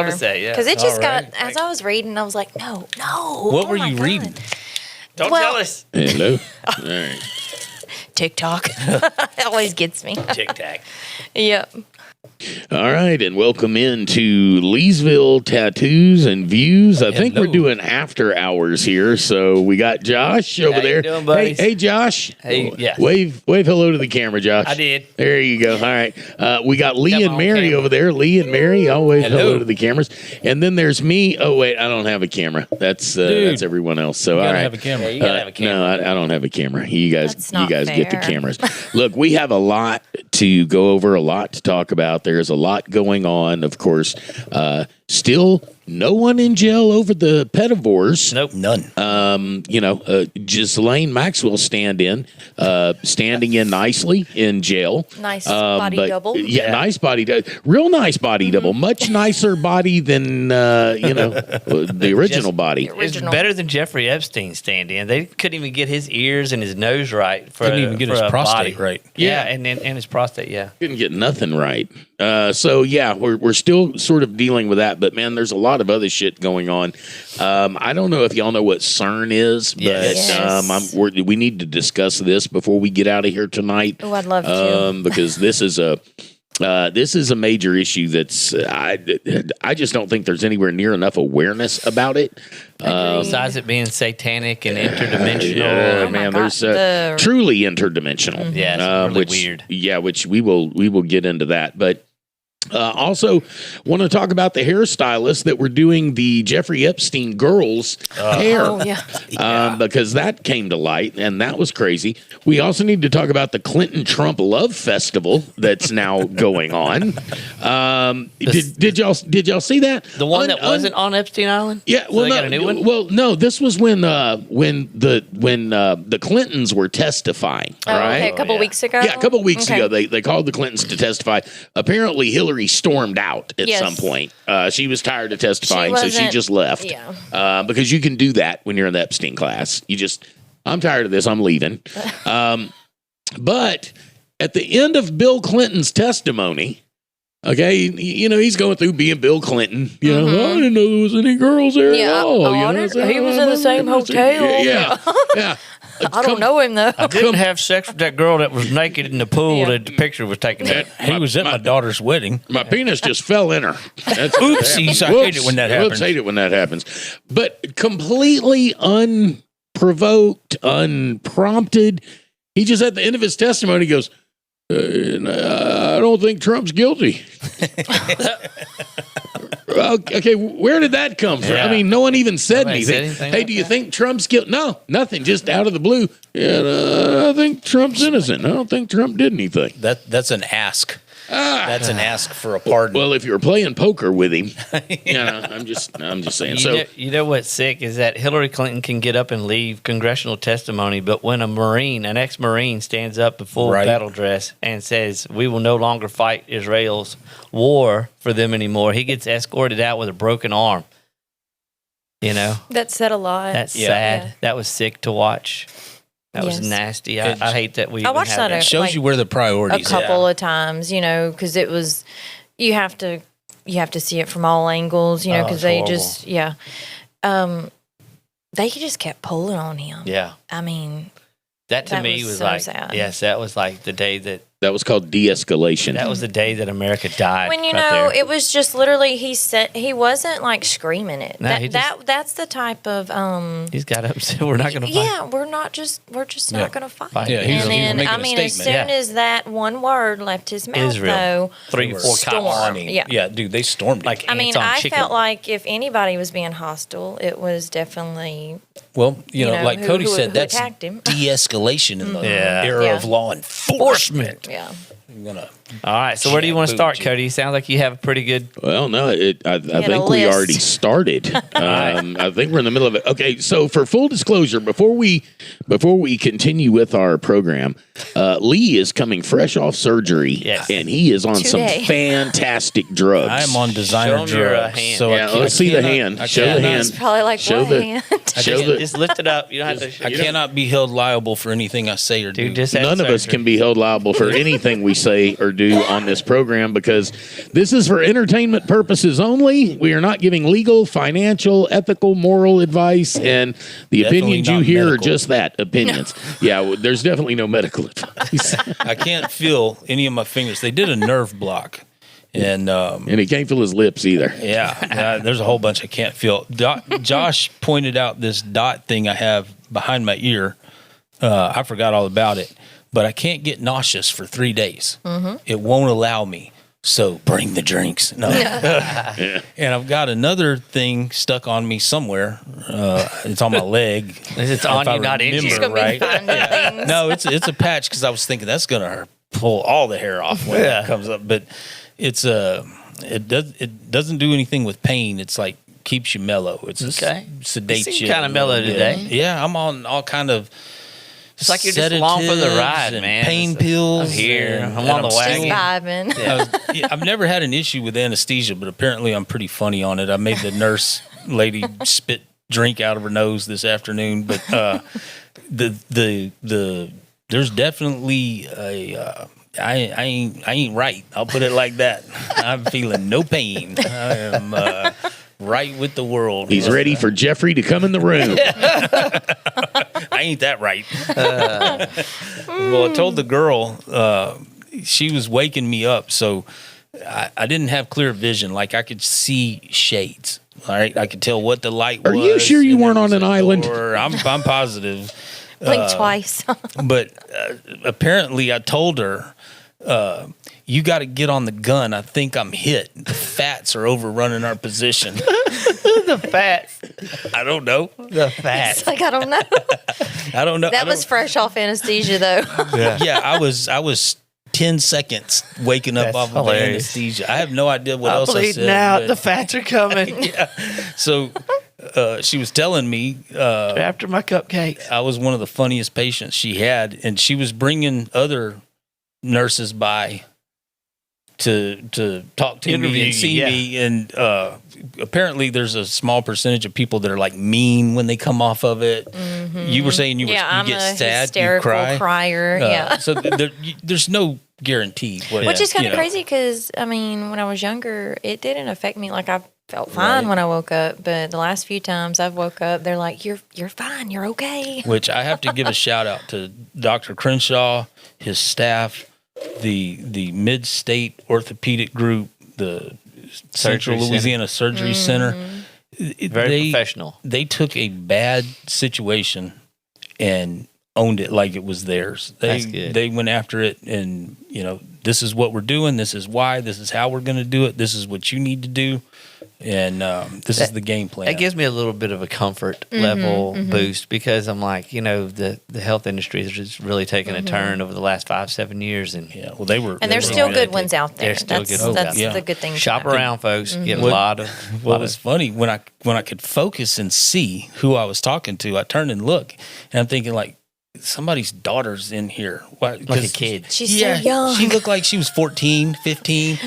told us that, yeah. Because it just All right. got, as I was reading, I was like, no. What oh were my you God. reading? Don't Well- tell us. Hello. All right. TikTok. It always gets me. Tic Tac. Yep. All right, and welcome into Leesville Tattoos and Views. I think we're Hello. doing after hours here, so we got Josh over How you there. doing, buddies? Hey, Josh. Hey, yeah. Wave hello to the camera, Josh. I did. There you go. All right. We got Lee Got and my own Mary camera. over there. Lee and Mary, I'll wave hello Hello. to the cameras. And then there's me. Oh, wait, I don't have a camera. That's everyone else. So, You all gotta right. have a camera. Yeah, you gotta have a camera. No, I don't have a camera. You guys That's not get the fair. cameras. Look, we have a lot to go over, a lot to talk about. There's a lot going on, of course. Still, no one in jail over the Pedovores. Nope. None. Ghislaine Maxwell standing in nicely in jail. Nice body double. Yeah, nice body, real nice body double. Much nicer body than the original body. The It's original. better than Jeffrey Epstein stand-in. They couldn't even get his ears and his nose right. Couldn't even get his prostate right. Yeah, and his prostate, yeah. Couldn't get nothing right. So yeah, we're still sort of dealing with that, but man, there's a lot of other shit going on. I don't know if y'all know what CERN is, but Yes. we need to discuss this before we get out of here tonight. Oh, I'd love to. Because this is a major issue that's I just don't think there's anywhere near enough awareness about it. Besides it being satanic and interdimensional. Yeah, Oh my man, God, there's the- truly interdimensional. Yeah, it's really which, weird. Yeah, which we will get into that, but. Also, want to talk about the hairstylists that were doing the Jeffrey Epstein girls' hair. Oh, yeah. Because that came to light, and that was crazy. We also need to talk about the Clinton-Trump Love Festival that's now going on. Did y'all see that? The one that wasn't on Epstein Island? Yeah, So well, they got a new one? well, no. This was when the Clintons were testifying. Oh, right? okay. A couple yeah. weeks ago? Yeah, a couple weeks Okay. ago, they called the Clintons to testify. Apparently, Hillary stormed out at Yes. some point. She was tired of testifying, so she wasn't- just left. Yeah. Because you can do that when you're in the Epstein class. I'm tired of this. I'm leaving. But at the end of Bill Clinton's testimony, okay, he's going through being Bill Clinton. I didn't know there was any girls there Yeah. at all. Oh, he was in the same hotel. Yeah. I don't know him, though. I didn't have sex with that girl that was naked in the pool Yeah. that the picture was taken of. He was at my daughter's wedding. My penis just fell in her. That's Oopsies, I hate it when that happens. Whoops, hate it when that happens. But completely unprovoked, unprompted. He just at the end of his testimony goes, I don't think Trump's guilty. Okay, where did that come from? Yeah. I mean, no one even said Nobody anything. said anything Hey, like do you that? think Trump's guilty? No, nothing. Just out of the blue. Yeah, I think Trump's innocent. I don't think Trump did anything. That's an ask. That's an ask for a pardon. Well, if you're playing poker with him, I'm just saying. So You know what's sick is that Hillary Clinton can get up and leave congressional testimony, but when an ex-Marine stands up in full Right. battle dress and says, we will no longer fight Israel's war for them anymore, he gets escorted out with a broken arm. That said a lot. That's Yeah. sad. Yeah. That was sick to watch. That was Yes. nasty. I hate that we I even watched have that it shows like, you where the a priorities couple of times, because it was, you have to see it from all angles, Oh, because it's they horrible. just, they just kept pulling on him. Yeah. I mean, That to That me was was so like, sad. yes, that was like the day that was called de-escalation. that was the day that America died. when there. it was just literally he wasn't like screaming it. No, he That's the type of He's got upset. We're not going to fight. yeah, we're just not going to fight. Yeah, he was and then making I a mean, as soon statement. as that one word left his mouth, Israel. though, 3 or 4 storm. cops. on him. Yeah. Yeah, dude, they stormed him. Like I mean, ants on I chicken. felt like if anybody was being hostile, it was definitely Well, like who- Cody who- said, who that's attacked him. de-escalation in the Yeah. era Yeah. of law enforcement. yeah. I'm gonna. All right, so where do you want to start, Shampoo, Cody? Sounds like you have a pretty good. Well, no, I a think we list. already started. I think we're in the middle of it. Okay, so for full disclosure, before we continue with our program, Lee is coming fresh off surgery, Yes. and he is on some Today. fantastic drugs. I am on designer Show 'em your, drugs. hand. So Yeah, let's see the hand. Show the hand. It's probably like Show what the- hand? Show the, Just lift it up. You don't have to. I cannot be held liable for anything I say or do. Dude, just have none of us surgery. can be held liable for anything we say or do on this program, because this is for entertainment purposes only. We are not giving legal, financial, ethical, moral advice, and the Definitely opinions you not hear are medical. just that, opinions. Yeah, there's definitely no medical advice. I can't feel any of my fingers. They did a nerve block. And And he can't feel his lips either. yeah, there's a whole bunch I can't feel. Josh pointed out this dot thing I have behind my ear. I forgot all about it, but I can't get nauseous for 3 days. It won't allow me. So bring the drinks. No. And I've got another thing stuck on me somewhere. It's on my leg. It's on If I you, not in you. remember It's gonna be right. finding things. No, it's a patch because I was thinking that's gonna pull all the hair off when it comes up. But it doesn't do anything with pain. It's like keeps you mellow. It's Okay. sedates You seem you. kinda a mellow little bit. today. Yeah, I'm on all kind of. It's like you're just along for the sedatives ride, and man. Pain It's- pills. I'm here. and- I'm and on the Just wagon. vibing. I've never had an issue with anesthesia, but apparently I'm pretty funny on it. I made the nurse lady spit drink out of her nose this afternoon, but there's definitely a I ain't right. I'll put it like that. I'm feeling no pain. I am right with the world. He's ready for Jeffrey to come in the room. I ain't that right. Well, I told the girl she was waking me up, so I didn't have clear vision. Like I could see shades. All right, I could tell what the light was. Are you sure you and weren't there on was an a island? door. I'm positive. Blink twice. But apparently, I told her, you got to get on the gun. I think I'm hit. The fats are overrunning our position. The fats. I don't know. The fats. It's like, I don't know. I don't know. That was fresh off anesthesia, though. Yeah, I was 10 seconds waking up That's off of hilarious. anesthesia. I have no idea what I'm else I bleeding said. out. but- The fats are coming. So she was telling me After my cupcakes. I was one of the funniest patients she had, and she was bringing other nurses by to talk to Interview me you, and see yeah. me. And apparently there's a small percentage of people that are like mean when they come off of it. You were saying you Yeah, I'm get a sad, you hysterical cry. crier. Yeah. So there's no guarantee. Which is kind you of know. crazy because, I mean, when I was younger, it didn't affect me. Like, I felt fine when I woke up. But the last few times I've woke up, they're like, you're fine. You're okay. Which I have to give a shout out to Dr. Crenshaw, his staff, the Mid-State Orthopedic Group, the Central Center. Louisiana Surgery Center. Very professional. They took a bad situation and owned it like it was theirs. That's good. They went after it, and this is what we're doing. This is why. This is how we're going to do it. This is what you need to do, and this is the game plan. That gives me a little bit of a comfort level boost because I'm like, the health industry has just really taken a turn over the last 5-7 years, and Yeah, well, they were. And there's they were still really good ones out there. There's still That's good ones that's out there. the good thing. shop about it. around, folks. Get a What- lot of. What was funny when I could focus and see who I was talking to, I turned and look, and I'm thinking like somebody's daughter's in here. Why? like a 'Cause- kid. She's so young. She looked like she was 14, 15.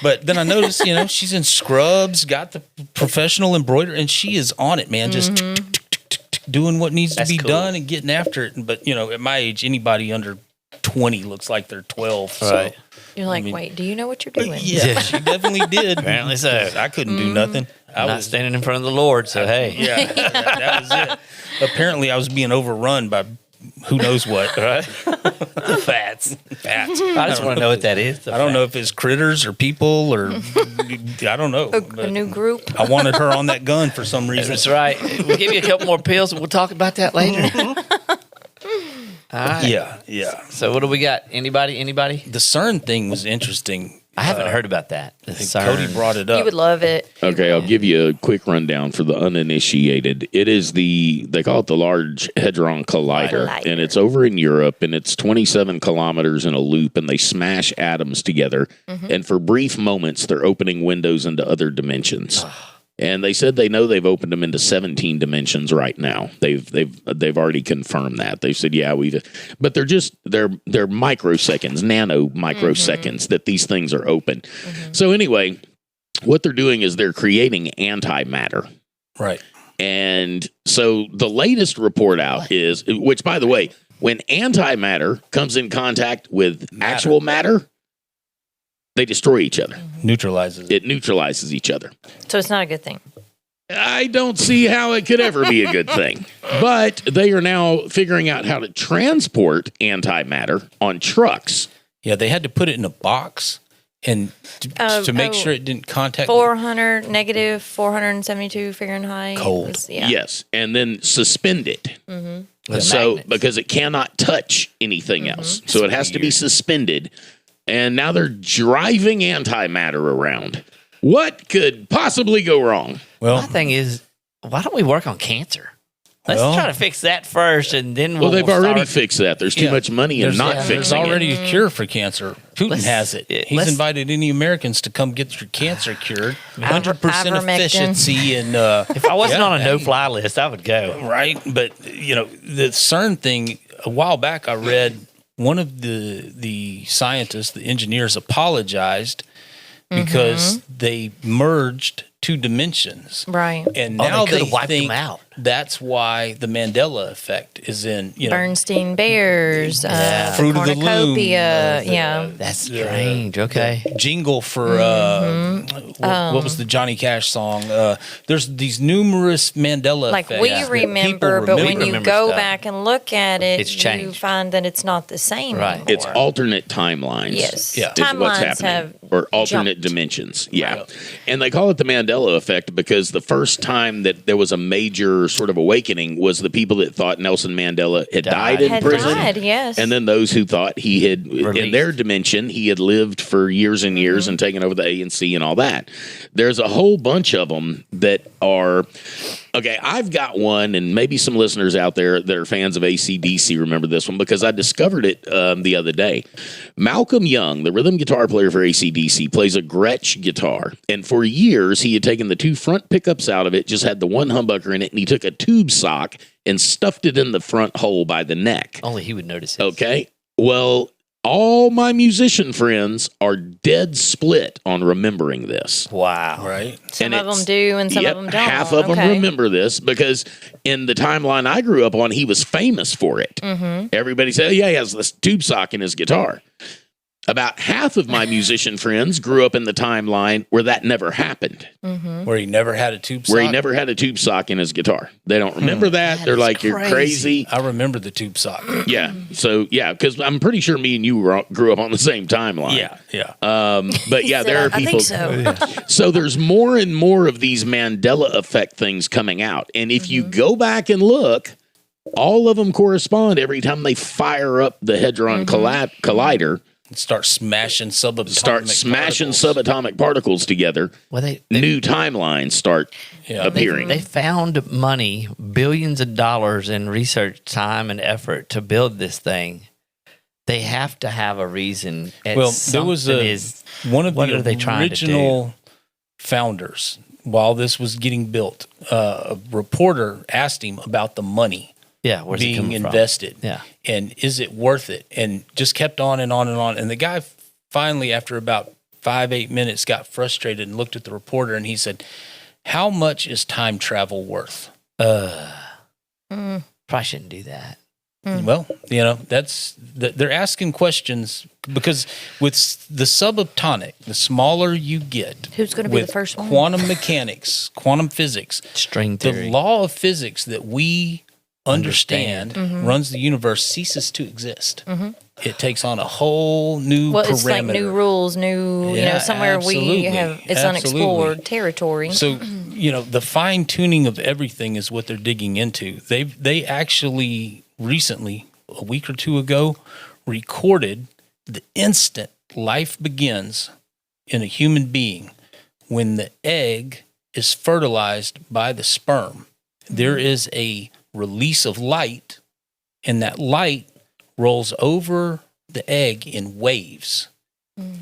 But then I noticed, she's in scrubs, got the professional embroiderer, and she is on it, man. Just doing what needs That's to be cool. done and getting after it. But at my age, anybody under 20 looks like they're 12. Right. You're like, mean- wait, do you know what you're doing? Yeah, she definitely did. Apparently so. I couldn't do nothing. I Not was standing in front of the Lord, so hey. Yeah, that was it. Apparently, I was being overrun by who knows what. Right? The fats. Fats. I just want to know what that is. I don't know if it's critters or people or I don't know. A but new group. I wanted her on that gun for some reason. That's right. We'll give you a couple more pills and we'll talk about that later. All right. Yeah. So what do we got? Anybody? The CERN thing was interesting. I haven't heard about that. The Cody CERN. brought it up. You would love it. Okay, I'll give you a quick rundown for the uninitiated. It is they call it the Large Hadron Collider, and it's over in Europe, and it's 27 kilometers in a loop, and they smash atoms together, and for brief moments, they're opening windows into other dimensions. And they said they know they've opened them into 17 dimensions right now. They've already confirmed that. They said, yeah, but they're microseconds, nano microseconds that these things are open. So anyway, what they're doing is they're creating antimatter. Right. And so the latest report out is, which by the way, When antimatter comes in contact with actual matter, they destroy each other. Neutralizes It neutralizes each other. So it's not a good thing. I don't see how it could ever be a good thing. But they are now figuring out how to transport antimatter on trucks. Yeah, they had to put it in a box and to make sure it didn't contact negative 472 Fahrenheit. Cold. Yes, and then suspend it. With So magnets. because it cannot touch anything else. So it has to be suspended. And now they're driving antimatter around. What could possibly go wrong? Well, My thing is, why don't we work on cancer? Let's Well- try to fix that first, and then Well, they've already start. fixed that. There's too much money in not there's fixing already it. a cure for cancer. Putin Let's- has it. He's let's- invited any Americans to come get your cancer cured. 100% Ivermectin. efficiency and If I wasn't yeah, on a no-fly list, I would go. right. But the CERN thing. A while back, I read one of the scientists, the engineers, apologized because they merged two dimensions. Right. And Oh, now they they could've wiped them think out. that's why the Mandela effect is in Bernstein Bears, Fruit of the Loom, cornucopia. Yeah. That's strange. Okay. jingle for what was the Johnny Cash song? There's these numerous Mandela Like effects we that remember, people but when remember. you remember go stuff. back and look at it, It's you changed. find that it's not the same Right. anymore. It's alternate timelines. Yes. Yeah. Is what's Timelines happening. have Or alternate jumped. dimensions. Yeah. Right. And they call it the Mandela effect because the first time that there was a major sort of awakening was the people that thought Nelson Mandela had died in Had prison. died, yes. And then those who thought he had, in Released. their dimension, he had lived for years and years and taken over the ANC and all that. There's a whole bunch of them that are, okay, I've got one, and maybe some listeners out there that are fans of AC/DC remember this one because I discovered it the other day. Malcolm Young, the rhythm guitar player for AC/DC, plays a Gretsch guitar. And for years, he had taken the two front pickups out of it, just had the one humbucker in it, and he took a tube sock and stuffed it in the front hole by the neck. Only he would notice it. Okay. Well, all my musician friends are dead split on remembering this. Wow. Right. Some and of them it's- do and some Yep, of them don't. half of them Okay. remember this because in the timeline I grew up on, he was famous for it. Everybody said, yeah, he has this tube sock in his guitar. About half of my musician friends grew up in the timeline where that never happened, Where he never had a tube sock. where he never had a tube sock in his guitar. They don't remember that. They're is like, you're crazy. I remember the tube sock. Yeah. So, yeah, because I'm pretty sure me and you grew up on the same timeline. yeah. But yeah, there are I people. think so. So there's more and more of these Mandela effect things coming out. And if you go back and look, all of them correspond every time they fire up the Hadron Collider, Start smashing subatomic particles. subatomic particles together. Well, they New timelines start appearing. They found money, billions of dollars in research time and effort to build this thing. They have to have a reason. Well, there was one of what the are they trying to original founders. While this was getting built, a reporter asked him about the money where's it being coming from? invested. Yeah. And is it worth it? And just kept on and on and on. And the guy finally, after about 5-8 minutes, got frustrated and looked at the reporter and he said, "How much is time travel worth?" Probably shouldn't do that. Well, they're asking questions because with the subatomic, the smaller you get, Who's going to be with the first one? quantum mechanics, quantum physics, String the theory. law of physics that we understand runs the universe ceases to exist. It takes on a whole new Well, parameter. it's like new rules, Yeah, somewhere we absolutely. have, it's Absolutely. unexplored territory. So, the fine tuning of everything is what they're digging into. They actually recently, a week or two ago, recorded the instant life begins in a human being when the egg is fertilized by the sperm. There is a release of light, and that light rolls over the egg in waves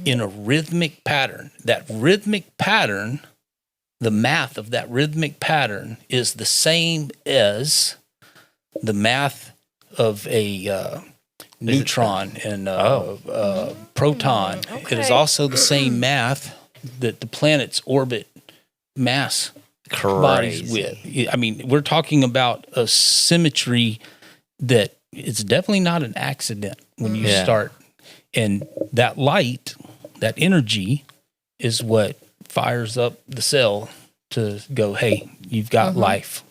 in a rhythmic pattern. That rhythmic pattern, the math of that rhythmic pattern is the same as the math of a neutron and proton. It is also the same math that the planets orbit mass bodies with. I mean, we're talking about a symmetry that it's definitely not an accident when you Yeah. start. And that light, that energy is what fires up the cell to go, hey, you've got life.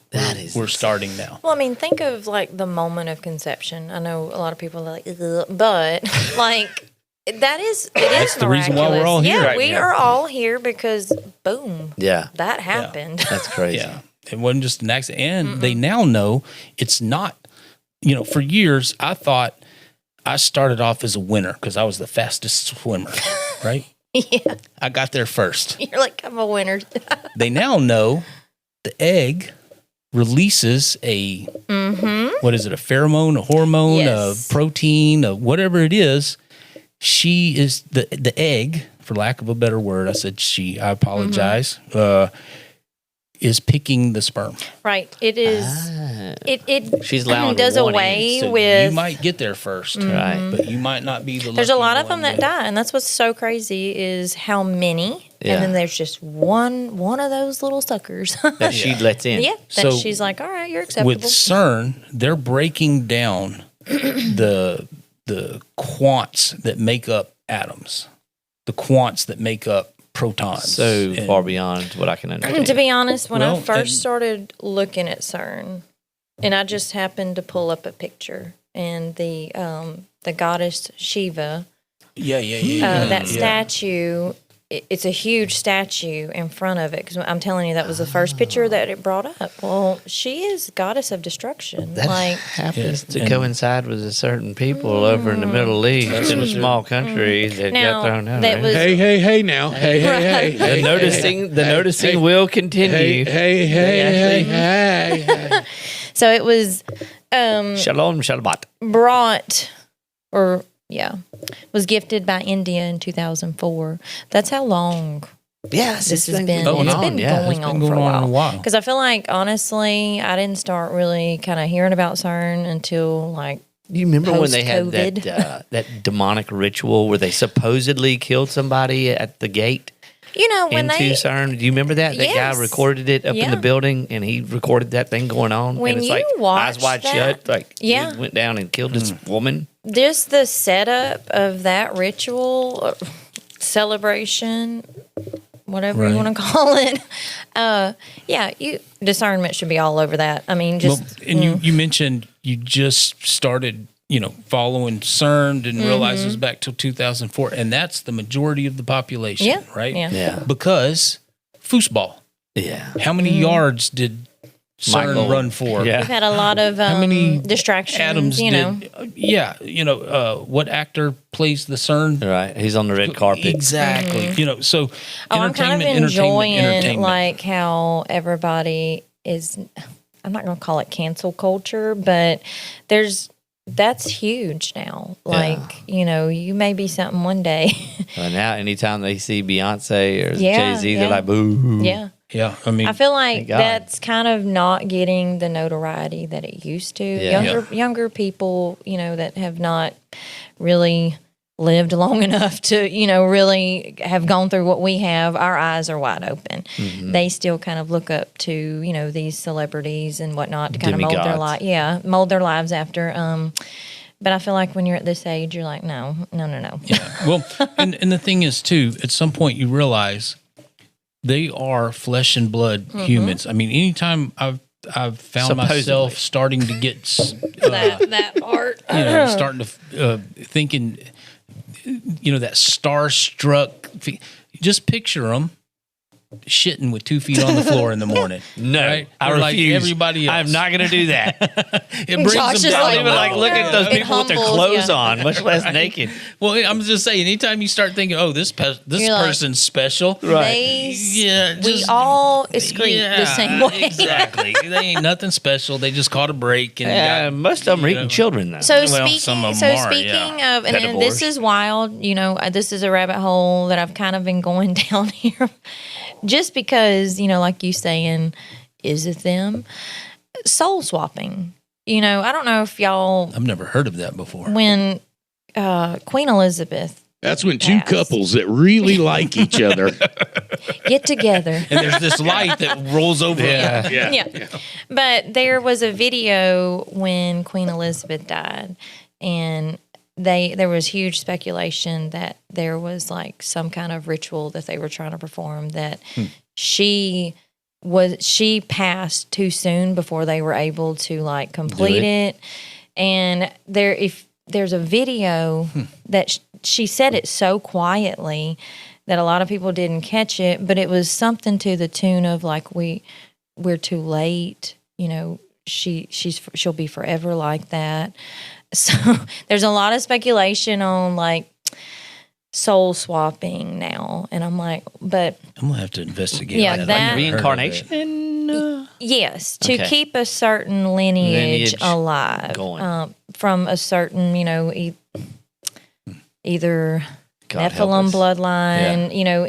We're starting now. Well, I mean, think of like the moment of conception. I know a lot of people are like, ugh, but like that is, it is the reason why we're miraculous. all here Yeah, right we now. are all here because boom, Yeah. that happened. That's crazy. Yeah. It wasn't just an accident. And they now know it's not, for years, I thought I started off as a winner because I was the fastest swimmer, right? Yeah, I got there first. you're like, I'm a winner. They now know the egg releases a, what is it, a pheromone, a hormone, Yes. a protein, a whatever it is. She is the egg, for lack of a better word. I said she, I apologize, is picking the sperm. Right. It is. It She's allowing does one in, away So with. you might get there first, Right. but you might not be the There's a lucky lot of one them that die, and that's what's so crazy is how many, Yeah. and then there's just one of those little suckers. That she lets in. Yeah, that So, she's like, all right, you're acceptable. With CERN, they're breaking down the quants that make up atoms, the quants that make up protons. So And- far beyond what I can understand. To be honest, when Well, I first and- started looking at CERN, and I just happened to pull up a picture, and the goddess Shiva, Yeah. that statue, it's a huge statue in front of it. Because I'm telling you, that was the first picture that it brought up. Well, she is goddess of destruction. That like, happens to and- coincide with a certain people over in the Middle East in a small country that Now, got thrown out. that right? was- Hey now. Hey. the noticing will continue. Hey. so it was Shalom, Shalbat. brought, or was gifted by India in 2004. That's how long Yes, this has thing's been. going It's on. been Yeah, going it's on been for going a on a while. while. Because I feel like, honestly, I didn't start really kind of hearing about CERN until like, You remember when they had Post-COVID. that demonic ritual where they supposedly killed somebody at the gate when into they, CERN? Do you remember that? That Yes. guy recorded it up in Yeah. the building, and he recorded that thing going on. When and it's you like watch eyes wide that- shut, like Yeah. he went down and killed this woman. just the setup of that ritual, celebration, whatever you Right. want to call it. Discernment should be all over that. I mean, just and you mentioned you just started, following CERN, didn't realize it was back till 2004, and that's the majority of the population, Yeah, right? yeah. Yeah, Because foosball. yeah. How many yards did CERN Michael. run for? Yeah. we've had a lot of many distractions. Adams you know, did. What actor plays the CERN? Right, he's on the red carpet. Exactly. So I'm kind of entertainment, enjoying entertainment. like how everybody is. I'm not going to call it cancel culture, but that's huge now. Like, you may be something one day. Now, anytime they see Beyonce or Yeah, Jay Z, yeah. they're like, "Boo!" Yeah. Yeah, I mean, I feel like Thank God. that's kind of not getting the notoriety that it used to. Yeah. Younger people, that have not really lived long enough to, really have gone through what we have. Our eyes are wide open. Mm-hmm. They still kind of look up to, these celebrities and whatnot to kind of mold their Demigods. life. Yeah, mold their lives after. But I feel like when you're at this age, you're like, no. well, and the thing is too, at some point you realize they are flesh and blood humans. I mean, anytime I've found myself Supposedly. starting to get, that part. starting to thinking, that starstruck. Just picture them shitting with 2 feet on the floor in the morning. No, right? I They're refuse. like everybody else. I'm not going to do that. It brings Josh them is down. I like, don't even like look at those It people with their humbles clothes you. on, much less naked. Well, I'm just saying, anytime you start thinking, "Oh, this You're like, person's special," They, Yeah, we just- all excrete the same way. Exactly. They ain't nothing special. They just caught a break and Most of them are eating children, though. So Well, speaking, some of 'em are, speaking yeah. of, and then this Pedovores. is wild. This is a rabbit hole that I've kind of been going down here, just because like you saying, is it them? Soul swapping. I don't know if y'all I've never heard of that before. when Queen Elizabeth That's when two Pass. couples that really like each other. Get together. And there's this light that rolls over. Yeah. But there was a video when Queen Elizabeth died, and there was huge speculation that there was like some kind of ritual that they were trying to perform, that she passed too soon before they were able to like complete it. And there's a video that she said it so quietly that a lot of people didn't catch it, but it was something to the tune of like, we're too late, you know, she'll be forever like that. So there's a lot of speculation on like soul swapping now, and I'm like, but I'm gonna have to investigate. Yeah, that. that- I've never heard of it. Reincarnation. yes, to Okay. keep a certain lineage Lineage alive going. from a certain, you know, either God help Nephilim us. bloodline, you know,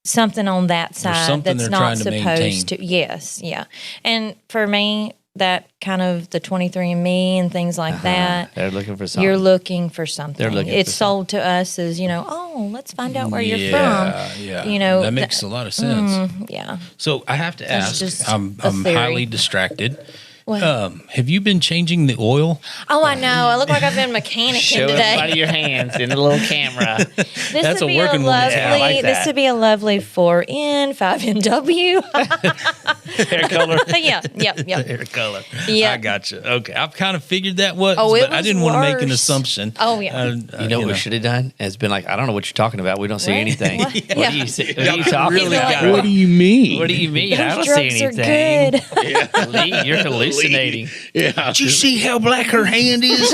something on that side something that's they're not trying to maintain. supposed to. Yes, yeah. And for me, that kind of the 23andMe and things like that, They're looking for something. you're looking for something. They're looking It's for sold to us as, you know, oh, let's find out where you're Yeah, from. yeah. You know, that makes a lot of sense. Yeah. So I have to That's ask. just I'm a theory. highly distracted. What? Have you been changing the oil? Oh, I know. I look like I've been mechanicking Show today. everybody your hands in a little camera. This That's would a be working a woman's lovely. hat. I like This that. would be a lovely 4N, 5NW. Hair color. Yep. Hair color. Yeah. I got you. Okay, I've kind of figured that was, Oh, it but I was didn't want to make an worse. assumption. Oh, yeah. You know what we should have done? It's been like, I don't know what you're talking about. We don't see What? anything. What? What Yeah. do you see? What Y'all are you talking really about? got it. What do you mean? What do you mean? I Those don't see drugs are anything. good. Lee, you're hallucinating. Yeah. Did you see how black her hand is?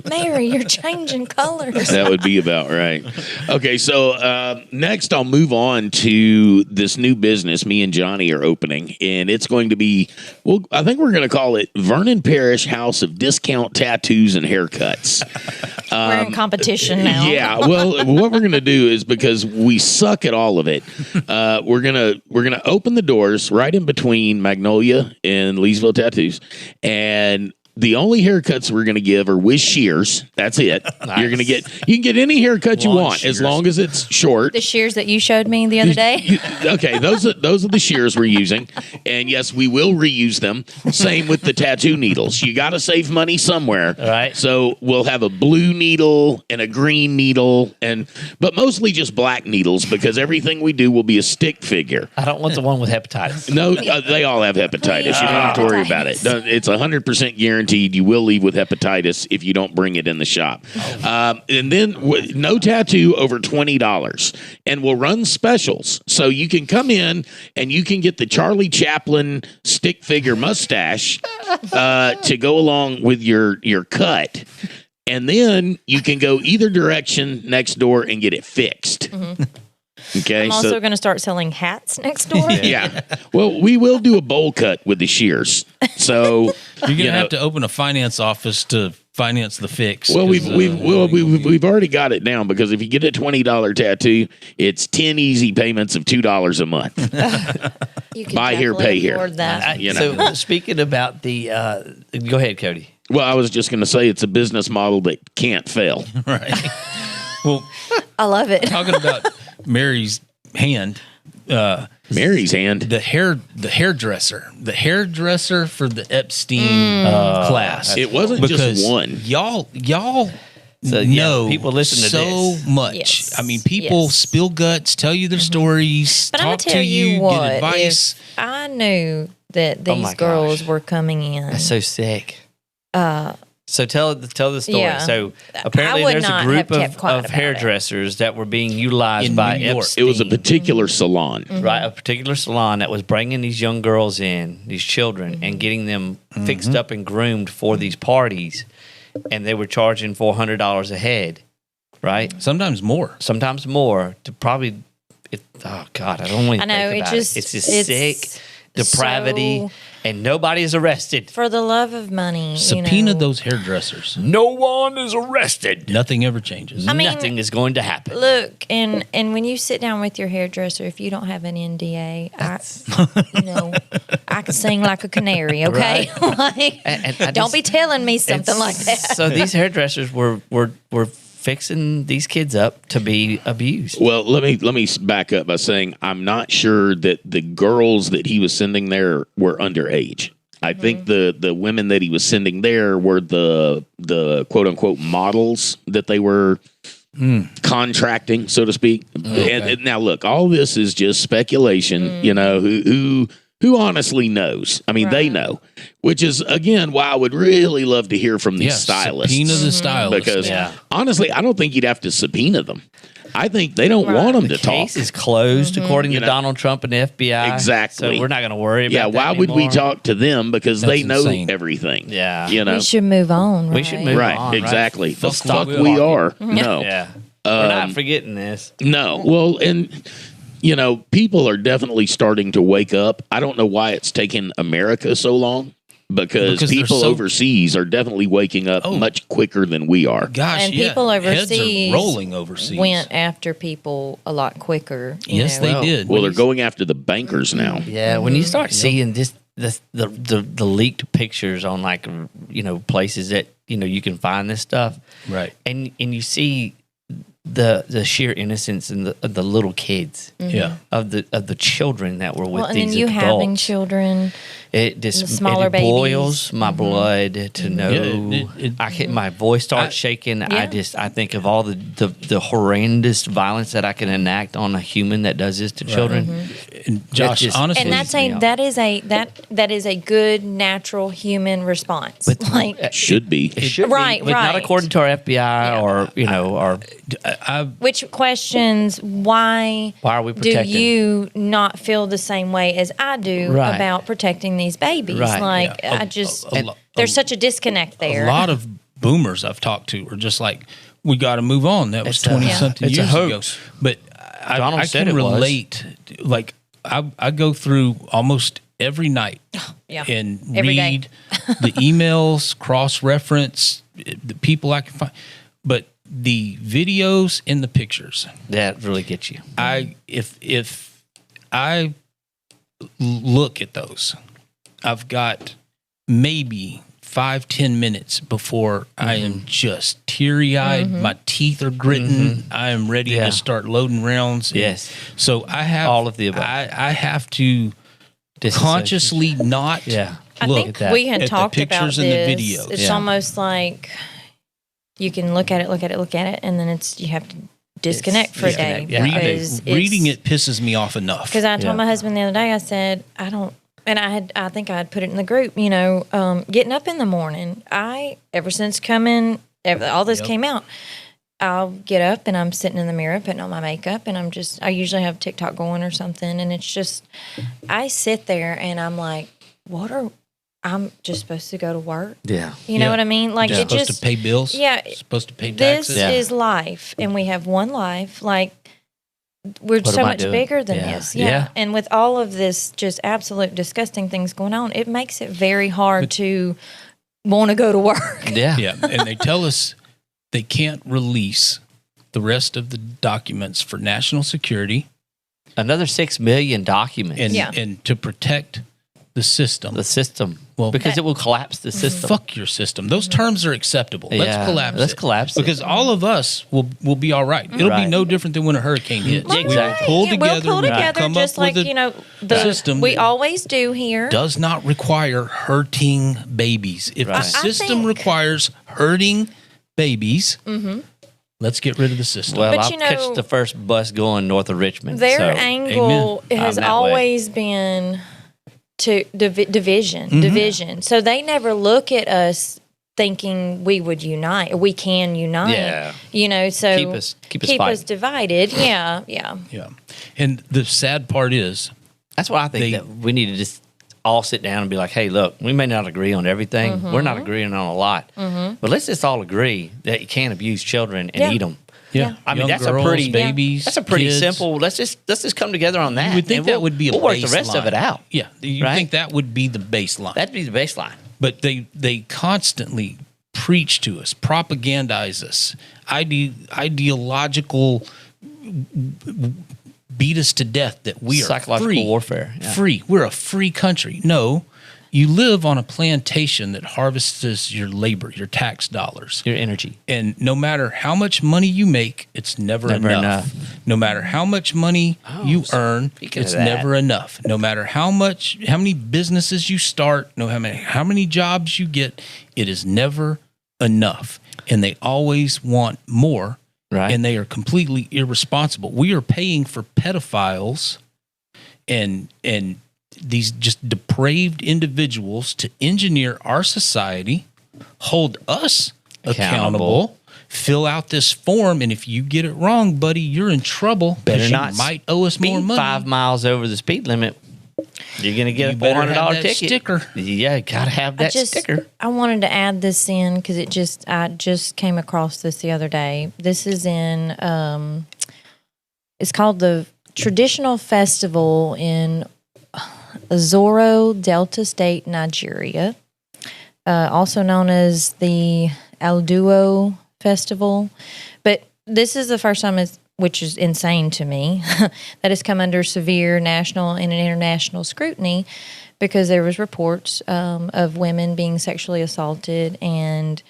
Mary, you're changing colors. That would be about right. Okay, so next I'll move on to this new business me and Johnny are opening, and it's going to be, well, I think we're going to call it Vernon Parish House of Discount Tattoos and Haircuts. We're in competition now. Yeah, well, what we're going to do is, because we suck at all of it, we're gonna open the doors right in between Magnolia and Leesville Tattoos, and the only haircuts we're going to give are with shears. That's it. Nice. You can get any haircut you Lawn want as shears. long as it's short. The shears that you showed me the other day. Okay, those are the shears we're using, and yes, we will reuse them. Same with the tattoo needles. You got to save money somewhere, Right. So we'll have a blue needle and a green needle, but mostly just black needles, because everything we do will be a stick figure. I don't want the one with hepatitis. No, they all have hepatitis. You don't have to worry about it. It's 100% guaranteed. You will leave with hepatitis if you don't bring it in the shop. And then no tattoo over $20. And we'll run specials. So you can come in and you can get the Charlie Chaplin stick figure mustache to go along with your cut. And then you can go either direction next door and get it fixed. Okay, I'm also going to start selling hats next door. yeah. Well, we will do a bowl cut with the shears. So You're gonna have to open a finance office to finance the fix. Well, 'cause, we've already got it down, because if you get a $20 tattoo, it's 10 easy payments of $2 a month. You can Buy here, definitely pay here. afford that. You know. So speaking about the, go ahead, Cody. Well, I was just going to say it's a business model that can't fail. right. Well, I love it. talking about Mary's hand, Mary's hand. the hairdresser for the Epstein class. It wasn't Because just one. Y'all So, yeah, know people listen to so this. much. Yes. I mean, people Yes. spill guts, tell you their stories, But I'm going talk to tell to you what, get advice. if I knew that Oh these my girls gosh. were coming in, That's so sick. So tell the story. Yeah. So apparently I would there's a not group have kept quiet of about hairdressers that were being utilized In by New York. Epstein. It was a particular salon. Right, a particular salon that was bringing these young girls in, these children, and getting them fixed up and groomed for these parties, and they were charging $400 a head, right? Sometimes more. Sometimes more to probably. Oh God, I don't want to I know, think it about just- It's just it's sick depravity, so- and nobody is arrested. for the love of money, Subpoena you know, those hairdressers. No one is arrested. Nothing ever changes. I mean, Nothing is going to happen. Look, and when you sit down with your hairdresser, if you don't have an NDA, I can sing like a canary, okay? like, And I don't just- be telling me something like that. So these hairdressers were fixing these kids up to be abused. Well, let me back up by saying I'm not sure that the girls that he was sending there were underage. I think the women that he was sending there were the quote unquote models that they were contracting, so to speak. Okay. And now, look, all this is just speculation. You know, who honestly knows? I mean, they know, which is again why I would really love to hear from these stylists. Subpoena the stylist. Because honestly, I don't think you'd have to subpoena them. I think they don't want them to talk. Case is closed according to Donald Trump and the FBI. Exactly. So we're not going to worry about that why would we anymore. talk to them? Because That's they know insane. everything. Yeah. You know? We should move on. Right? We should move Right, on. exactly. Right? The Stop fuck we are. No. Yeah. We're not forgetting this. No. Well, and you know, people are definitely starting to wake up. I don't know why it's taken America so long. Because they're people so- overseas are definitely waking up much quicker than we are. Gosh, And yeah. people Heads are overseas rolling overseas. went after people a lot quicker. you Yes, know. they did. Well, they're going after the bankers now. Yeah, when you start seeing the leaked pictures on like places that you can find this stuff, Right. and you see the sheer innocence in the little kids, Yeah. of the children that were with Well, and these then you adults. having children. It just The smaller it boils babies. my blood to know. My voice starts shaking. Yeah. I think of all the horrendous violence that I can enact on a human that does this to children. And Josh, just- honestly, And that's me off. that is a good natural human response. Like Should be. It should Right, be, but not right. according to our FBI or or which questions why Why are we do protecting? you not feel the same way as I do Right. about protecting these babies? Right, Like yeah. I just A- there's such a disconnect there. a lot of boomers I've talked to are just like, we got to move on. That was It's a- 20 Yeah. something It's a years ago. hoax. But Donald I said can it was. relate. Like I go through almost every night Yeah. and Every day. read the emails, cross-reference the people I can find. But the videos and the pictures, that really gets you. if I look at those, I've got maybe 5-10 minutes before I am just teary-eyed. My teeth are gritting. I am ready Yeah. to start loading rounds. Yes. So I have All of the above. I have to consciously not I look think at we had the talked about pictures and this. the videos. It's Yeah. almost like you can look at it, and then you have to disconnect for a day. disconnect. Yeah. because Reading it pisses me off enough. Because I told Yeah. my husband the other day, I said, I don't, and I think I had put it in the group, getting up in the morning. Ever since all this came out, I'll get up and I'm sitting in the mirror putting on my makeup and I usually have TikTok going or something. And it's just, I sit there and I'm like, I'm just supposed to go to work. Yeah. You know Yeah. what I mean? Like You're it supposed just, to pay bills. yeah, Supposed to pay this taxes. Yeah. is life and we have one life. Like we're What so am I much doing? bigger than Yeah. this. Yeah. And with all of this just absolute disgusting things going on, it makes it very hard to want to go to work. Yeah. Yeah, and they tell us they can't release the rest of the documents for national security Another 6 million documents. and Yeah. and to protect the system. the system. Well, because it will collapse the system. Fuck your system. Those terms are acceptable. Let's Yeah, collapse let's it. collapse it. Because all of us will be all right. It'll be Right. no different than when a hurricane hits. Right. We will pull Yeah, together. we'll pull we will together come just up with like, a the system we that always do here. does not require hurting babies. If Right. the I system think- requires hurting babies, let's get rid of the system. Well, But I'll you know- catch the first bus going north of Richmond. Their so, angle amen. has I'm that way. always been to division. So they never look at us thinking we would unite. We can unite. Yeah. So Keep us keep fighting. us divided. Yeah. Yeah. And the sad part is, That's why I think that we need to just all sit down and be like, hey, look, we may not agree on everything. We're not agreeing on a lot. But let's just all agree that you can't abuse children and Yeah. eat them. I mean, young that's girls, a pretty babies. That's a pretty kids. simple. Let's just come together on that. You would think and that would be a we'll work the rest of baseline. it out. Yeah, you Right? think that would be the baseline. That'd be the baseline. But they constantly preach to us, propagandize us, ideological, beat us to death that we are Psychological free, warfare, yeah. free. We're a free country. No, You live on a plantation that harvests your labor, your tax dollars, Your energy. and no matter how much money you make, it's never enough. No matter how much money you earn, speaking it's of that. never enough. No matter how many businesses you start, how many jobs you get, it is never enough. And they always want more, Right. and they are completely irresponsible. We are paying for pedophiles and these just depraved individuals to engineer our society, hold us accountable, fill out this form, and if you get it wrong, buddy, you're in trouble Better because you not might owe us more Speed money. 5 miles over the speed limit. You're going to get You a better have $400 that ticket. sticker. Yeah, got to have that sticker. I wanted to add this in because I just came across this the other day. This is in, it's called the Traditional Festival in Azoro Delta State, Nigeria, also known as the Alduo Festival. But this is the first time, which is insane to me, that has come under severe national and international scrutiny because there was reports of women being sexually assaulted and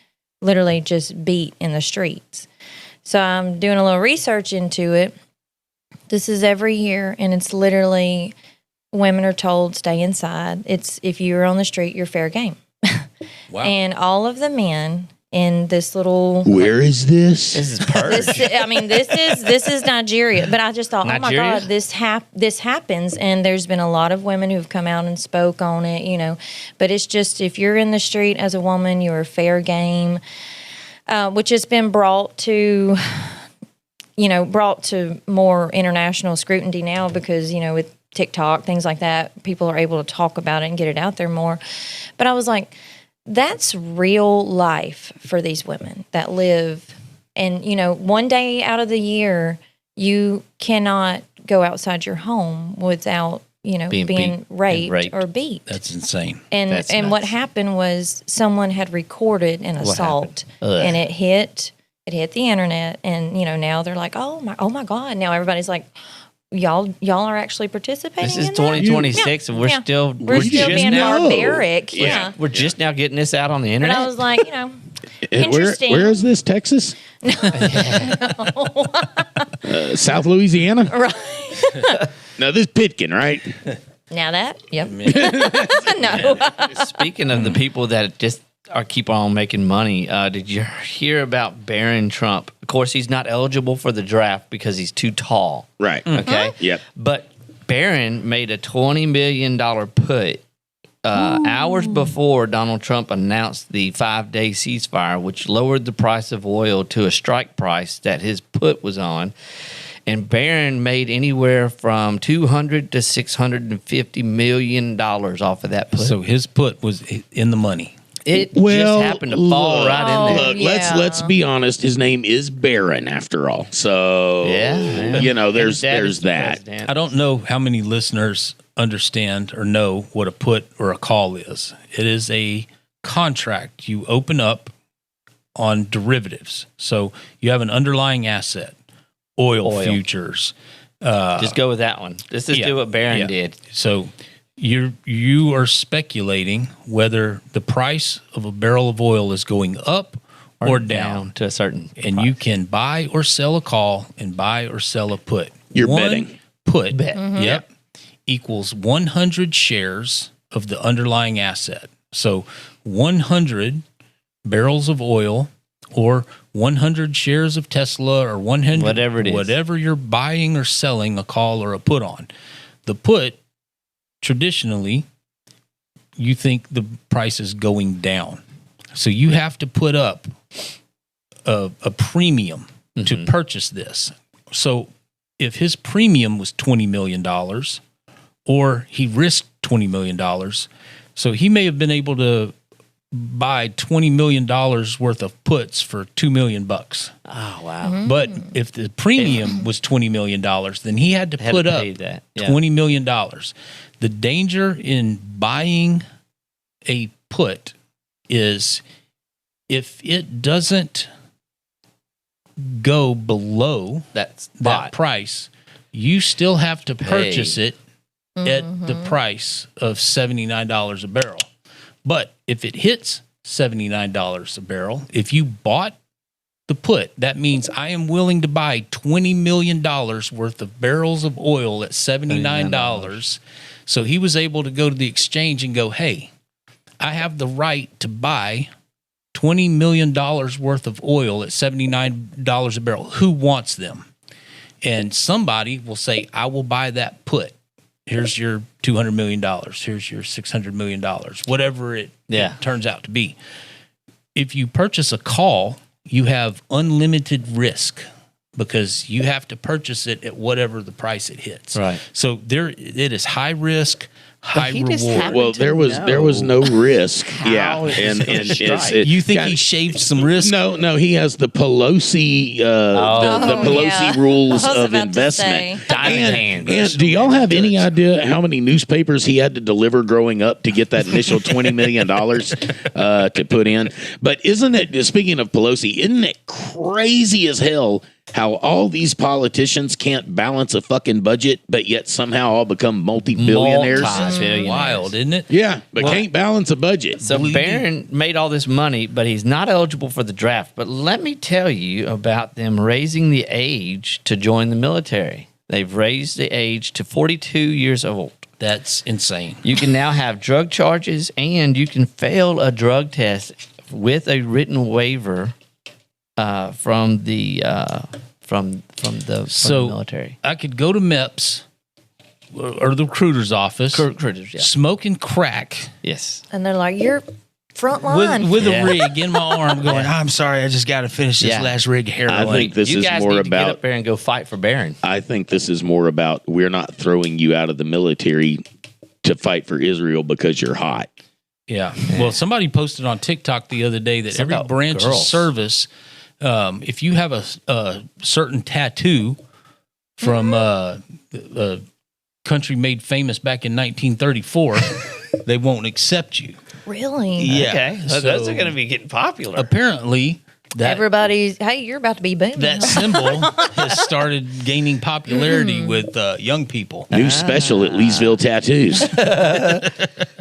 literally just beat in the streets. So I'm doing a little research into it. This is every year, and it's literally women are told stay inside. It's if you're on the street, you're fair game. Wow. And all of the men in this little Where is this? This is purge. this is Nigeria. But I just thought, Nigeria? oh my God, this happens, and there's been a lot of women who've come out and spoke on it, you know. But it's just if you're in the street as a woman, you're fair game, which has been brought to more international scrutiny now because, you know, with TikTok, things like that, people are able to talk about it and get it out there more. But I was like, that's real life for these women that live. And, you know, one day out of the year, you cannot go outside your home without, you know, being raped or beat. That's insane. And That's what nuts. happened was someone had recorded an assault, and it hit the internet, and you know now they're like, oh my God! Now everybody's like, y'all are actually participating. This is in 2026, and we're still just being barbaric. Yeah. We're just now getting this out on the But internet. I was like, you know, interesting. Where is this? Texas? South Louisiana? Right. No, this Pitkin, right? Now that, yep. No. Speaking of the people that just keep on making money, did you hear about Barron Trump? Of course, he's not eligible for the draft because he's too tall. Right. Okay. Yep. But Barron made a $20 million put hours before Donald Trump announced the 5-day ceasefire, which lowered the price of oil to a strike price that his put was on. And Barron made anywhere from $200 to $650 million off of that put. So his put was in the money. It just happened to fall look, right in there. Look, Yeah. let's be honest. His name is Barron, after all. So Yeah. you know, His there's dad is the that. president. I don't know how many listeners understand or know what a put or a call is. It is a contract you open up on derivatives. So you have an underlying asset, oil. futures. Just go with that one. Let's just do what Barron yeah. did. So you are speculating whether the price of a barrel of oil is going up or down. To a certain And price. you can buy or sell a call and buy or sell a put. You're One betting. Put, Bet. yep, equals 100 shares of the underlying asset. So 100 barrels of oil or 100 shares of Tesla or 100, Whatever it is. whatever you're buying or selling a call or a put on. The put, traditionally, you think the price is going down. So you have to put up a premium to purchase this. So if his premium was $20 million or he risked $20 million, so he may have been able to buy $20 million worth of puts for $2 million. Oh, wow. But if the premium was $20 million, then he had to Had put to up pay that. Yeah. $20 million. The danger in buying a put is if it doesn't go below That's that price, you still have to purchase it at the price of $79 a barrel. But if it hits $79 a barrel, if you bought the put, that means I am willing to buy $20 million worth of barrels of oil at $79. So he was able to go to the exchange and go, hey, I have the right to buy $20 million worth of oil at $79 a barrel. Who wants them? And somebody will say, I will buy that put. Here's your $200 million. Here's your $600 million, whatever it turns out to be. If you purchase a call, you have unlimited risk because you have to purchase it at whatever the price it hits. Right. So it is high risk, high reward. Well, there was no risk. Yeah, and You think he shaved some risk? No, he has the Pelosi the Pelosi rules I was of about to investment. say. And do y'all have any idea how many newspapers he had to deliver growing up to get that initial $20 million to put in? But isn't it, speaking of Pelosi, isn't it crazy as hell how all these politicians can't balance a fucking budget, but yet somehow all become multi-billionaires? Wild, isn't it? Yeah, but can't balance a budget. So Barron made all this money, but he's not eligible for the draft. But let me tell you about them raising the age to join the military. They've raised the age to 42 years old. That's insane. You can now have drug charges, and you can fail a drug test with a written waiver from the military. I could go to MEPS or the recruiter's office, Recruiters, yeah. smoking crack Yes. And they're like, you're front line. with a rig in my arm, going, I'm sorry, I just got to finish this Yeah. last rig heroin. I think this You is guys more need to get about. up there and go fight for Barron. I think this is more about we're not throwing you out of the military to fight for Israel because you're hot. Yeah. Well, somebody posted on TikTok the other day that It's every about branch of girls. service, if you have a certain tattoo from a country made famous back in 1934, they won't accept you. Really? Yeah. Okay. So So those are going to be getting popular. apparently, that Everybody's, hey, you're about to be booming. that symbol has started gaining popularity with young people. New special at Leesville Tattoos.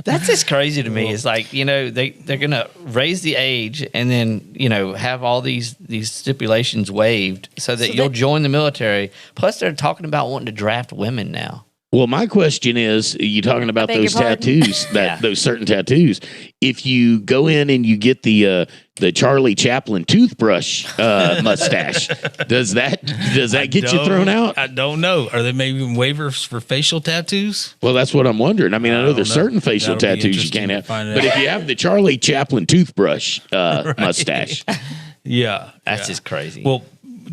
That's just crazy to me. It's like, they're going to raise the age and then, have all these stipulations waived so that you'll join the military. Plus, they're talking about wanting to draft women now. Well, my question is, you talking about beg those your pardon? tattoos, those certain tattoos. If you go in and you get the Charlie Chaplin toothbrush mustache, does that get you thrown out? I don't know. Are there maybe waivers for facial tattoos? Well, that's what I'm wondering. I mean, I know there's don't know. certain facial That'll be tattoos you interesting can't to have, find but out. if you have the Charlie Chaplin toothbrush mustache, Yeah. That's just crazy. Well,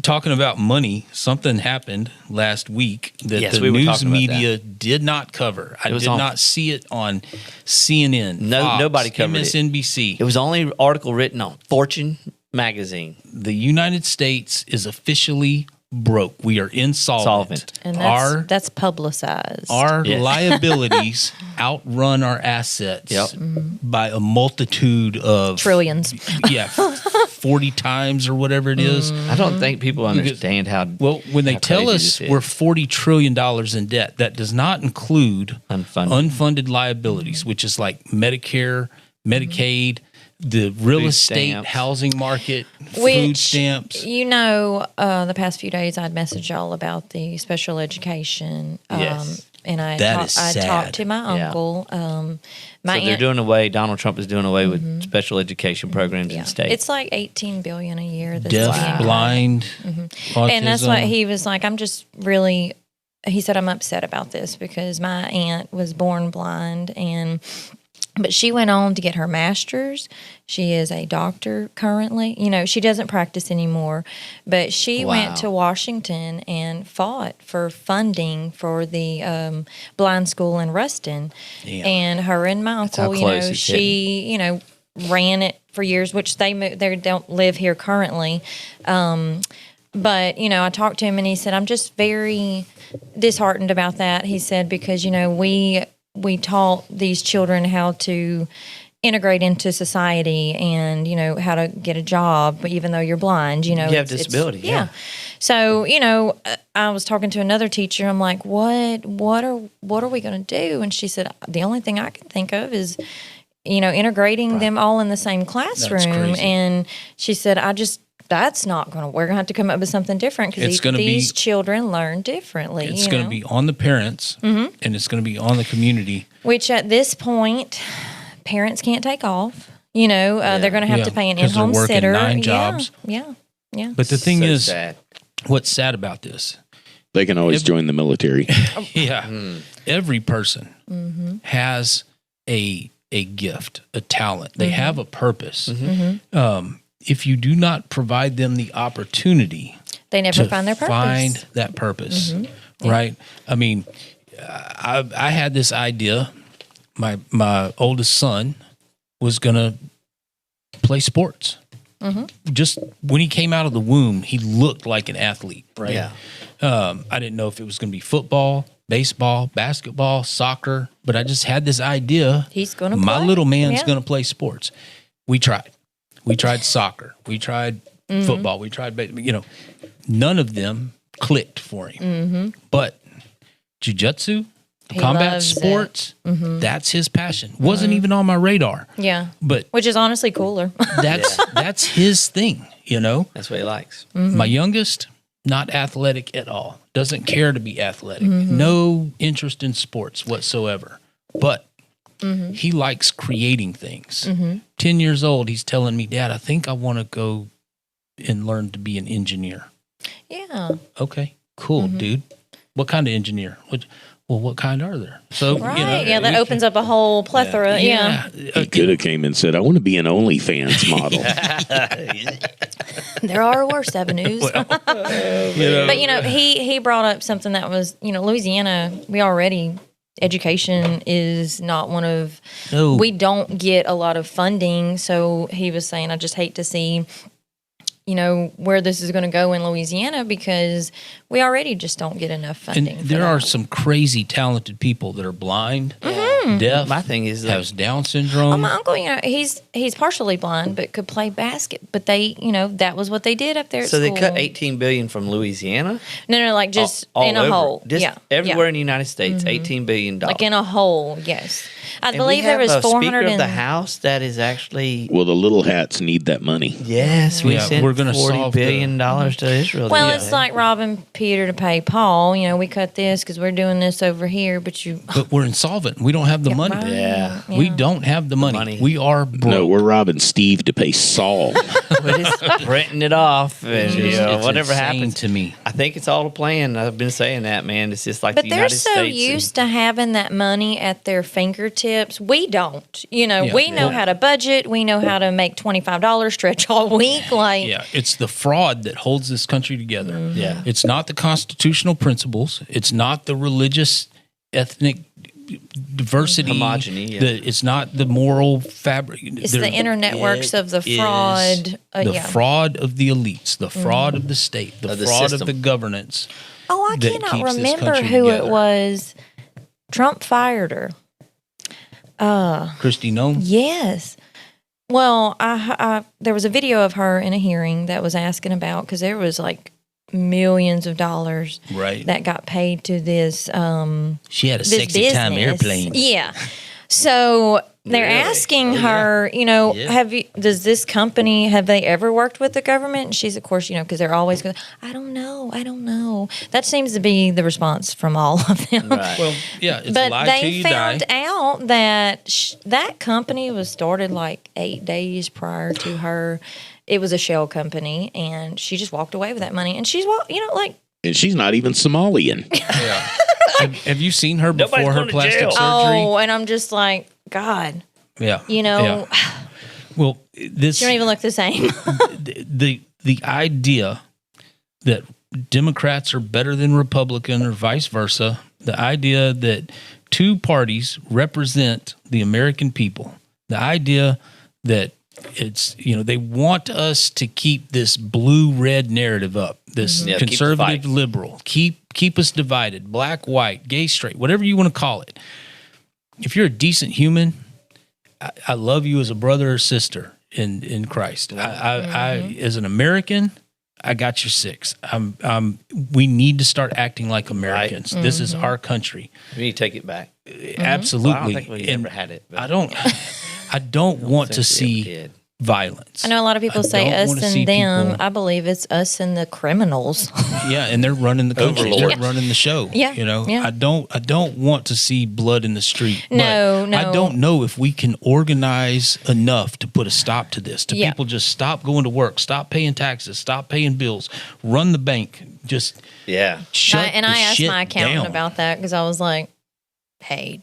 talking about money, something happened last week that Yes, the we were news talking about media did not cover. I was did on- not see it on CNN. Fox, Nobody covered it. MSNBC. It was only an article written on Fortune magazine. The United States is officially broke. We are insolvent. and our that's publicized. Yes. liabilities outrun our assets Yep. by a multitude of Trillions. Yeah, 40 times or whatever it is. I don't think people understand how Well, when they how tell crazy us this is. we're $40 trillion in debt, that does not include unfunded liabilities, which is like Medicare, Medicaid, the real Food estate, stamps. housing market, food Which, stamps. the past few days I'd messaged y'all about the special education. Yes. And I That is I sad. talked to my Yeah. uncle. My So they're aunt, doing away. Donald Trump is doing away with special education programs in states. it's like $18 billion a year. That's Deaf, being cut. blind, autism. And that's what he was like. I'm just really. He said I'm upset about this because my aunt was born blind but she went on to get her master's. She is a doctor currently. She doesn't practice anymore, but she went to Washington and fought for funding for the blind school in Ruston. Damn. And her and my how uncle, close it's she, ran it for years, which they don't live here currently. But, I talked to him and he said, I'm just very disheartened about that. He said, because, we taught these children how to integrate into society and, how to get a job, even though you're blind, you have disability. Yeah. So, I was talking to another teacher. I'm like, what are we going to do? And she said, the only thing I can think of is integrating them all in the same classroom. crazy. And she said, that's not going to, we're going to have to come up with something different because these children learn differently. It's going to be on the parents and it's going to be on the community. Which at this point, parents can't take off. They're going to have to pay an 'cause they're in-home working sitter. 9 jobs. Yeah. But the thing So is, sad. what's sad about this? They can always join the military. Every person has a gift, a talent. They have a purpose. If you do not provide them the opportunity, They never to find their purpose. find that purpose, right? I mean, I had this idea. My oldest son was going to play sports. Just when he came out of the womb, he looked like an athlete, right? Yeah. I didn't know if it was going to be football, baseball, basketball, soccer, but I just had this idea. He's going to My play. little man's Yeah. going to play sports. We tried soccer. We tried football. We tried, none of them clicked for him. But jiu-jitsu, He combat loves it. sports, that's his passion. Wasn't even on my radar, Yeah. but Which is honestly cooler. that's his thing, That's what he likes. My youngest, not athletic at all. Doesn't care to be athletic. No interest in sports whatsoever. But he likes creating things. 10 years old, he's telling me, Dad, I think I want to go and learn to be an engineer. Yeah. Okay, cool, dude. What kind of engineer? What kind are there? So, Right. That opens up a whole plethora. Yeah. He could have came and said, I want to be an OnlyFans model. There are worse avenues. But he brought up something that was, Louisiana, education is not one of, No. we don't get a lot of funding. So he was saying, I just hate to see, where this is going to go in Louisiana because we already just don't get enough funding. And there are some crazy talented people that are blind, deaf, My thing is, has Down syndrome. My uncle, he's partially blind, but could play basket. But they, that was what they did up there at so school. they cut $18 billion from Louisiana. No, like just all in a over. whole. Just Yeah. everywhere Yeah. in the United States, $18 billion. Like in a whole, yes. I And believe we there have was a 400 Speaker of and the House that is actually. Well, the little hats need that money. Yes, we Yeah, sent we're gonna $40 solve billion to Israel. Well, the it's other day. like robbing Peter to pay Paul. We cut this because we're doing this over here, but But we're insolvent. We don't have the money. right. Yeah. We don't have the money. Money. We are broke. No, we're robbing Steve to pay Saul. We're just printing it off, and It's whatever insane happens to me. I think it's all a plan. I've been saying that, man. It's just like But the they're United so States. used to having that money at their fingertips. We don't. Yeah. We know how to budget. We know how to make $25 stretch all week. Like, Yeah, it's the fraud that holds this country together. Yeah. It's not the constitutional principles. It's not the religious, ethnic diversity. Homogeny, yeah. It's not the moral fabric. it's the inner networks of the It fraud. is the fraud of the elites, the fraud of the state, the Of the fraud system. of the governance. Oh, I that cannot keeps this remember country who it together. was. Trump fired her. Christy Nome. Yes. Well, I there was a video of her in a hearing that was asking about because there was like millions of dollars Right. that got paid to this She had a this sexy time business. airplane. Yeah. So they're Really? asking Oh, her, Yeah. does this company, have they ever worked with the government? And she's, of course, because they're always going, I don't know. That seems to be the response from all of them. Right. Well, yeah, it's But lie till they you found die. out that that company was started like 8 days prior to her. It was a shell company, and she just walked away with that money. And she's, And she's not even Somalian. Yeah. have you seen her before Nobody's her going to plastic jail. surgery? oh, and I'm just like, God, Yeah. Yeah. Well, this she don't even look the same. the idea that Democrats are better than Republican or vice versa, the idea that two parties represent the American people, the idea that it's, they want us to keep this blue-red narrative up, this Yeah, keep the conservative fight. liberal, keep us divided, black, white, gay, straight, whatever you want to call it. If you're a decent human, I love you as a brother or sister in Christ. I as an American, I got your six. We need to start acting like Americans. This is our country. We need to take it back. Absolutely. Well, I don't think we And ever had it. But. I don't. I don't want to Essentially a see kid. violence. I know a lot of people say don't us wanna see and them. people- I believe it's us and the criminals. Yeah, and they're running the country. Overlord. They're running the show. Yeah, You know, yeah. I don't want to see blood in the street. No, but I no. don't know if we can organize enough to put a stop to this. To Yeah. people just stop going to work, stop paying taxes, stop paying bills, run the bank, just Yeah. shut And the I asked shit my accountant down. about that because I was like, hey,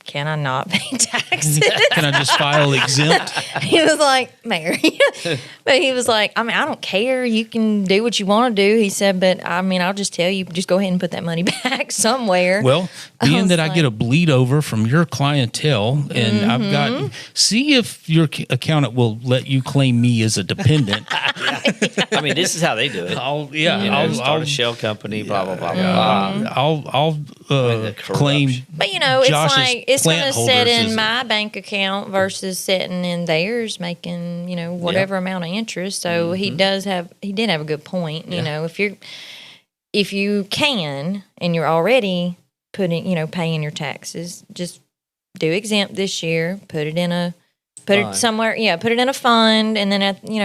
can I not pay taxes? Can I just file exempt? He was like, Mary. But he was like, I mean, I don't care. You can do what you want to do. He said, but I mean, I'll just tell you, just go ahead and put that money back somewhere. Well, being was that I like- get a bleed over from your clientele, and I've got see if your accountant will let you claim me as a dependent. I mean, this is how they do it. I'll You know, I'll start a shell company, blah blah blah blah. I'll the claim. corruption. But you know, it's Josh's like it's going to plant sit holders in is- my bank account versus sitting in theirs, making whatever amount of interest. So he did have a good point. You know, if you can and you're already paying your taxes, just do exempt this year. Put it somewhere. Yeah, put it in a fund, and then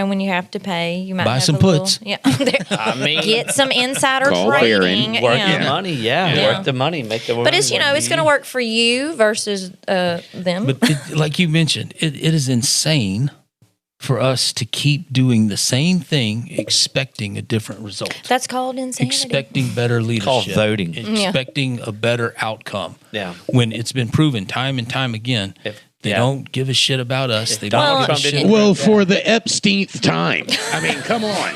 when you have to pay, you might Buy have some a little- puts. Yeah, I mean, get some insider Call trading. Barron. worth yeah. the money, yeah, worth the money, make the. But it's it's going to work for you versus them. But like you mentioned, it is insane for us to keep doing the same thing, expecting a different result. That's called insanity. Expecting better leadership. Called voting. Expecting a better outcome. Yeah. When it's been proven time and time again, they don't give a shit about us. They Donald don't Trump give a didn't- shit. Well, for the Epsteinth time. I mean, come on.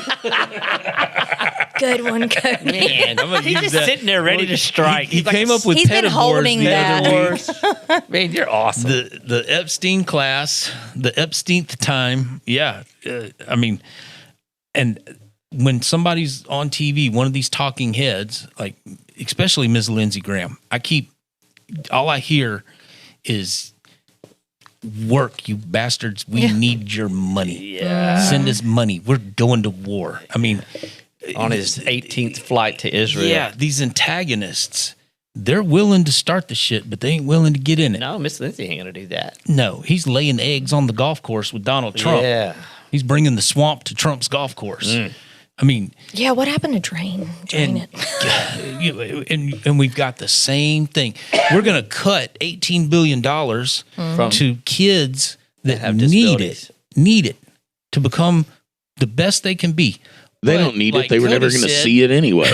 Good one, Cody. Man, I'm gonna He's use just that. sitting there ready to strike. He He's like, came up with He's been Pedovores holding the that. other week. Man, you're awesome. The Epstein class, the Epsteinth time. Yeah, I mean, and when somebody's on TV, one of these talking heads, like especially Ms. Lindsey Graham, all I hear is work, you bastards. We need your money. Yeah. Send us money. We're going to war. I mean, On his 18th flight to Israel. yeah, these antagonists, they're willing to start the shit, but they ain't willing to get in it. No, Miss Lindsay ain't gonna do that. No, he's laying eggs on the golf course with Donald Trump. Yeah. He's bringing the swamp to Trump's golf course. I mean, Yeah, what happened to drain and, it? and we've got the same thing. We're going to cut $18 billion From to kids that have need disabilities. it to become the best they can be. They But don't need like it. They were never Cody going to said, see it anyway.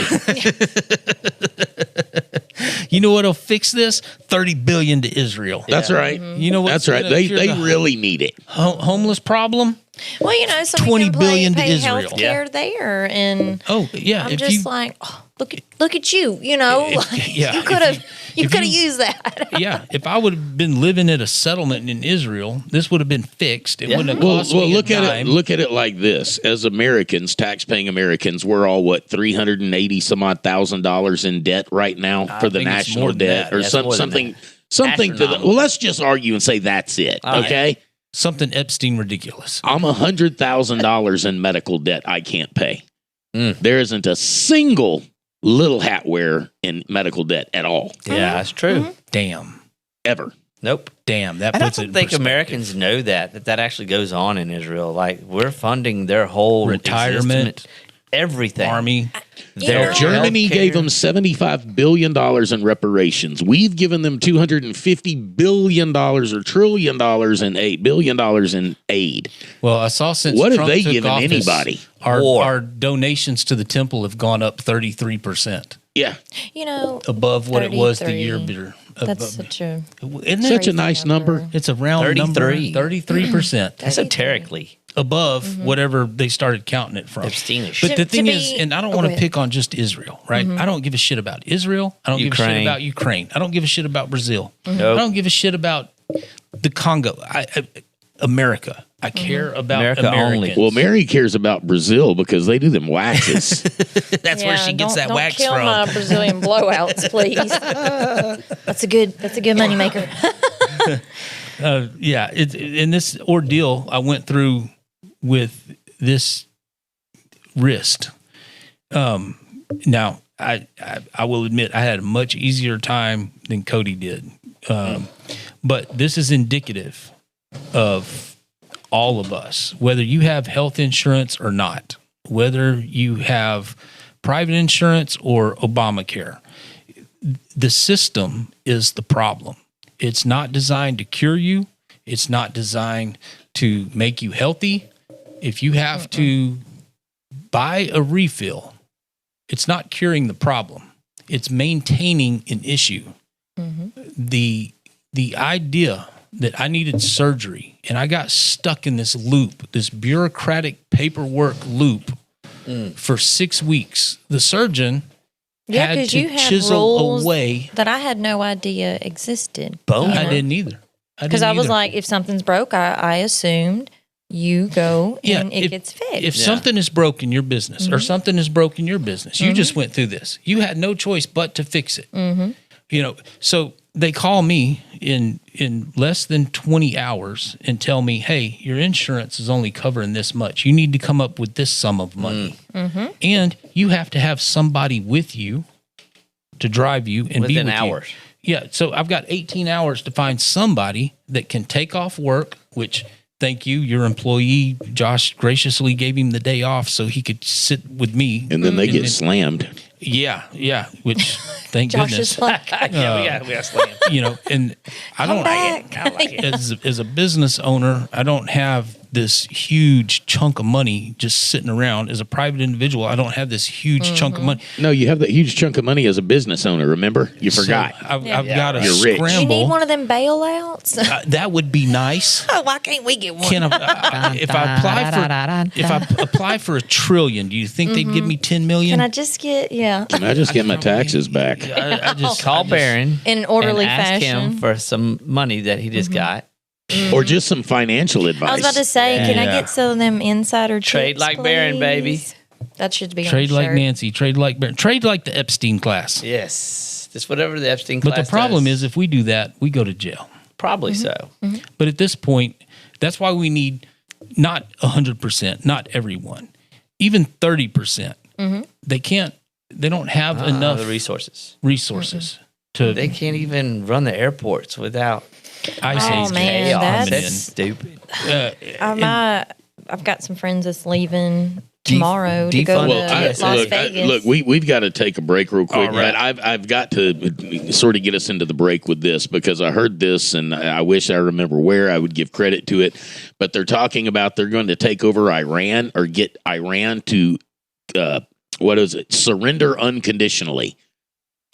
You know what'll fix this? $30 billion to Israel. That's right. You know what's That's right. gonna They cure they the really need it. homeless problem? Well, so $20 we can billion to pay Israel. health care there, and Oh yeah, I'm just like, oh, look at you. yeah, you could have if you- used that. yeah, if I would have been living at a settlement in Israel, this would have been fixed. It wouldn't have Well, cost me look a at dime. it. Look at it like this: as Americans, tax-paying Americans, we're all $380 some odd $1,000 in debt right now for the think it's national more than debt, that. or That's more than something. that. Something to the. Astronomical. Well, let's just argue and say that's it. right. Okay, Something Epstein ridiculous. I'm $100,000 in medical debt I can't pay. Mm. There isn't a single little hat wear in medical debt at all, Yeah, that's true. Damn, ever. Nope. damn. That And I puts it. don't in think perspective. Americans know that actually goes on in Israel. Like, we're funding their whole Retirement, existence, everything. Army. Their Germany healthcare. gave them $75 billion in reparations. We've given them $250 billion or trillion dollars in aid, $billion in aid. Well, I saw since What have Trump they took given office, anybody? War. Our donations to the temple have gone up 33% Yeah. above what it was the 33. year before. That's such a Isn't Such it? a nice number. It's a round number. 33. 33% Esoterically. above whatever they started counting it from. Epsteinish. But the To thing be- is, and I don't oh, want go to ahead. pick on just Israel, right? I don't give a shit about Israel. I don't give a shit Ukraine. about Ukraine. I don't give a shit about Brazil. I Nope. don't give a shit about the Congo. America. I care about America only. Americans. Well, Mary cares about Brazil because they do them waxes. that's where she gets that don't wax kill from. my Brazilian blowouts, please. That's a good moneymaker. Yeah, in this ordeal I went through with this wrist. Now I will admit I had a much easier time than Cody did, but this is indicative of all of us, whether you have health insurance or not, whether you have private insurance or Obamacare. The system is the problem. It's not designed to cure you. It's not designed to make you healthy. If you have to buy a refill, it's not curing the problem. It's maintaining an issue. The idea that I needed surgery and I got stuck in this loop, this bureaucratic paperwork loop for 6 weeks. The surgeon had 'cause to you had chisel rules away. that I had no idea existed. I didn't either. Because I was like, if something's broke, I assumed you go and it gets fixed. If something is broke in your business or something is broke in your business, you just went through this. You had no choice but to fix it. So they call me in less than 20 hours and tell me, hey, your insurance is only covering this much. You need to come up with this sum of money. And you have to have somebody with you to drive you and be within with hours. you. Yeah, so I've got 18 hours to find somebody that can take off work, which, thank you, your employee, Josh, graciously gave him the day off so he could sit with me. And then they get slammed. Yeah, which, thank Josh goodness. is like, we got slammed. And I don't back. I like it. as a business owner, I don't have this huge chunk of money just sitting around. As a private individual, I don't have this huge chunk of money. No, you have that huge chunk of money as a business owner, remember? You forgot. So I've got to You're rich. scramble. you need one of them bailouts? That would be nice. Why can't we get one? If I apply for $1 trillion, do you think they'd give me 10 million? Can I just get, Can I just get my taxes back? I just Call Barron in an orderly and ask fashion? him for some money that he just got. Or just some financial advice. I was about to say, can I Yeah. get some of them insider Trade tips, like Barron, baby. please? That should be Trade on a like shirt. Nancy, trade like Barron, trade like the Epstein class. Yes, just whatever the Epstein But class the problem does. is, if we do that, we go to jail. Probably so. But at this point, that's why we need not 100%, not everyone, even 30%. They don't have enough The resources. resources to. They can't even run the airports without Ice Oh, Age man, chaos that's- coming That's stupid. I've got some friends that's leaving tomorrow to go defund- to Well, Las Vegas. We've got to take a break real quick, All right. but I've got to sort of get us into the break with this because I heard this and I wish I remember where I would give credit to it, but they're talking about they're going to take over Iran or get Iran to, surrender unconditionally.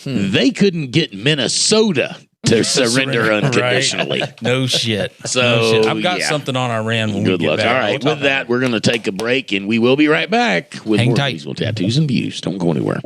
They couldn't get Minnesota to surrender unconditionally. No shit. So, No shit. I've got yeah. something on Iran when Good we get luck. back. All right. We'll With that, we're going to take a break, and we will be right back with Hang more tight. Leesville Tattoos and Views. Don't go anywhere.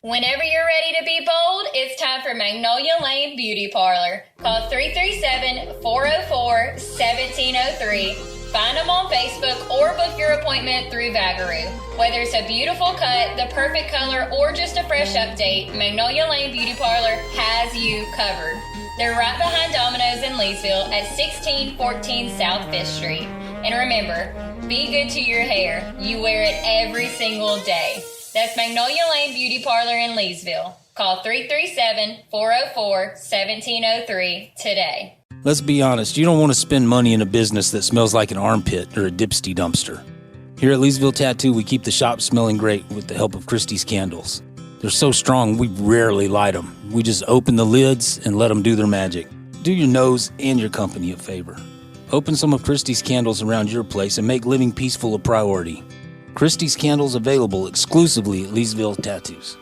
Whenever you're ready to be bold, it's time for Magnolia Lane Beauty Parlor. Call 337-404-1703. Find them on Facebook or book your appointment through Vagaroo. Whether it's a beautiful cut, the perfect color, or just a fresh update, Magnolia Lane Beauty Parlor has you covered. They're right behind Domino's in Leesville at 1614 South 5th Street. And remember, be good to your hair. You wear it every single day. That's Magnolia Lane Beauty Parlor in Leesville. Call 337-404-1703 today. Let's be honest, you don't want to spend money in a business that smells like an armpit or a dipsty dumpster. Here at Leesville Tattoo, we keep the shop smelling great with the help of Christie's candles. They're so strong, we rarely light them. We just open the lids and let them do their magic. Do your nose and your company a favor. Open some of Christie's candles around your place and make living peaceful a priority. Christie's candles available exclusively at Leesville Tattoos.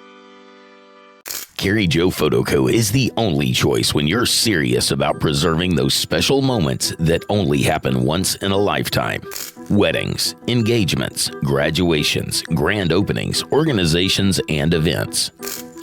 Carrie Joe Photo Co. is the only choice when you're serious about preserving those special moments that only happen once in a lifetime. Weddings, engagements, graduations, grand openings, organizations, and events.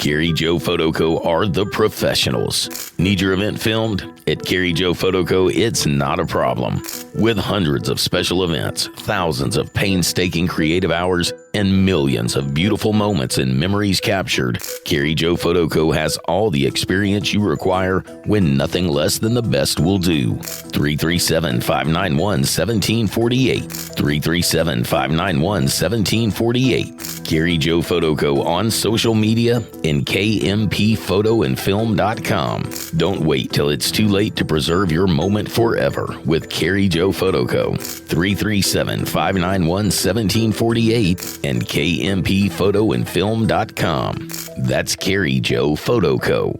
Carrie Joe Photo Co. are the professionals. Need your event filmed? At Carrie Joe Photo Co., it's not a problem. With hundreds of special events, thousands of painstaking creative hours, and millions of beautiful moments and memories captured, Carrie Joe Photo Co. has all the experience you require when nothing less than the best will do. 337-591-1748. 337-591-1748. Carrie Joe Photo Co. on social media and kmphotoandfilm.com. Don't wait till it's too late to preserve your moment forever with Carrie Joe Photo Co. 337-591-1748 and kmphotoandfilm.com. That's Carrie Joe Photo Co.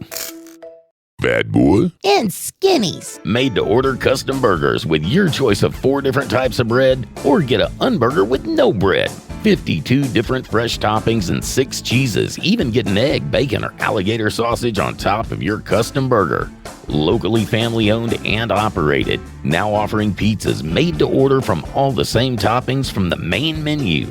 Bad boy. And skinnies. Made to order custom burgers with your choice of 4 different types of bread, or get a unburger with no bread. 52 different fresh toppings and 6 cheeses. Even get an egg, bacon, or alligator sausage on top of your custom burger. Locally family owned and operated. Now offering pizzas made to order from all the same toppings from the main menu.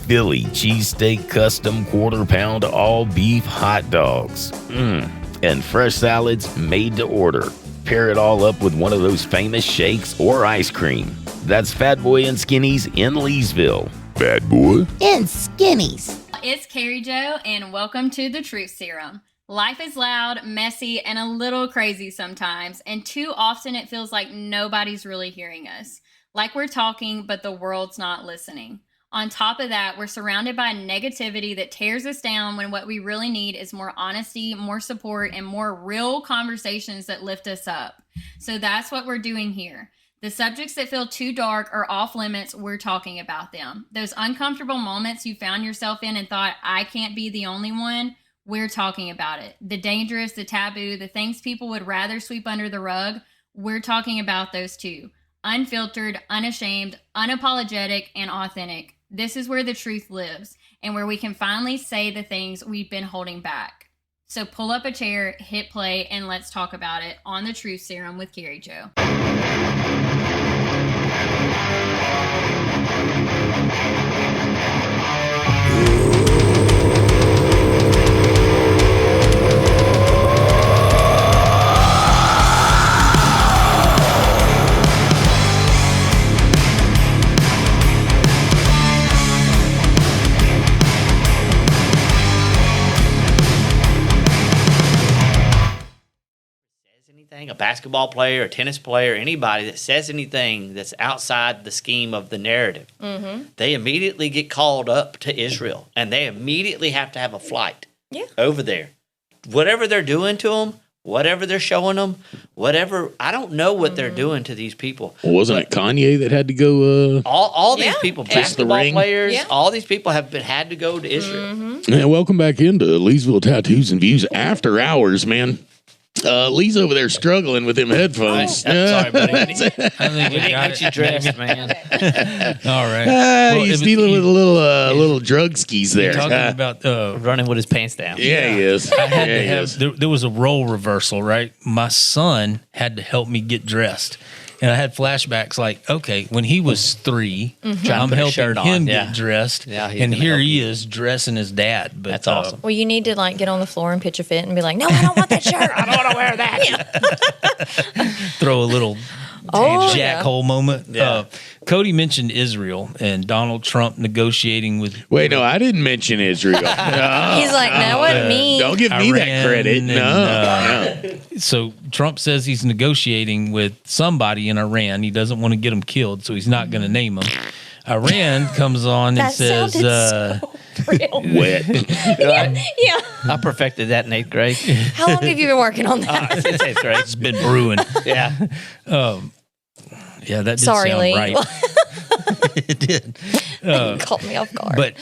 Philly cheesesteak custom quarter-pound all beef hot dogs. And fresh salads made to order. Pair it all up with one of those famous shakes or ice cream. That's Fat Boy and Skinnies in Leesville. Bad boy. And skinnies. It's Carrie Joe, and welcome to the Truth Serum. Life is loud, messy, and a little crazy sometimes, and too often it feels like nobody's really hearing us. Like we're talking, but the world's not listening. On top of that, we're surrounded by negativity that tears us down when what we really need is more honesty, more support, and more real conversations that lift us up. So that's what we're doing here. The subjects that feel too dark or off limits, we're talking about them. Those uncomfortable moments you found yourself in and thought, I can't be the only one, we're talking about it. The dangerous, the taboo, the things people would rather sweep under the rug, we're talking about those too. Unfiltered, unashamed, unapologetic, and authentic. This is where the truth lives and where we can finally say the things we've been holding back. So pull up a chair, hit play, and let's talk about it on the Truth Serum with Carrie Joe. A basketball player, a tennis player, anybody that says anything that's outside the scheme of the narrative, they immediately get called up to Israel, and they immediately have to have a flight over there. Whatever they're doing to them, whatever they're showing them, whatever, I don't know what they're doing to these people. Well, wasn't it Kanye that had to go? All these people, basketball players, Yeah. all these people have had to go to Israel. Yeah, welcome back into Leesville Tattoos and Views After Hours, man. Lee's over there struggling with them headphones. Sorry, buddy. I think We didn't get you dressed, man. All right. He's dealing with a little drug skis there. Talking about Running with his pants down. Yeah, he is. I had Yeah, to he have is. there was a role reversal, right? My son had to help me get dressed. And I had flashbacks like, okay, when he was 3, I'm put a helping shirt on, him yeah. get dressed. Yeah, he's and gonna here help he you. is dressing his dad. But That's awesome. Well, you need to like get on the floor and pitch a fit and be like, no, I don't want that shirt. I don't want to wear that. throw a little Oh, jackhole moment. Yeah. Cody mentioned Israel and Donald Trump negotiating with Wait, no, I didn't mention Israel. No, He's like, no, what me? don't give me that Iran credit. and, No. So Trump says he's negotiating with somebody in Iran. He doesn't want to get them killed, so he's not going to name them. Iran comes on and That says, sounded so real. Wet. Yeah. I perfected that in 8th grade. How long have you been working on that? Since 8th grade. it's been brewing. Yeah. Yeah, that did Sorry, sound Lee. right. It did. Caught me off guard. But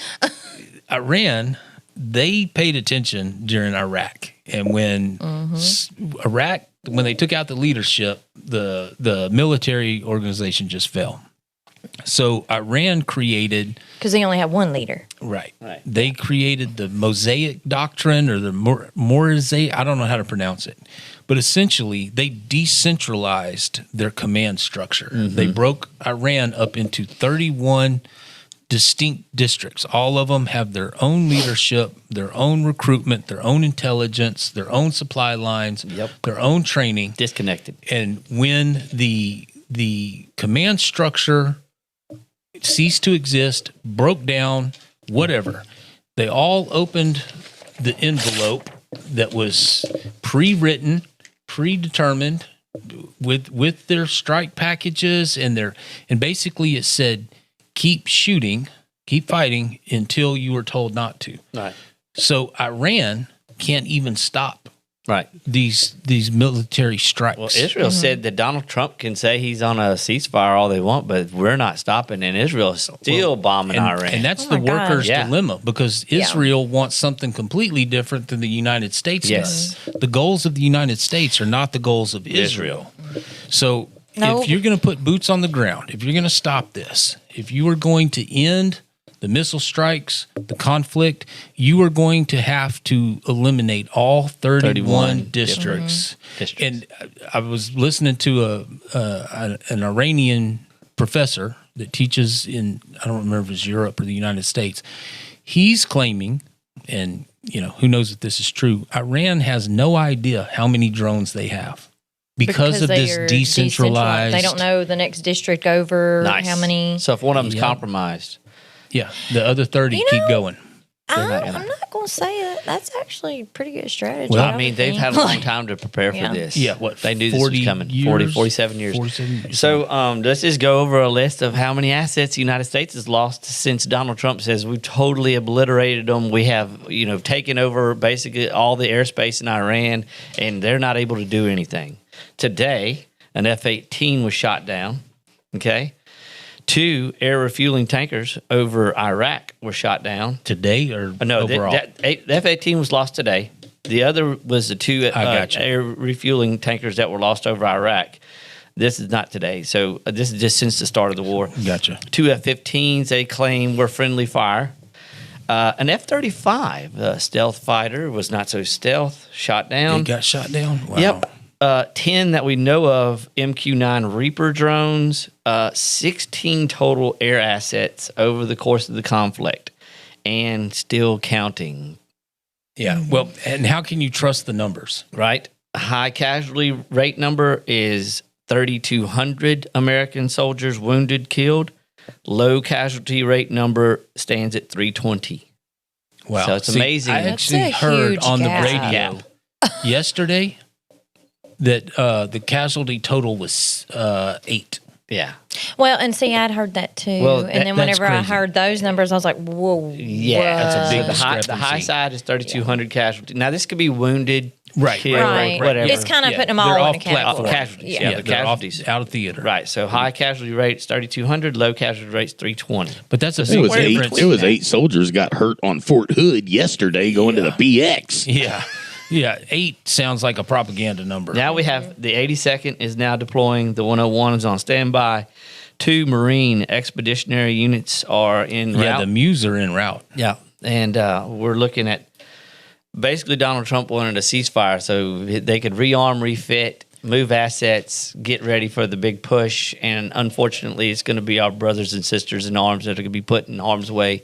Iran, they paid attention during Iraq. And when Iraq, when they took out the leadership, the military organization just fell. So Iran created, Because they only have one leader. right. They created the Mosaic Doctrine or the Mosaic, I don't know how to pronounce it. But essentially, they decentralized their command structure. They broke Iran up into 31 distinct districts. All of them have their own leadership, their own recruitment, their own intelligence, their own supply lines, their own training. Disconnected. And when the command structure ceased to exist, broke down, whatever. They all opened the envelope that was pre-written, predetermined with their strike packages and basically it said, keep shooting, keep fighting until you are told not to. Right. So Iran can't even stop Right. these military strikes. Well, Israel said that Donald Trump can say he's on a ceasefire all they want, but we're not stopping, and Israel is still bombing Iran. And that's Oh the my God. workers' Yeah. dilemma, because Israel wants something completely different than the United States Yes. does. The goals of the United States are not the goals of Israel. So No. if you're going to put boots on the ground, if you're going to stop this, if you are going to end the missile strikes, the conflict, you are going to have to eliminate all 31 districts. And I was listening to an Iranian professor that teaches in, I don't remember if it's Europe or the United States. He's claiming, and who knows if this is true, Iran has no idea how many drones they have. Because of they this are decentralized. They don't know the next district over Nice. how many. So if one of them's Yeah. compromised, Yeah, the other 30 keep going. not gonna- I'm not going to say that. That's actually a pretty good strategy. Well, I mean, they've had a long time to prepare Yeah. for this. Yeah, what, They knew this was 40 coming. years? 40, 47 years. 47 years. So let's just go over a list of how many assets the United States has lost since Donald Trump says we've totally obliterated them. We have, taken over basically all the airspace in Iran, and they're not able to do anything. Today, an F-18 was shot down, okay? 2 air refueling tankers over Iraq were shot down. Today or No, overall? the F-18 was lost today. The other was the 2 gotcha. air refueling tankers that were lost over Iraq. This is not today. So this is just since the start of the war. Gotcha. 2 F-15s they claim were friendly fire. An F-35 stealth fighter was not so stealth, shot down. It got shot down? Wow. Yep. 10 that we know of MQ-9 Reaper drones, 16 total air assets over the course of the conflict, and still counting, Yeah. Well, and how can you trust the numbers? right? High casualty rate number is 3,200 American soldiers wounded, killed. Low casualty rate number stands at 320. Wow. So it's amazing. I That's actually a heard huge on the gap. radio yesterday that the casualty total was 8. Yeah. Well, and see, I'd heard that too. Well, and then that's whenever I crazy. heard those numbers, I was like, whoa. Yeah. That's a big So the high discrepancy. side is 3,200 casualty. Now, this could be wounded, Right, killed, Right. whatever. It's kind of Yeah, putting them they're all off in a category. platform. Casualties, yeah. the they're casualties. out of theater. Right. So high casualty rate's 3,200, low casualty rate's 320. But that's a It big was difference. eight. It was 8 soldiers got hurt on Fort Hood yesterday going to the PX. Yeah. Yeah. 8 sounds like a propaganda number. Now we have the 82nd is now deploying. The 101 is on standby. 2 Marine expeditionary units are en route. Yeah, the Mews are en route. Yeah. And we're looking at basically Donald Trump wanted a ceasefire so they could rearm, refit, move assets, get ready for the big push. And unfortunately, it's going to be our brothers and sisters in arms that are going to be put in harm's way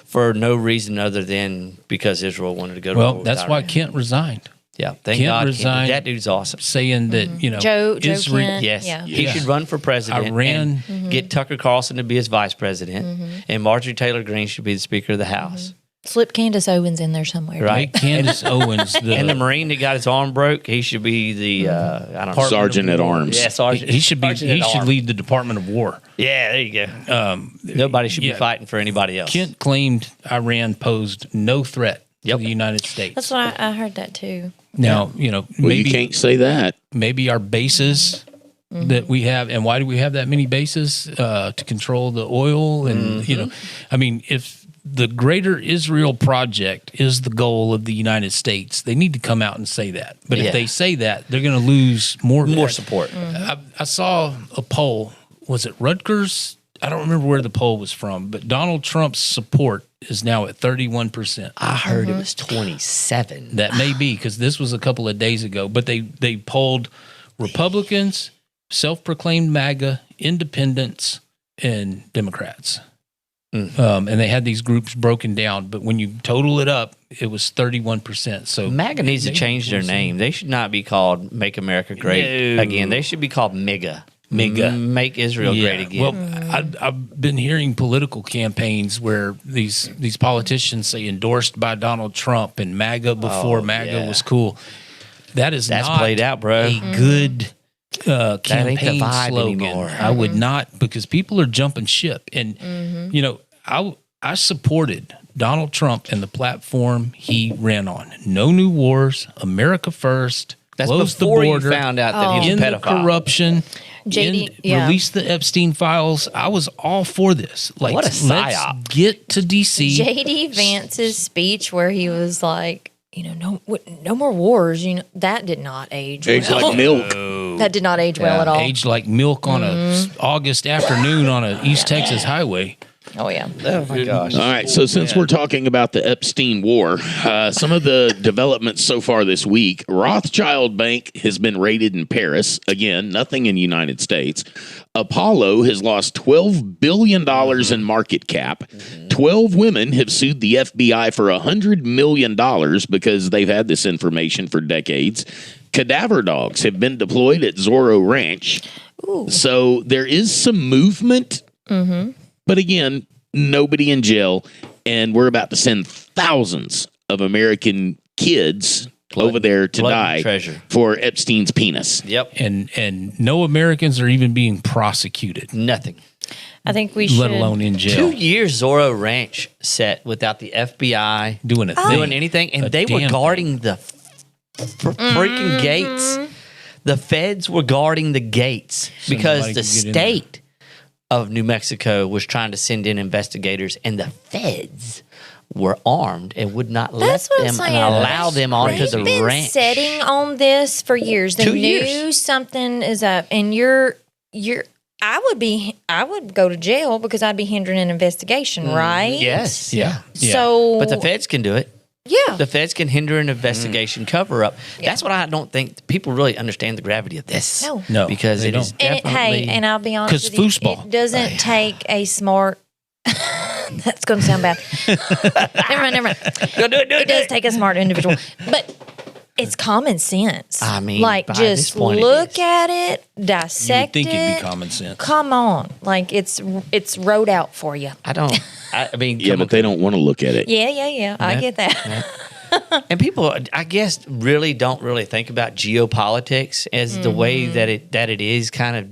for no reason other than because Israel wanted to go to war Well, with that's why Iran. Kent resigned, Yeah, thank Kent God. resigned. That dude's awesome. saying that, Joe Israel. Kent. Yes, Yeah. he Yeah. should run for president. Iran- and get Tucker Carlson to be his vice president, and Marjorie Taylor Greene should be the Speaker of the House. Slip Candace Owens in there somewhere. Right. Make Candace Owens And the Marine that got his arm broke, he should be the I don't know. Sergeant at arms. Yeah, sergeant. He should be. Sergeant He at should arms. lead the Department of War. Yeah, there you go. Nobody should be fighting for anybody else. Kent claimed Iran posed no threat Yep. to the United States. That's what I heard that too. Now, Well, maybe you can't say that. maybe our bases that we have, and why do we have that many bases to control the oil? And I mean, if the Greater Israel Project is the goal of the United States, they need to come out and say that. But Yeah. if they say that, they're going to lose more support. I saw a poll. Was it Rutgers? I don't remember where the poll was from, but Donald Trump's support is now at 31%. I heard it was 27. That may be because this was a couple of days ago, but they polled Republicans, self-proclaimed MAGA, independents, and Democrats. And they had these groups broken down, but when you total it up, it was 31%. So MAGA needs to change their name. They should not be called Make America Great No. Again. They should be called MIGA. make Israel great again. Well, I've been hearing political campaigns where these politicians say endorsed by Donald Trump and MAGA before MAGA was cool. That's not played out, bro. a good campaign ain't the vibe slogan. anymore. I would not, because people are jumping ship. And, you know, I supported Donald Trump and the platform he ran on. No new wars, America first, That's close the before border, you found out that he was end a the pedophile. corruption, JD, yeah. release the Epstein files. I was all for this. Like, What a let's psyop. get to D.C. JD Vance's speech where he was like, no more wars. That did not age It's well. like milk. That did not age well at all. Aged like milk on a August afternoon on a East Texas highway. Oh yeah. Oh my gosh. All right, so since we're talking about the Epstein war, some of the developments so far this week, Rothschild Bank has been raided in Paris. Again, nothing in the United States. Apollo has lost $12 billion in market cap. 12 women have sued the FBI for $100 million because they've had this information for decades. Cadaver dogs have been deployed at Zorro Ranch. Ooh. So there is some movement. But again, nobody in jail, and we're about to send thousands of American kids over there to blood and die treasure. for Epstein's penis. Yep. And no Americans are even being prosecuted, Nothing. I think we should. let alone in 2 jail. years Zorro Ranch set without the FBI Doing a thing. doing anything, and A they were damn guarding the freaking gates. The feds were guarding the gates because nobody the could get in state of New Mexico was trying to send in investigators, and the feds were armed and would not That's let what I'm them saying. and allow them onto They've the been ranch. setting on this for years. They 2 knew years. something is up, and I would go to jail because I'd be hindering an investigation, right? Yes. Yeah. So, But the feds can do it. yeah, The feds can hinder an investigation cover up. That's what I don't think people really understand the gravity of this. No. Because they it is don't. and definitely. and I'll be honest 'Cause with you, foosball. it doesn't take a smart. That's going to sound bad. Never mind. Go do it. It does take a smart individual, but it's common sense. I mean, like by this just point it look is. at it, You would dissect think it. it'd be common sense. Come on, like it's wrote out for you. I mean, Yeah, but they don't want to look at it. Yeah. I get that. And people, I guess, really don't really think about geopolitics as the way that it is kind of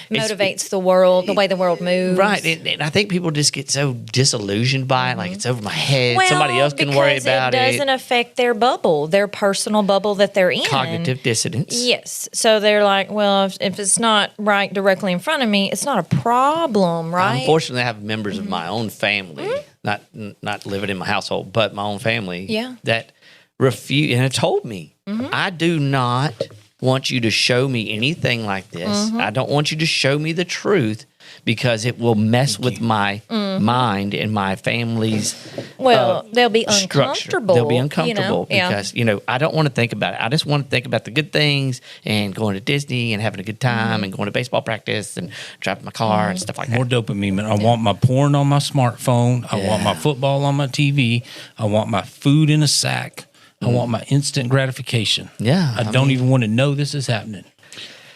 Motivates the world, the way the world moves. right. And I think people just get so disillusioned by it, like it's over my head. Well, Somebody else can worry because about it. Doesn't affect their bubble, their personal bubble that they're in. Cognitive dissonance. Yes. So they're like, well, if it's not right directly in front of me, it's not a problem, right? Unfortunately, I have members of my own family, not living in my household, but my own family, Yeah. that refuse and have told me, I do not want you to show me anything like this. I don't want you to show me the truth because it will mess with my mind and my family's Well, they'll be structure. uncomfortable. They'll be uncomfortable Yeah. because, I don't want to think about it. I just want to think about the good things and going to Disney and having a good time and going to baseball practice and driving my car and stuff like More that. dopamine, man. I want my porn on my smartphone. I want my football on my TV. I want my food in a sack. I want my instant gratification. Yeah, I don't even want to know this is happening.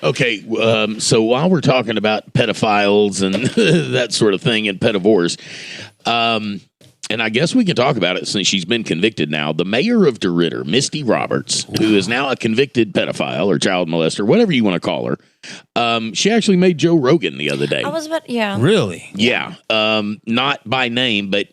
Okay, so while we're talking about pedophiles and that sort of thing and pedovores, and I guess we can talk about it since she's been convicted now. The mayor of DeRidder, Misty Roberts, who is now a convicted pedophile or child molester, whatever you want to call her, she actually made Joe Rogan the other day. I was about, yeah. Really? Yeah, not by name, but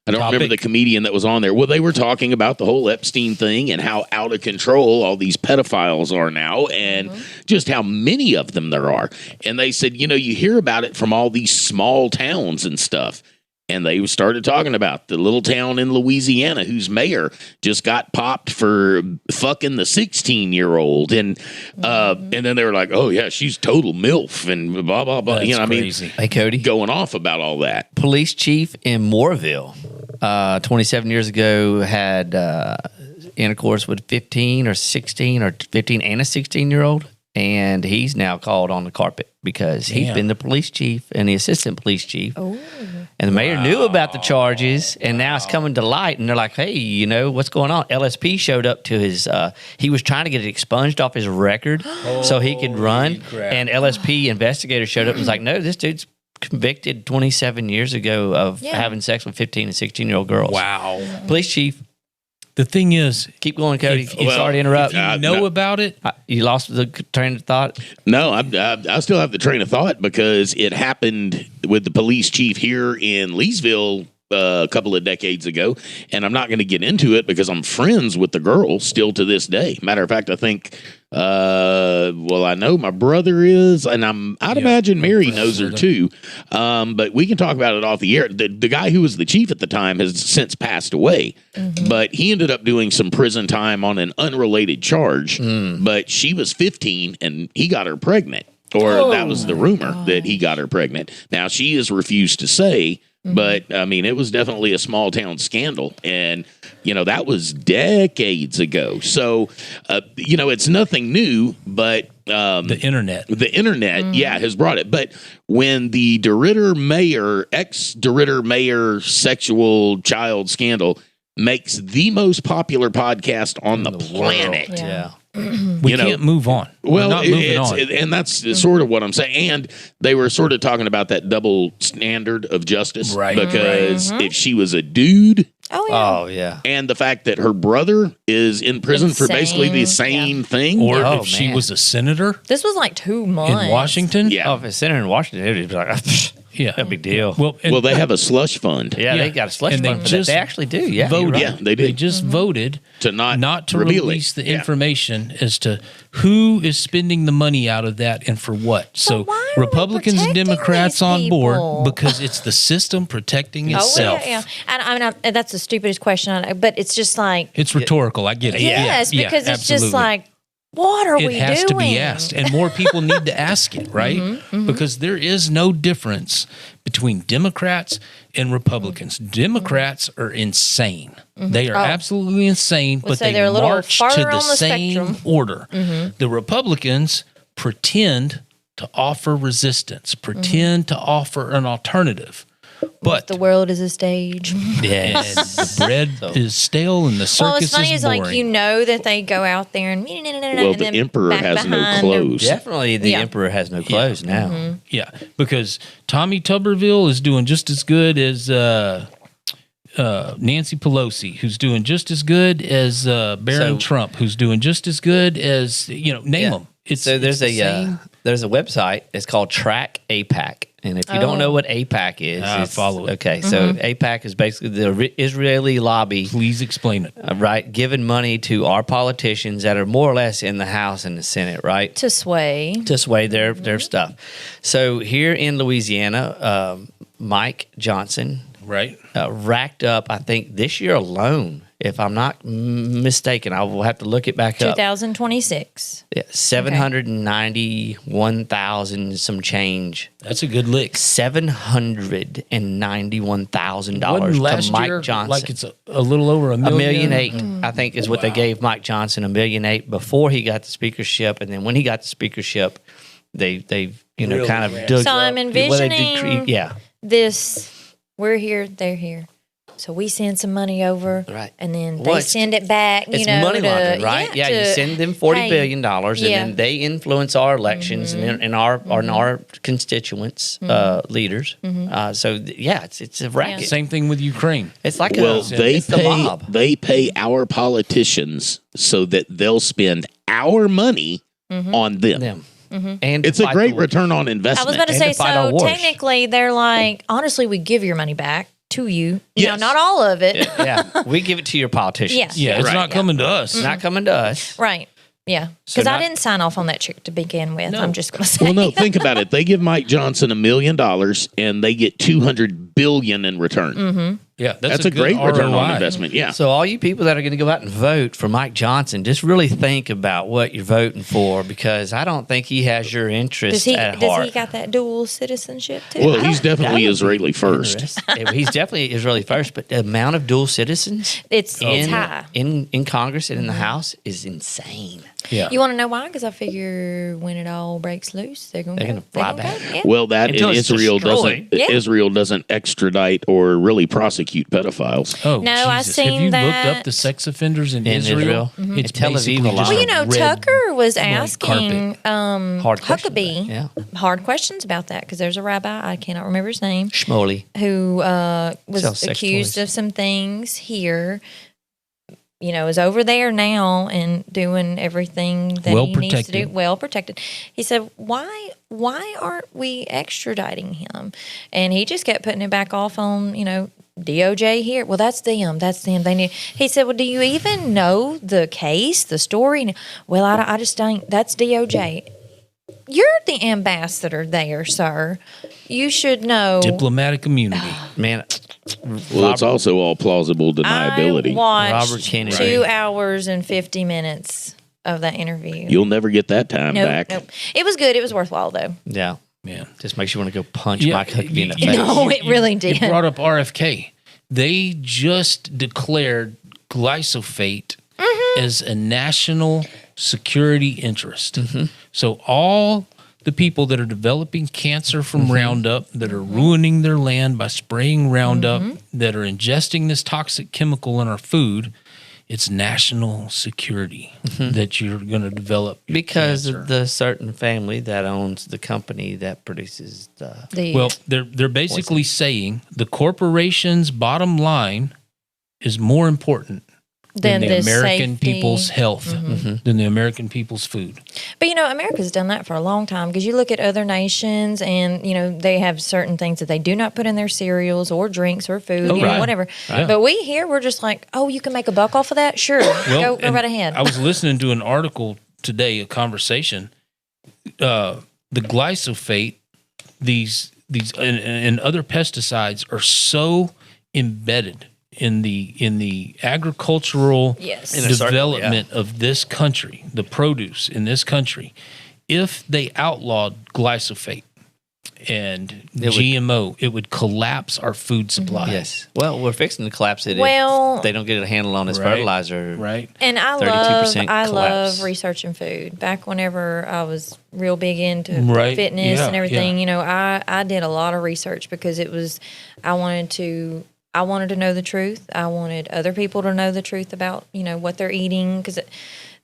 I don't remember Topic? the comedian that was on there. Well, they were talking about the whole Epstein thing and how out of control all these pedophiles are now and just how many of them there are. And they said, you hear about it from all these small towns and stuff. And they started talking about the little town in Louisiana whose mayor just got popped for fucking the 16-year-old. And then they were like, oh, yeah, she's total MILF and blah, blah, blah. That's crazy. Hey, Cody. Going off about all that. Police chief in Moorville, 27 years ago, had intercourse with 15 or 16 or 15 and a 16-year-old. And he's now called on the carpet because he's Damn. been the police chief and the assistant police chief. And the mayor knew about the charges, and now it's coming to light. And they're like, "Hey, you know what's going on?" LSP showed up to his. He was trying to get it expunged off his record so he could run. crap. And LSP investigator showed up and was like, "No, this dude's convicted 27 years ago of having sex with 15 and 16-year-old girls." Wow. Police chief, The thing is, keep going, Cody. If- Sorry to interrupt. you know about it. You lost the train of thought. No, I still have the train of thought because it happened with the police chief here in Leesville a couple of decades ago, and I'm not going to get into it because I'm friends with the girl still to this day. Matter of fact, I think, I know my brother is, and I'd imagine Mary knows her too. But we can talk about it off the air. The guy who was the chief at the time has since passed away, but he ended up doing some prison time on an unrelated charge. But she was 15 and he got her pregnant, or that was the rumor that he got her pregnant. Now she has refused to say. But I mean, it was definitely a small town scandal, and that was decades ago. So, it's nothing new, but The internet. has brought it. But when the ex-DeRitter mayor sexual child scandal makes the most popular podcast on the planet. world. Yeah. We can't move on. We're not moving on. And that's sort of what I'm saying. And they were sort of talking about that double standard of justice. Right. Because if she was a dude, Oh, yeah. and the fact that her brother is in prison for basically the same thing. Or Oh, if she man. was a senator This was like 2 months. in Washington. Yeah. Oh, if it's senator in Washington, it'd be like, Yeah. no big deal. Well, They have a slush fund yeah, yeah. they got a slush And they fund for that. just They actually do. Yeah, voted. you're right. Yeah, they did. They just voted to not to reveal release it. the information as to who is spending the money out of that and for what. So why are we Republicans and protecting Democrats these on people? board because it's the system protecting itself. Oh, yeah. And I mean, that's the stupidest question, but it's just like, It's rhetorical. I get it. yes, Yeah, because it's just absolutely. like, what are It we has doing? to be asked, and more people need to ask it, right? Because there is no difference between Democrats and Republicans. Democrats are insane. They are absolutely insane, but say they they're a little march to farther the on the same spectrum. order. The Republicans pretend to offer resistance, pretend to offer an alternative. But The world is a stage. and the bread is stale and the circus Well, what's funny is is boring. like that they go out there and Well, the emperor has no clothes. Definitely, the Yeah. emperor has no clothes now. Yeah, because Tommy Tuberville is doing just as good as Nancy Pelosi, who's doing just as good as Barron So- Trump, who's doing just as good as name Yeah. them. So there's the same. there's a website. It's called Track APAC, and if you don't know what APAC is, I follow it. Okay, so APAC is basically the Israeli lobby, Please explain it. right? Giving money to our politicians that are more or less in the House and the Senate, right? to sway. To sway their stuff. So here in Louisiana, Mike Johnson Right. racked up, I think this year alone, if I'm not mistaken, I will have to look it back up. 2026. Yeah, 791,000 some change. That's a good lick. $791,000 Wasn't to last Mike year Johnson. like it's a little over $1 million? $1.8 million, I think, is what they gave Mike Johnson. $1.8 million before he got the speakership, and then when he got the speakership, they Really kind of ramped dug. So I'm well, they envisioning yeah. this. We're here, they're here. So we send some money over, Right. and then Well, they it's- send it back. It's money laundering, right? Yeah, you to- send them $40 hey, billion, and yeah. then they influence our elections and our constituents, leaders. It's a racket. Same thing with Ukraine. It's like Well, it's the mob. they pay our politicians so that they'll spend our money on them. Them. And It's to a fight great the war. return on I investment. was about to And say, to fight our so wars. technically they're like, honestly, we give your money back to you. Yes. Now, not all of it. Yeah, we give it to your politicians. Yeah. Yeah, it's Right. not coming to us. It's not coming to us. Right. Yeah. So Because I not- didn't sign off on that check to begin with. No. I'm just going to say. Well, no, think about it. They give Mike Johnson $1 million and they get $200 billion in return. Yeah, That's a good great return on ROI. investment. Yeah. So all you people that are going to go out and vote for Mike Johnson, just really think about what you're voting for, because I don't think he has your interest at heart. Does he got that dual citizenship too? Well, he's definitely Israeli first. He's definitely Israeli first, but the amount of dual citizens It's high. in Congress and in the House is insane. Yeah. You want to know why? Because I figure when it all breaks loose, they're going They're to gonna fly back. Yeah. Well, that Until and it's Israel destroyed. doesn't. Yeah. Israel doesn't extradite or really prosecute pedophiles. Oh, No, I Jesus. seen Have you that- looked up the sex offenders in Israel? Israel? It's In Tel Aviv, basically a lot. just Well, a you know, red Tucker was carpet. asking Hard questions Huckabee about it, yeah. hard questions about that because there's a rabbi, I cannot remember his name, Schmoley. who Sells was sex accused toys. of some things here. You know, is over there now and doing everything that Well he needs to do. protected. Well protected. He said, "Why aren't we extraditing him?" And he just kept putting it back off on, DOJ here. Well, that's them. They knew. He said, "Well, do you even know the case, the story?" Well, I just don't. That's DOJ. You're the ambassador there, sir. You should know. diplomatic immunity. Man, Well, it's also all plausible deniability. I watched Robert Kennedy. 2 hours and 50 minutes of that interview. You'll never get that time back. Nope. It was good. It was worthwhile, though. yeah. Man. Just makes you want to go punch Yeah, Mike Huckabee in the you- face. No, it really You did. brought up RFK. They just declared glyphosate as a national security interest. So all the people that are developing cancer from Roundup, that are ruining their land by spraying Roundup, that are ingesting this toxic chemical in our food, it's national security that you're going to develop Because cancer. of the certain family that owns the company that produces the. Well, they're basically saying the corporation's bottom line is more important than the the American safety. people's health, than the American people's food. But America's done that for a long time because you look at other nations and, they have certain things that they do not put in their cereals or drinks or food, right. whatever. Right. But we here, we're just like, oh, you can make a buck off of that? Sure. Go and right ahead. I was listening to an article today, a conversation. The glyphosate, these and other pesticides are so embedded in the agricultural Yes. In a circle, development of this country, the produce in this country. If they outlawed glyphosate and GMO, it would collapse our food supply. Yes. Well, we're fixing to collapse it Well- if they don't get a handle on this Right. fertilizer. Right. And I 32% love collapse. researching food. Back whenever I was real big into Right. fitness Yeah, and everything, I did a lot of research because I wanted to know the truth. I wanted other people to know the truth about, what they're eating because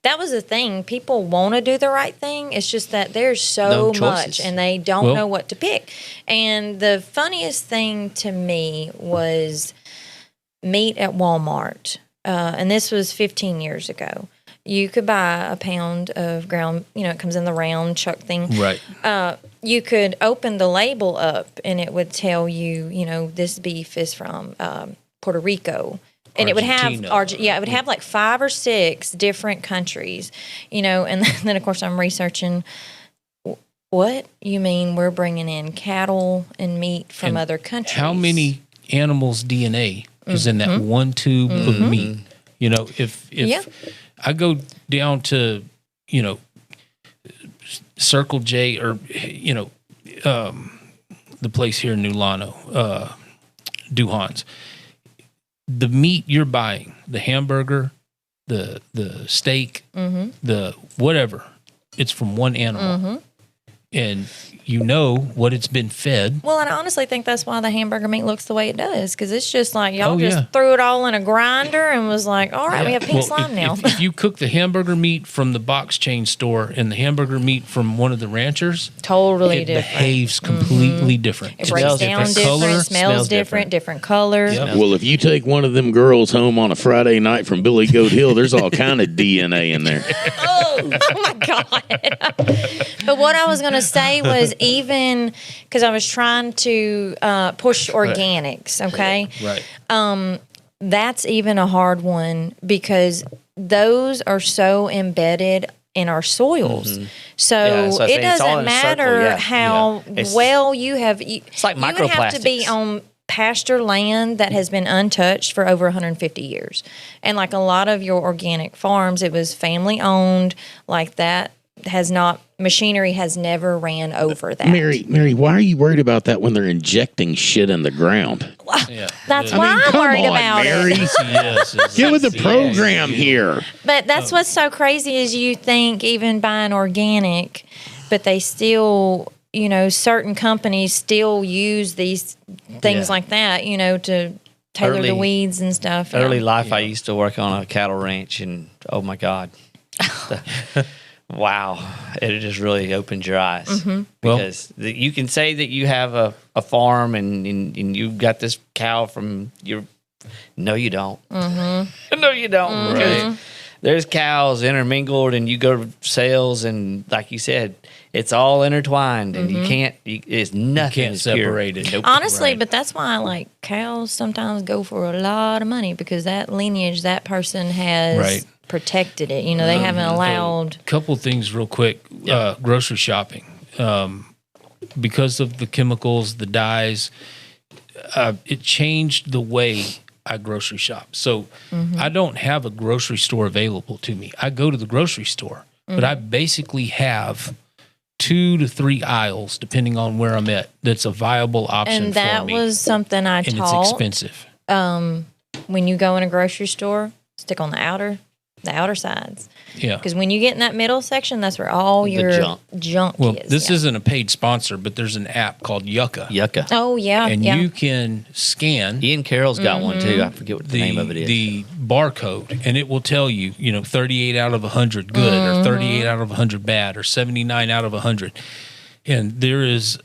that was the thing. People want to do the right thing. It's just that there's so No choices. much and they don't Well- know what to pick. And the funniest thing to me was meat at Walmart. And this was 15 years ago. You could buy a pound of ground, it comes in the round chuck thing. Right. You could open the label up and it would tell you, this beef is from Puerto Rico. And it would have, Argentina. it would have like 5 or 6 different countries, and then of course I'm researching. What you mean? We're bringing in cattle and meat from And other countries? How many animals' DNA is in that one tube of meat? If Yeah. I go down to, Circle J or, the place here in New Lano, Duhan's, the meat you're buying, the hamburger, the steak, the whatever, it's from one animal. And what it's been fed. Well, and I honestly think that's why the hamburger meat looks the way it does, because it's just like y'all Oh, just yeah. threw it all in a grinder and was like, all right, we have pink Well, slime now. If you cook the hamburger meat from the box chain store and the hamburger meat from one of the ranchers, Totally it different. behaves completely different. It breaks down different, color, smells different, different colors. Yep. Well, if you take one of them girls home on a Friday night from Billy Goat Hill, there's all kind of DNA in there. Oh my God. But what I was going to say was even because I was trying to push organics, okay? Right. That's even a hard one because those are so embedded in our soils. So Yeah, that's what I it say. It's all doesn't in a circle, matter yeah. how It's- well you have. It's like you would have to be microplastics. on pasture land that has been untouched for over 150 years. And like a lot of your organic farms, it was family owned, like that machinery has never ran over that. Mary, why are you worried about that when they're injecting shit in the ground? That's why I'm worried about Mary. it. Get with the program here. But that's what's so crazy is you think even buying organic, but they still, certain companies still use these things like that, to tailor the weeds and stuff. Early life, I used to work on a cattle ranch, and oh my God. Wow, it just really opened your eyes because you can say that you have a farm and you've got this cow from your. No, you don't. No, you don't. Right. There's cows intermingled, and you go to sales, and like you said, it's all intertwined, and you can't. It's nothing. You can't separate it. Nope. Honestly, but that's why like cows sometimes go for a lot of money because that lineage, that person has. Protected it. They haven't allowed. A couple things real quick. Grocery shopping. Because of the chemicals, the dyes, it changed the way I grocery shop. So I don't have a grocery store available to me. I go to the grocery store, but I basically have 2 to 3 aisles, depending on where I'm at, that's a viable option and that for me. was something I and taught. it's expensive. When you go in a grocery store, stick on the outer sides. Yeah. Because when you get in that middle section, that's where all your junk Well, is. this isn't a paid sponsor, but there's an app called Yucca. Oh, yeah. And you can scan Ian Carroll's got one too. I forget what the name of it is. The barcode, and it will tell you, 38 out of 100 good, or 38 out of 100 bad, or 79 out of 100. And there is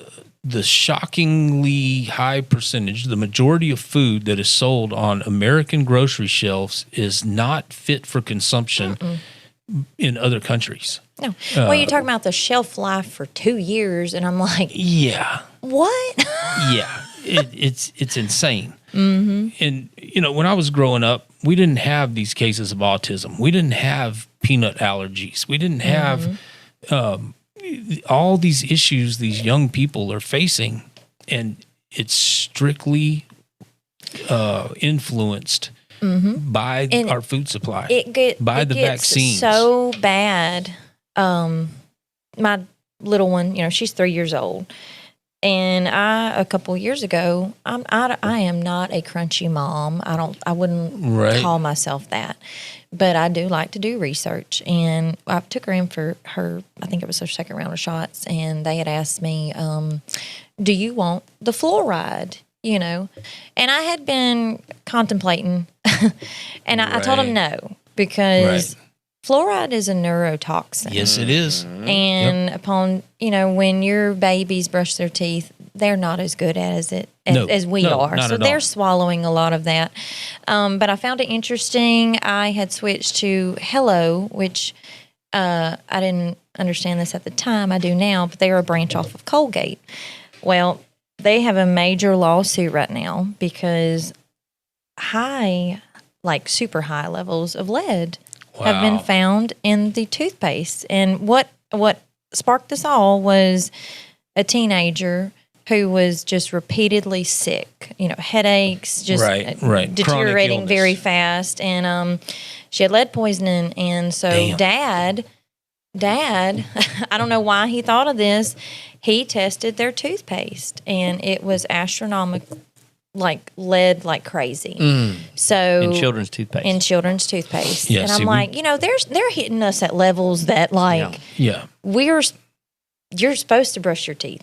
the shockingly high percentage, the majority of food that is sold on American grocery shelves is not fit for consumption in other countries. No. Well, you're talking about the shelf life for 2 years, and I'm like, yeah. What? Yeah. It's insane. And, when I was growing up, we didn't have these cases of autism. We didn't have peanut allergies. We didn't have all these issues these young people are facing, and it's strictly influenced by our food supply, by the vaccines. So bad. My little one, she's 3 years old, and a couple years ago, I am not a crunchy mom. I wouldn't call myself that. But I do like to do research, and I took her in for I think it was her second round of shots, and they had asked me, do you want the fluoride, And I had been contemplating, and I told them no, because fluoride is a neurotoxin. Yes, it is. And upon, when your babies brush their teeth, they're not as good as we are. So they're swallowing a lot of that. But I found it interesting. I had switched to Hello, which I didn't understand this at the time. I do now, but they're a branch off of Colgate. Well, they have a major lawsuit right now because super high levels of lead have been found in the toothpaste. And what sparked this all was a teenager who was just repeatedly sick, headaches, just deteriorating very fast. And she had lead poisoning. And so Dad, I don't know why he thought of this. He tested their toothpaste, and it was astronomical, like lead like crazy. So in children's toothpaste. Yeah, and I'm like, they're hitting us at levels that you're supposed to brush your teeth.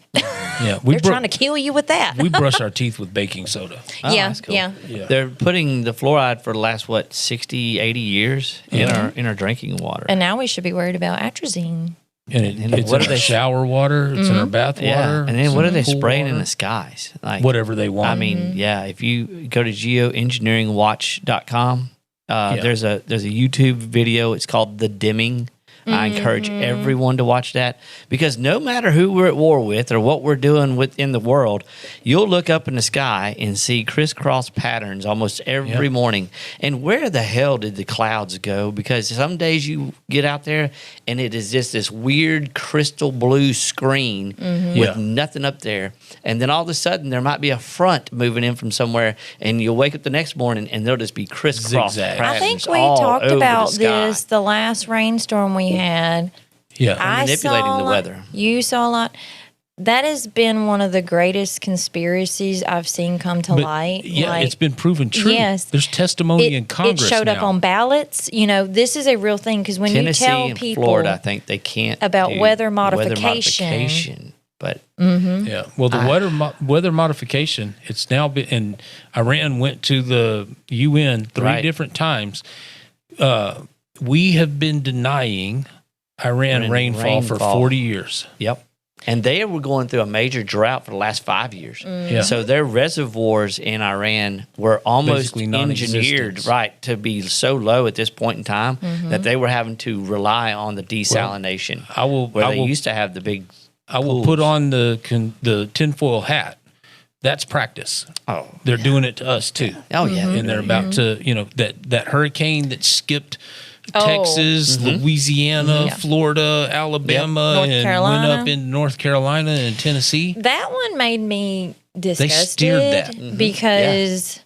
Yeah, they're trying to kill you with that. We brush our teeth with baking soda. Yeah, cool. yeah. They're putting the fluoride for the last 60, 80 years in our drinking water. And now we should be worried about atrazine. And it's in our shower water. It's in our bath water. And then what are they spraying in the skies? Like whatever they want. I mean, if you go to geoengineeringwatch.com, there's a YouTube video. It's called The Dimming I encourage everyone to watch that, because no matter who we're at war with or what we're doing within the world, you'll look up in the sky and see crisscross patterns almost every morning. And where the hell did the clouds go? Because some days you get out there and it is just this weird crystal blue screen with nothing up there. And then all of a sudden there might be a front moving in from somewhere, and you'll wake up the next morning and there'll just be crisscross Zigzag. I patterns think we all talked over about the sky. this the last rainstorm we had. Yeah. I manipulating saw the a lot- weather. You saw a lot. That has been one of the greatest conspiracies I've seen come to But, light. yeah, Like, it's been proven true. Yes. There's testimony in Congress It showed up now. on ballots. You know, this is a real thing, because when Tennessee you tell and people Florida, I think they can't about do weather modification. modification, but Yeah. Well, the weather modification, it's now been, and Iran went to the UN three Right. different times. We have been denying Iran rainfall for 40 years. yep. And they were going through a major drought for the last 5 years. Yeah. So their reservoirs in Iran were almost Basically engineered, non-existent. right, to be so low at this point in time that they were having to rely on the desalination. Where they used to have the big I will pools. put on the tinfoil hat. That's practice. Oh, They're doing it to us too. oh yeah. And they're about to, that hurricane that skipped Texas, Louisiana, Florida, Alabama, North and Carolina. went up in North Carolina and Tennessee. That one made me disgusted steered that. because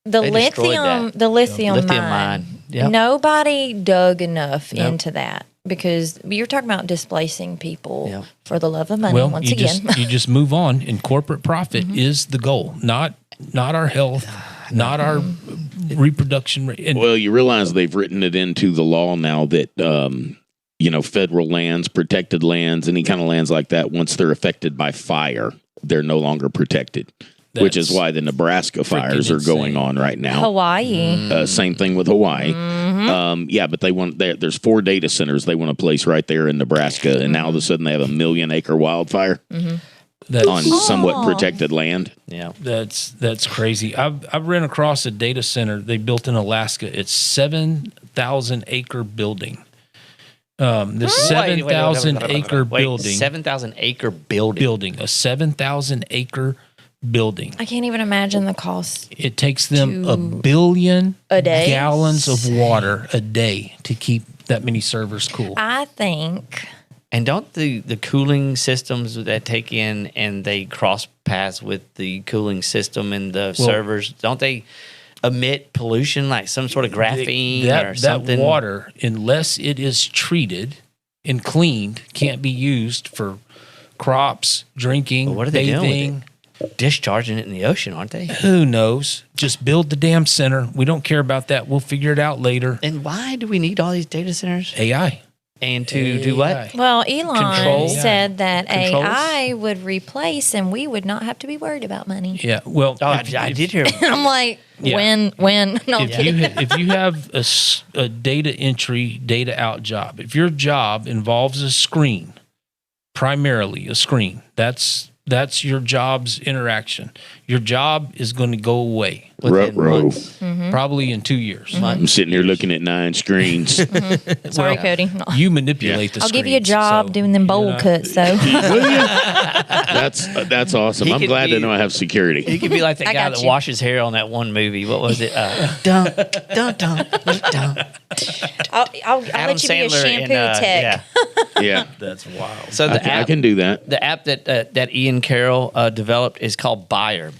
the They destroyed lithium Lithium mine. mine. Yep. Nobody dug enough Nope. into that, because you're talking about displacing people Yep. for the love of money. Well, once you again, just you just move on, and corporate profit is the goal, not our health, not our reproduction rate. And Well, you realize they've written it into the law now that federal lands, protected lands, any kind of lands like that, once they're affected by fire, they're no longer protected. Which is That's why the Nebraska fires are going insane. on right now. Hawaii. Same thing with Hawaii. But they want there's 4 data centers they want to place right there in Nebraska, and now all of a sudden they have a 1 million acre wildfire that's on somewhat protected land. Yeah. that's crazy. I've ran across a data center they built in Alaska. It's 7,000 acre building. The 7,000 acre building. 7,000 acre building. A 7,000 acre building. I can't even imagine the cost. It takes them a To- billion A day? gallons of water a day to keep that many servers cool. I think And don't the cooling systems that take in and they cross paths with the cooling system and the servers, don't they emit pollution, like some sort of graphene or something? That water, unless it is treated and cleaned, can't be used for crops, drinking, Well, what are they doing with bathing. Discharging it in the ocean, aren't they? Who knows? Just build the damn center. We don't care about that. We'll figure it out later. And why do we need all these data centers? AI. And to do what? AI. Well, Elon Control. said that Controls? AI would replace, and we would not have to be worried about money. Yeah. Well, Oh, if- I did hear. I'm like, Yeah. when? No, I'm if kidding. if you have a data entry, data out job, if your job involves a screen, primarily a screen, that's your job's interaction. Your job is going to go away Within Ruh-roh. months. probably in 2 years. I'm sitting here looking at 9 screens. Sorry, Cody. No. You manipulate the I'll give you a screens, job so, doing them bowl know. cuts, though. Will you? That's awesome. He I'm could glad to be- know I have security. He could be like that I guy got that you. washes hair on that one movie. What was it? Dun, dun, dun, dun. I'll Adam let you be a Sandler shampoo in, tech. yeah. Yeah, That's wild. So the I app, can do that. the app that Ian Carroll developed is called Buyer.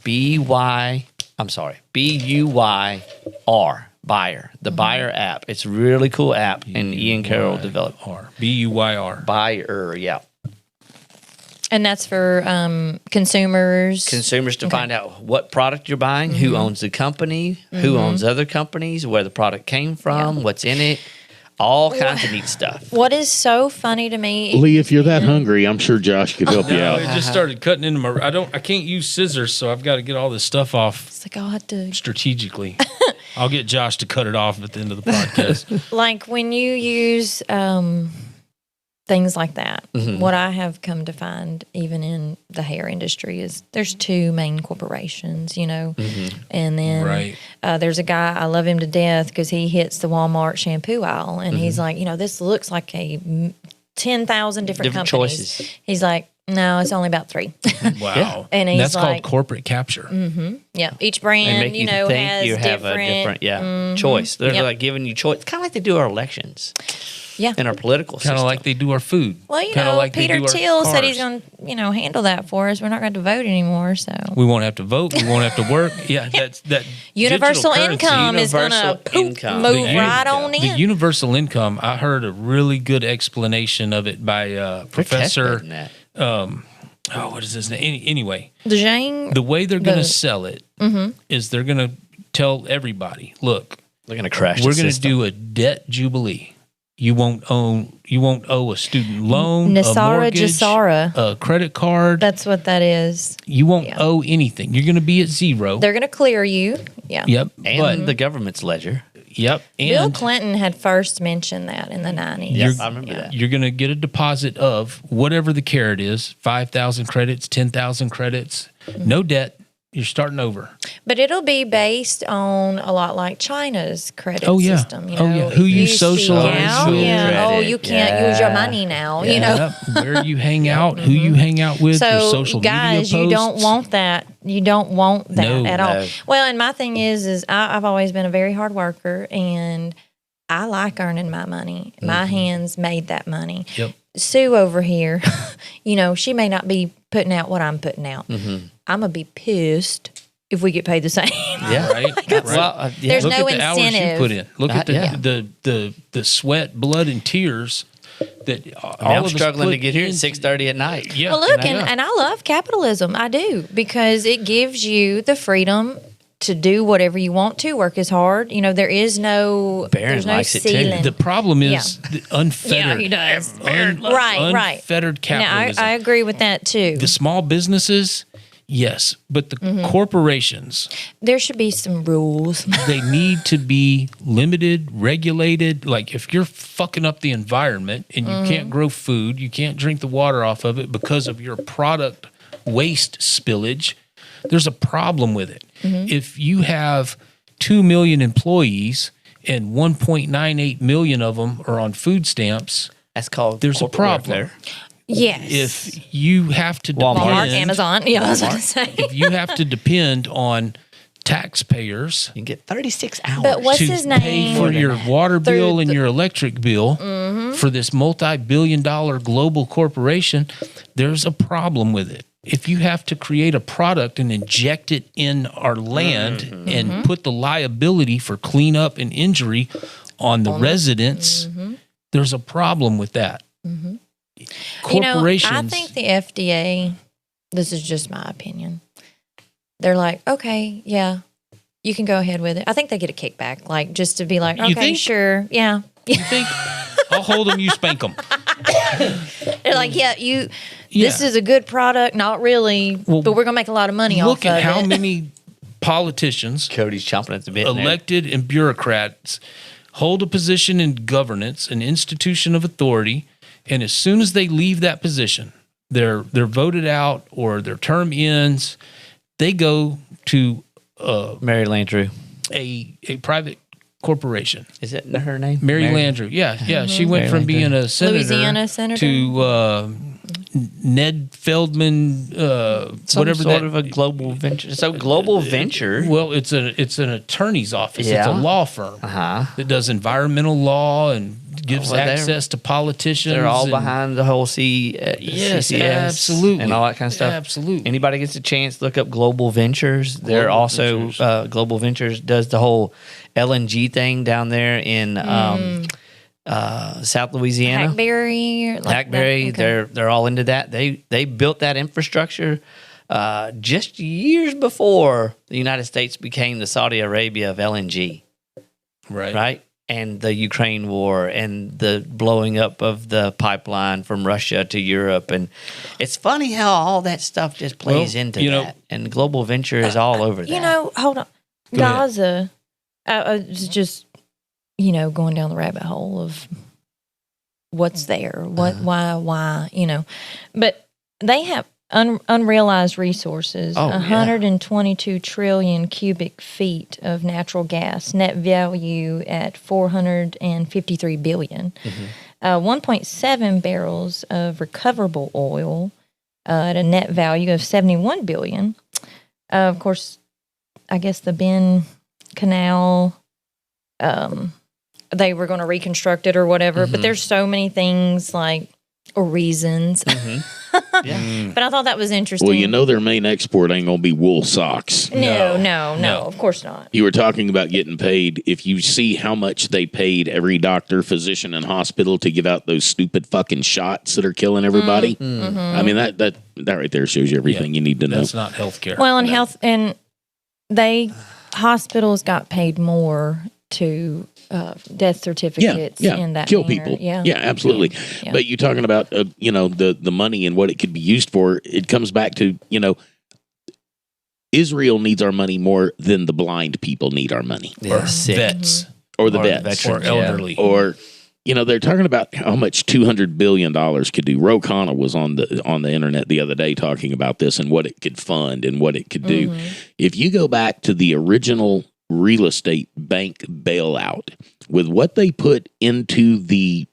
B-U-Y-R. Buyer. The Buyer app. It's a really cool app, and Ian Carroll developed BUYR. Buyer. Yeah, And that's for consumers. consumers to find out what product you're buying, who owns the company, who owns other companies, where the product came from, what's in it, all kinds of neat stuff. What is so funny to me? Lee, if you're that hungry, I'm sure Josh could help you No, out. it just started cutting into my. I can't use scissors, so I've got to get all this stuff off It's like I'll have to strategically. I'll get Josh to cut it off at the end of the podcast. like when you use things like that. Mm-hmm. What I have come to find, even in the hair industry, is there's two main corporations, Mm-hmm. and then Right. there's a guy, I love him to death because he hits the Walmart shampoo aisle, and he's Mm-hmm. like, this looks like 10,000 different companies. choices. He's like, no, it's only about 3. Wow. And he's that's like- called corporate capture. Yeah, each And brand, make you think has you have different, a different choice. They're Yep. like giving you choice. Kind of like they do our elections Yeah. and our political Kind of system. like they do our food. Well, Kinda like they Peter do our Thiel said he's cars. going to, handle that for us. We're not going to vote anymore. So We won't have to vote. We won't have to work. Yeah, that's that. universal digital currency, income is going to Universal income. move There you right go. on The in. universal income. I heard a really good explanation of it by They're Professor. testing that. What is his name? Anyway, The Zhang, the way they're going to The- sell it is they're going to tell everybody, look, They're going to crash. we're the going to system. do a debt jubilee. You won't owe a student loan, a Nasara mortgage, Jasara. a credit card. That's what that is. You won't Yeah. owe anything. You're going to be at zero. They're going to clear you. Yeah. Yep. and the government's ledger. Yep. Bill And Clinton had first mentioned that in the 90s. Yes, I remember that. you're going to get a deposit of whatever the carrot is, 5,000 credits, 10,000 credits, no debt. You're starting over. But it'll be based on a lot like China's credit Oh, yeah. system. Oh, yeah. Who If you seek socialize out, with. Yeah. Oh, Credit. you can't use your Yeah. money now. Yep. Where you hang out, who you hang out with, your So, social guys, media you don't posts. want that. You don't want that No. at all. No. Well, and my thing is I've always been a very hard worker, and I like earning my money. My hands made that money. Yep. Sue over here, she may not be putting out what I'm putting out. I'm gonna be pissed if we get paid the same. Yeah, Right. Well, yeah. There's Look no at the hours you incentive. put in. Look at the, Yeah. the sweat, blood, and tears that all I mean, I'm of us struggling to put get here at into- 6:30 at night. Yeah. Well, look, and I- and I love capitalism. I do, because it gives you the freedom to do whatever you want to, work as hard. There is no, Barron there's no likes it too. ceiling. the problem is the unfettered. he does. un- Right. Unfettered Now, capitalism. I agree with that too. The small businesses, yes, but the corporations, There should be some rules. they need to be limited, regulated. Like if you're fucking up the environment and you can't grow food, you can't drink the water off of it because of your product waste spillage, there's a problem with it. If you have 2 million employees and 1.98 million of them are on food stamps, That's called there's a corporate problem. welfare. Yes. If you have to Walmart, depend, Amazon. Yeah, I was going to say. if you have to depend on taxpayers You can get 36 hours. But what's to his pay name? for your water bill and the- your electric bill for this multi-billion-dollar global corporation, there's a problem with it. If you have to create a product and inject it in our land and put the liability for cleanup and injury on the residents, there's a problem with that. Corporations, I think the FDA, this is just my opinion, they're like, okay, yeah, you can go ahead with it. I think they get a kickback, like just to be like, You okay, think? sure, yeah. you think, I'll hold them, you spank them. They're like, yeah, this Yeah. is a good product, not really, Well, but we're gonna make a lot of money Look off at of how it. many politicians, Cody's chomping at the bit. there. elected and bureaucrats, hold a position in governance, an institution of authority, and as soon as they leave that position, they're voted out or their term ends, they go to Mary Landrieu. a private corporation. Is that her name? Mary Landrieu. Yeah. She went Mary from Landrieu. being a senator, Louisiana senator? to Ned Feldman, Some whatever sort that. of a global venture. So global venture. Well, it's an attorney's office. It's a Yeah. law firm Uh-huh. that does environmental law and gives Well, they're- access to politicians. They're all and- behind the whole Yes, CCS absolutely. and all that kind of stuff. Absolutely. Anybody gets a chance, look up Global Ventures. They're Global also Ventures. Global Ventures does the whole LNG thing down there in South Louisiana. Hackberry, or like that? Hackberry, Okay. they're all into that. They built that infrastructure just years before the United States became the Saudi Arabia of LNG, Right. right? And the Ukraine war and the blowing up of the pipeline from Russia to Europe. And it's funny how all that stuff just plays Well, into you know- that. And Global Venture is all over that. Hold on. Go ahead. Gaza, I was just, going down the rabbit hole of what's there, why, but they have unrealized resources, 122 trillion cubic feet of natural gas, net value at 453 billion, 1.7 barrels of recoverable oil at a net value of 71 billion. Of course, I guess the Ben Canal, they were going to reconstruct it or whatever, but there's so many things or reasons. But I thought that was interesting. Well, their main export ain't going to be wool socks. No, of course not. You were talking about getting paid. If you see how much they paid every doctor, physician, and hospital to give out those stupid fucking shots that are killing everybody, I mean, that right there shows you everything you need to know. That's not healthcare. Well, in health, and hospitals got paid more to death certificates in that kill manner. people. Yeah, absolutely. Yeah. But you're talking about the money and what it could be used for. It comes back to Israel needs our money more than the blind people need our money, Yeah, Or sick. vets. or the Or vets, veterans, Or elderly. or they're talking about how much $200 billion could do. Ro Khanna was on the internet the other day talking about this and what it could fund and what it could do. If you go back to the original real estate bank bailout, with what they put into the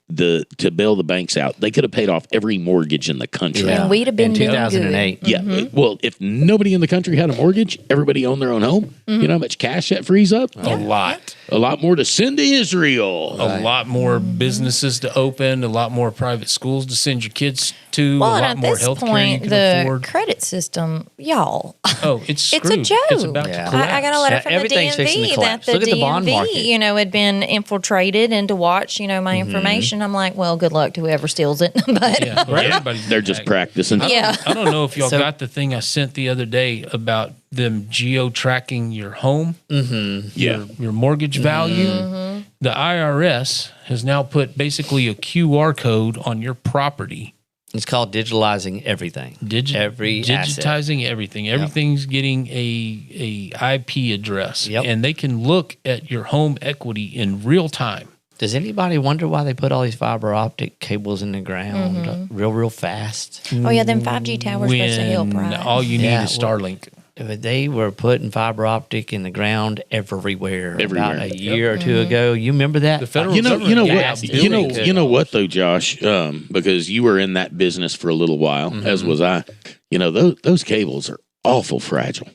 to bail the banks out, they could have paid off every mortgage in the country. Yeah. And we'd have been in doing 2008. good. Yeah. Well, if nobody in the country had a mortgage, everybody owned their own home. You know how much cash that frees up? A lot. A lot more to send to Israel. A lot more businesses to open, a lot more private schools to send your kids to, Well, a and lot at more this health care you point, can the afford. credit system, y'all. Oh, it's It's screwed. a joke. It's about Yeah. to collapse. I got a letter Yeah, from the everything's fixing to DMV that collapse. the Look at the bond market. DMV, had been infiltrated and to watch, my information. I'm like, well, good luck to whoever steals it. But Yeah, well, everybody's They're just practicing. yeah. I don't know if y'all So- got the thing I sent the other day about them geo-tracking your home, your mortgage value. The IRS has now put basically a QR code on your property. It's called digitalizing everything. Every asset. Digitizing everything. Everything's getting a IP address, Yep. and they can look at your home equity in real time. Does anybody wonder why they put all these fiber optic cables in the ground real fast? Oh, yeah, them 5G towers supposed to help, When right? all you need Yeah, is well- Starlink. But they were putting fiber optic in the ground everywhere. Everywhere. About a year or two ago. You remember that? The federal You know government what? gas You know, building. you know what though, Josh? Because you were in that business for a little while, as was I. Those cables are awful fragile.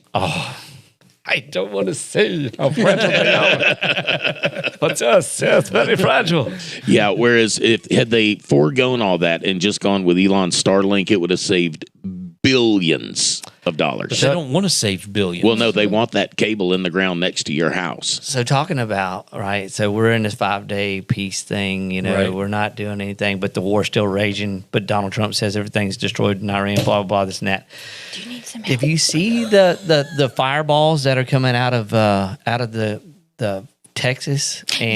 I don't want to say how fragile they are. But yes, very fragile. Yeah. Whereas had they foregone all that and just gone with Elon's Starlink, it would have saved billions of dollars. They don't want to save billions. Well, no, they want that cable in the ground next to your house. So talking about, right, so we're in this 5-day peace thing, Right. we're not doing anything, but the war's still raging, but Donald Trump says everything's destroyed in Iran, blah, blah, blah, this and that. Do you need some If you see the fireballs that are coming out of the Texas and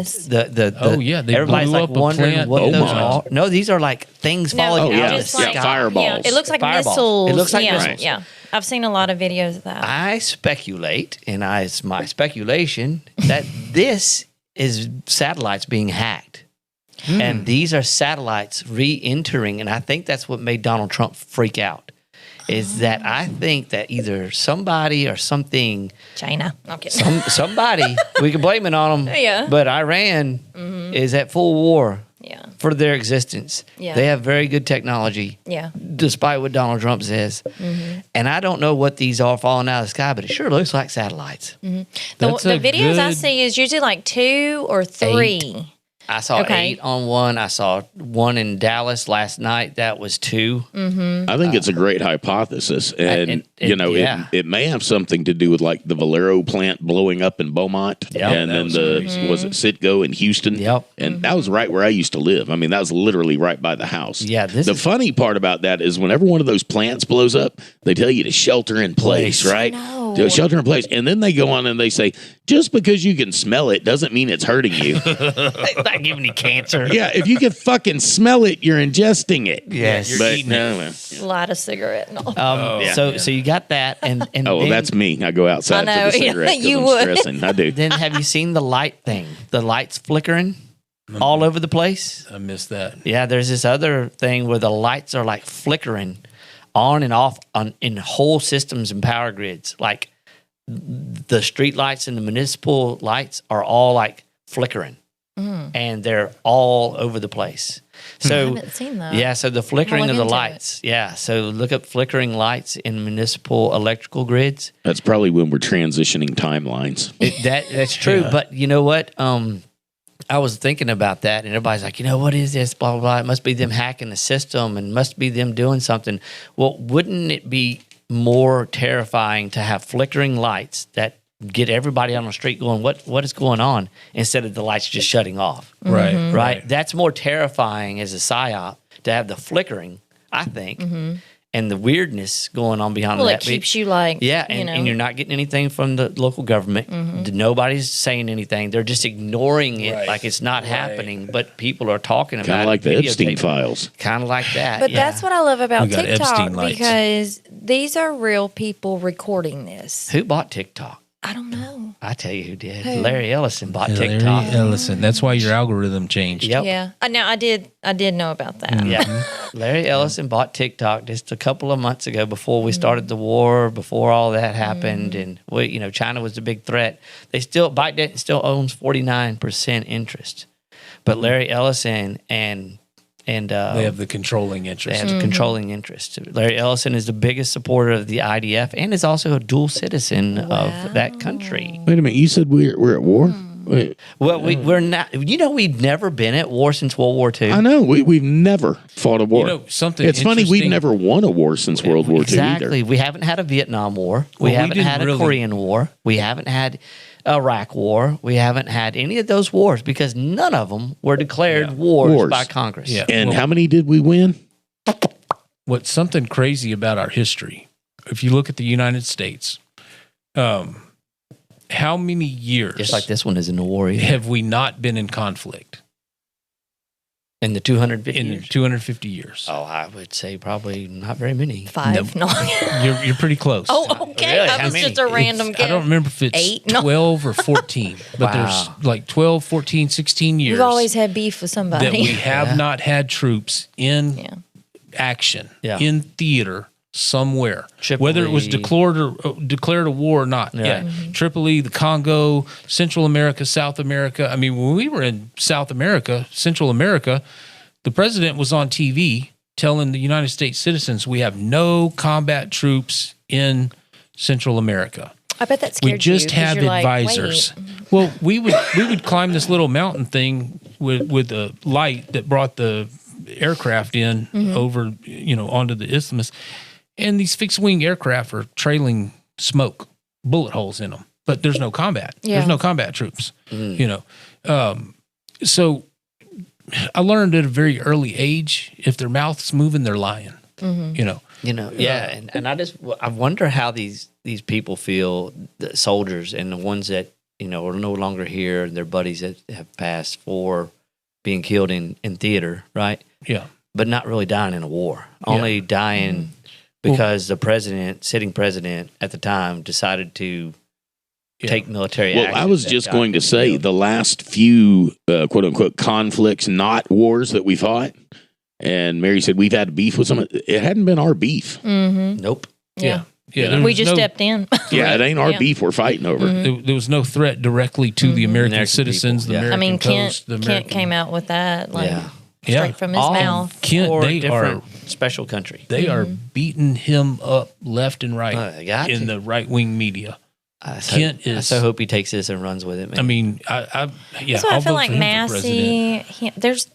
Yes. the Oh, yeah, they everybody's blew like up a wondering plant. what Oh, those my. are. No, these are like things falling Oh, out yeah. of just the Yeah, sky. fireballs. Yeah, it looks like Fireballs. missiles. It looks like yeah, missiles. Yeah, I've seen a lot of videos of that. I speculate, and it's my speculation, that this is satellites being hacked. And these are satellites re-entering, and I think that's what made Donald Trump freak out. Is that I think that either somebody or something, China. I'm kidding. somebody, we can blame it on them, Yeah. but Iran is at full war Yeah. for their existence. Yeah. They have very good technology, Yeah. despite what Donald Trump says. And I don't know what these are falling out of the sky, but it sure looks like satellites. That's The a videos I good- see is usually like 2 or 3. I saw Okay. 8 on one. I saw one in Dallas last night. That was 2. I think it's a great hypothesis, and yeah. it may have something to do with like the Valero plant blowing up in Beaumont, Yep. and That then was was it Citgo in Houston? Yep. And that was right where I used to live. I mean, that was literally right by the house. Yeah, this the is- funny part about that is whenever one of those plants blows up, they tell you to shelter in place, right? know. To shelter in place, and then they go on and they say, just because you can smell it doesn't mean it's hurting you. Not giving you cancer. Yeah, if you can fucking smell it, you're ingesting it. Yes. You're But eating no, Light a cigarette and all. So you got that, and oh, well, then, that's me. I go outside I know, for the yeah, cigarette 'cause you I'm would. stressing. I do. Then have you seen the light thing? The lights flickering. all over the place. I missed that. Yeah, there's this other thing where the lights are like flickering on and off in whole systems and power grids. Like the street lights and the municipal lights are all like flickering, and they're all over the place. So I haven't seen that. yeah, so the flickering I'll of look the into lights. Yeah, so look up flickering lights in municipal electrical grids. That's probably when we're transitioning timelines. That's true, but you know what? I was thinking about that, and everybody's like, what is this? Blah, blah, blah. It must be them hacking the system and must be them doing something. Well, wouldn't it be more terrifying to have flickering lights that get everybody on the street going, what is going on, instead of the lights just shutting off? Right. That's more terrifying as a psyop to have the flickering, I think, and the weirdness going on behind Well, that. it keeps you like, Yeah, and you're not getting anything from the local government. Nobody's saying anything. They're just ignoring it Right. like it's not happening, but people are talking about it. Kind of like the Epstein videotaping. files. Kind of like that. But yeah. that's what I love about We got TikTok Epstein lights. because these are real people recording this. Who bought TikTok? I don't know. I tell you who did. Who? Larry Ellison bought Larry TikTok. Ellison. That's why your algorithm changed. Yep. Yeah. Now I did know about that. Yeah. Larry Ellison bought TikTok just a couple of months ago before we started the war, before all that happened. And China was the big threat. Biden still owns 49% interest. But Larry Ellison and They have the controlling they interest. have the controlling interest. Larry Ellison is the biggest supporter of the IDF and is also a dual citizen of that country. Wait a minute. You said we're at war? Wait, Well, we're not. We've never been at war since World War II. I know. We've never fought a war. Something It's funny. We've interesting- never won a war since World War II Exactly. either. We haven't had a Vietnam War. We Well, we haven't didn't had a really- Korean War. We haven't had Iraq War. We haven't had any of those wars because none of them were declared wars by Congress. Yeah. And Well, how many did we win? what's something crazy about our history, if you look at the United States, how many years Just like this one is in the war either. have we not been in conflict In the 250 in years. 250 years? Oh, I would say probably not very many. 5. No. You're pretty close. Oh, okay. Really? That How was many? just a random guess. I don't remember if it's 8? No. 12 or 14, but Wow. there's like 12, 14, 16 years We've always had beef with somebody. that we have not had troops in Yeah. action, Yeah. in theater somewhere, Tripoli. whether it was declared a war or not. Yeah. Yeah, Tripoli, the Congo, Central America, South America. I mean, when we were in South America, Central America, the president was on TV telling the United States citizens we have no combat troops in Central America. I bet that scared We just you 'cause have you're like, advisors. wait. Well, we would climb this little mountain thing with a light that brought the aircraft in over onto the isthmus, and these fixed wing aircraft are trailing smoke, bullet holes in them, but there's no combat. Yeah. There's no combat troops. So I learned at a very early age, if their mouth's moving, they're lying. Yeah, and I wonder how these people feel, the soldiers and the ones that are no longer here, and their buddies that have passed for being killed in theater, right? Yeah. But not really dying in a war, only dying because the sitting president at the time, decided to take military action. Well, I was just going to say the last few quote unquote conflicts, not wars that we fought. And Mary said we've had beef with some. It hadn't been our beef. Nope. Yeah. there We was just no- stepped in. Yeah, it ain't our Yeah. beef we're fighting over. There was no threat directly to the American American citizens, people, the yeah. I American mean, coast, the Kent American. came out with that, like Yeah. straight from his All mouth. Kent, for they different special country. They are beating him up left and right They got in to. the right wing media. I so hope he takes this and runs with it, man. I mean, That's why I I'll feel vote like for him for president. Massey.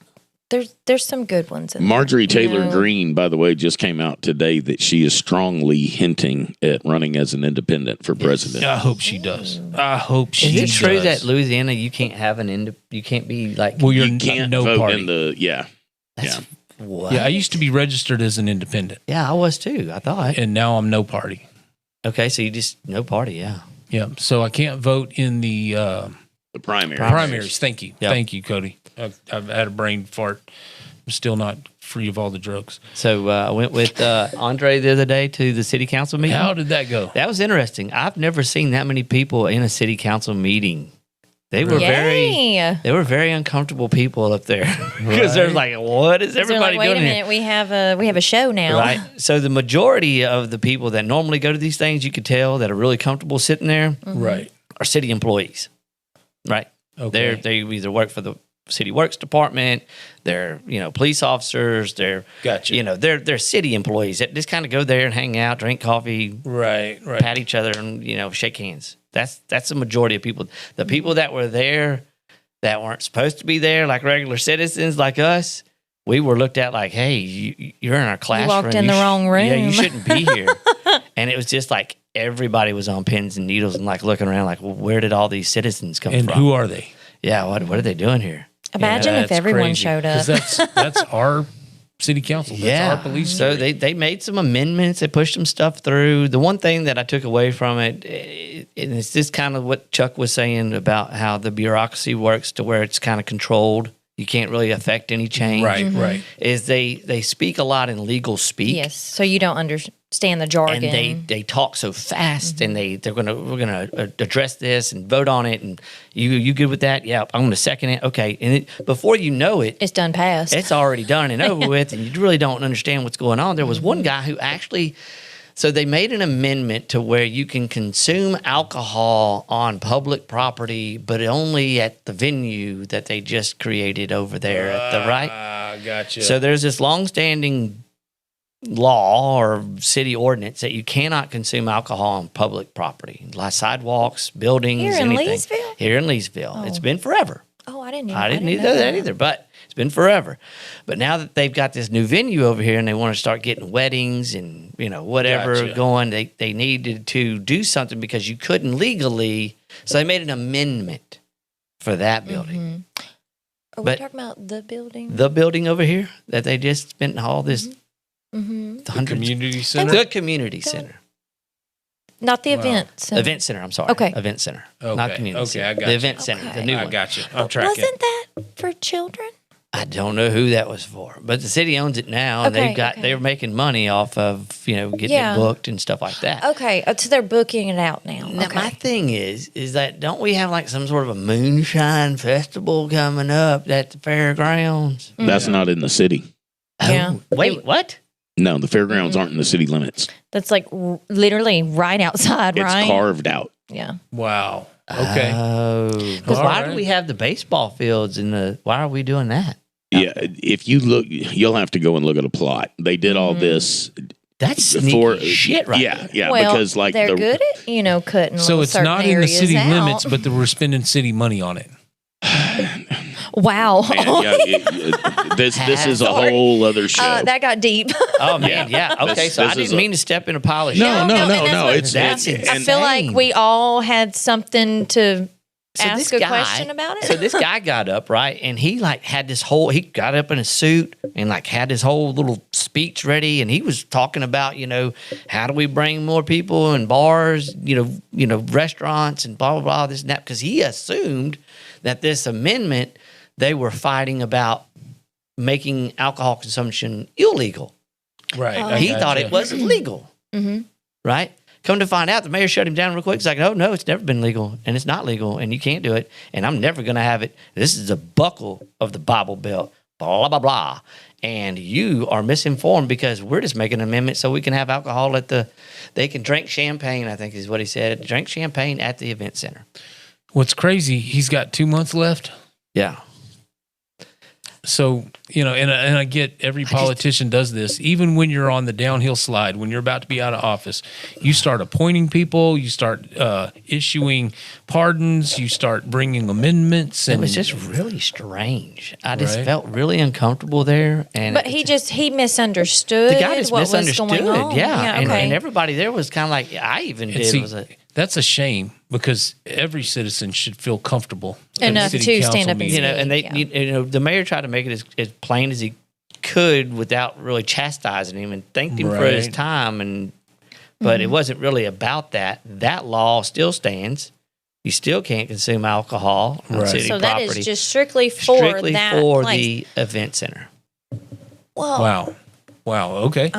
There's some good ones in there. Marjorie Taylor know? Greene, by the way, just came out today that she is strongly hinting at running as an independent for president. I hope she does. I hope she is does. it true that Louisiana you can't have you can't be like Well, you're You can't no vote party. in the what? Yeah, I used to be registered as an independent, Yeah, I was too. I thought. and now I'm no party. Okay, so you just no party, yeah. Yeah, so I can't vote in the the primary. primaries. Thank you. Yep. Thank you, Cody. I've had a brain fart. I'm still not free of all the drugs. So I went with Andre the other day to the city council meeting. How did that go? That was interesting. I've never seen that many people in a city council meeting They were Yay. they were very uncomfortable people up there because they're like, what is They're everybody like, wait doing a here? minute, we have a show now. Right. So the majority of the people that normally go to these things, you could tell that are really comfortable sitting there, Right. are city employees. Right. Okay. They either work for the city works department, they're police officers, they're Gotcha. they're city employees that just kind of go there and hang out, drink coffee, Right. pat each other, and shake hands. That's the majority of people. The people that were there that weren't supposed to be there, like regular citizens like us, we were looked at like, hey, you're in our classroom. walked in the wrong room. Yeah, you shouldn't be here. And it was just like everybody was on pins and needles and like looking around like, well, where did all these citizens come And from? who are they? Yeah, what are they doing here? Imagine if That's everyone crazy. showed up. 'Cause that's our city council. That's our police. So jury. they made some amendments. They pushed some stuff through. The one thing that I took away from it, and it's just kind of what Chuck was saying about how the bureaucracy works to where it's kind of controlled. You can't really affect any change. Right. Right. Is they speak a lot in legal speak. Yes, so you don't understand the jargon. And they talk so fast, and we're gonna address this and vote on it, and you good with that? Yeah, I'm gonna second it. Okay, and before you know it, it's done past. it's already done and over with, and you really don't understand what's going on. There was one guy who actually, so they made an amendment to where you can consume alcohol on public property, but only at the venue that they just created over there at the right. Gotcha. So there's this longstanding law or city ordinance that you cannot consume alcohol on public property, like sidewalks, buildings, Here in anything. Leesville? Here in Leesville. It's been forever. Oh, I didn't. I didn't know that either, but it's been forever. But now that they've got this new venue over here and they want to start getting weddings and whatever Gotcha. going, they needed to do something because you couldn't legally. So they made an amendment for that building. Are we but- talking about the building? The building over here that they just spent all this the community center. the community center. Not the event center. Event center, I'm sorry. Okay. Event center. Okay, Not community okay, center. I got The you. event center, Okay. the new I one. got you. I'm tracking. Wasn't that for children? I don't know who that was for, but the city owns it now, and Okay, okay. they're making money off of getting Yeah. it booked and stuff like that. Okay, so they're booking it out now. Now, Okay. my thing is that don't we have like some sort of a moonshine festival coming up at the fairgrounds? That's not in the city. Yeah. Oh, wait, what? No, the fairgrounds aren't in the city limits. That's like literally right outside, It's right? carved out. Yeah. Wow. Okay. Oh, because All why right. do we have the baseball fields why are we doing that? Yeah, if you look, you'll have to go and look at a plot. They did all this That's sneaky for shit, right? Yeah, yeah, Well, because like they're good at cutting. So it's certain not in the areas city out. limits, but we're spending city money on it. Wow. Man, this is a Sorry. whole other show. That got deep. Oh man, yeah. Okay, This- so I this is didn't mean to step in a pile of shit. no, and that's what- It's That's I insane. feel like we all had something to So ask this a guy- question about it. So this guy got up, right? And he like had this whole, he got up in a suit and like had his whole little speech ready. And he was talking about, how do we bring more people in bars, restaurants and blah, blah, blah, this and that. Because he assumed that this amendment, they were fighting about making alcohol consumption illegal. Right. Oh. I He gotcha. thought it was legal, right? Come to find out, the mayor shut him down real quick. He's like, no, it's never been legal, and it's not legal, and you can't do it, and I'm never going to have it. This is a buckle of the Bible Belt, blah, blah, blah. And you are misinformed because we're just making an amendment so we can have alcohol they can drink champagne, I think is what he said, drink champagne at the event center. What's crazy? He's got 2 months left. Yeah. So, and I get every politician does this. Even when you're on the downhill slide, when you're about to be out of office, you start appointing people, you start issuing pardons, you start bringing amendments. It And was just really strange. I just Right. felt really uncomfortable there. And But he misunderstood. the guy just what misunderstood. Was going on. Yeah. And, okay. and everybody there was kind of like, I even And did. see, was a, that's a shame because every citizen should feel comfortable at a Enough city to council stand up and meeting. and they, Yeah. the mayor tried to make it as plain as he could without really chastising him and thanked him for his Right. time. But it wasn't really about that. That law still stands. You still can't consume alcohol on Right. city So that property. is just strictly for strictly that for place. the event center. Well, Wow. Okay.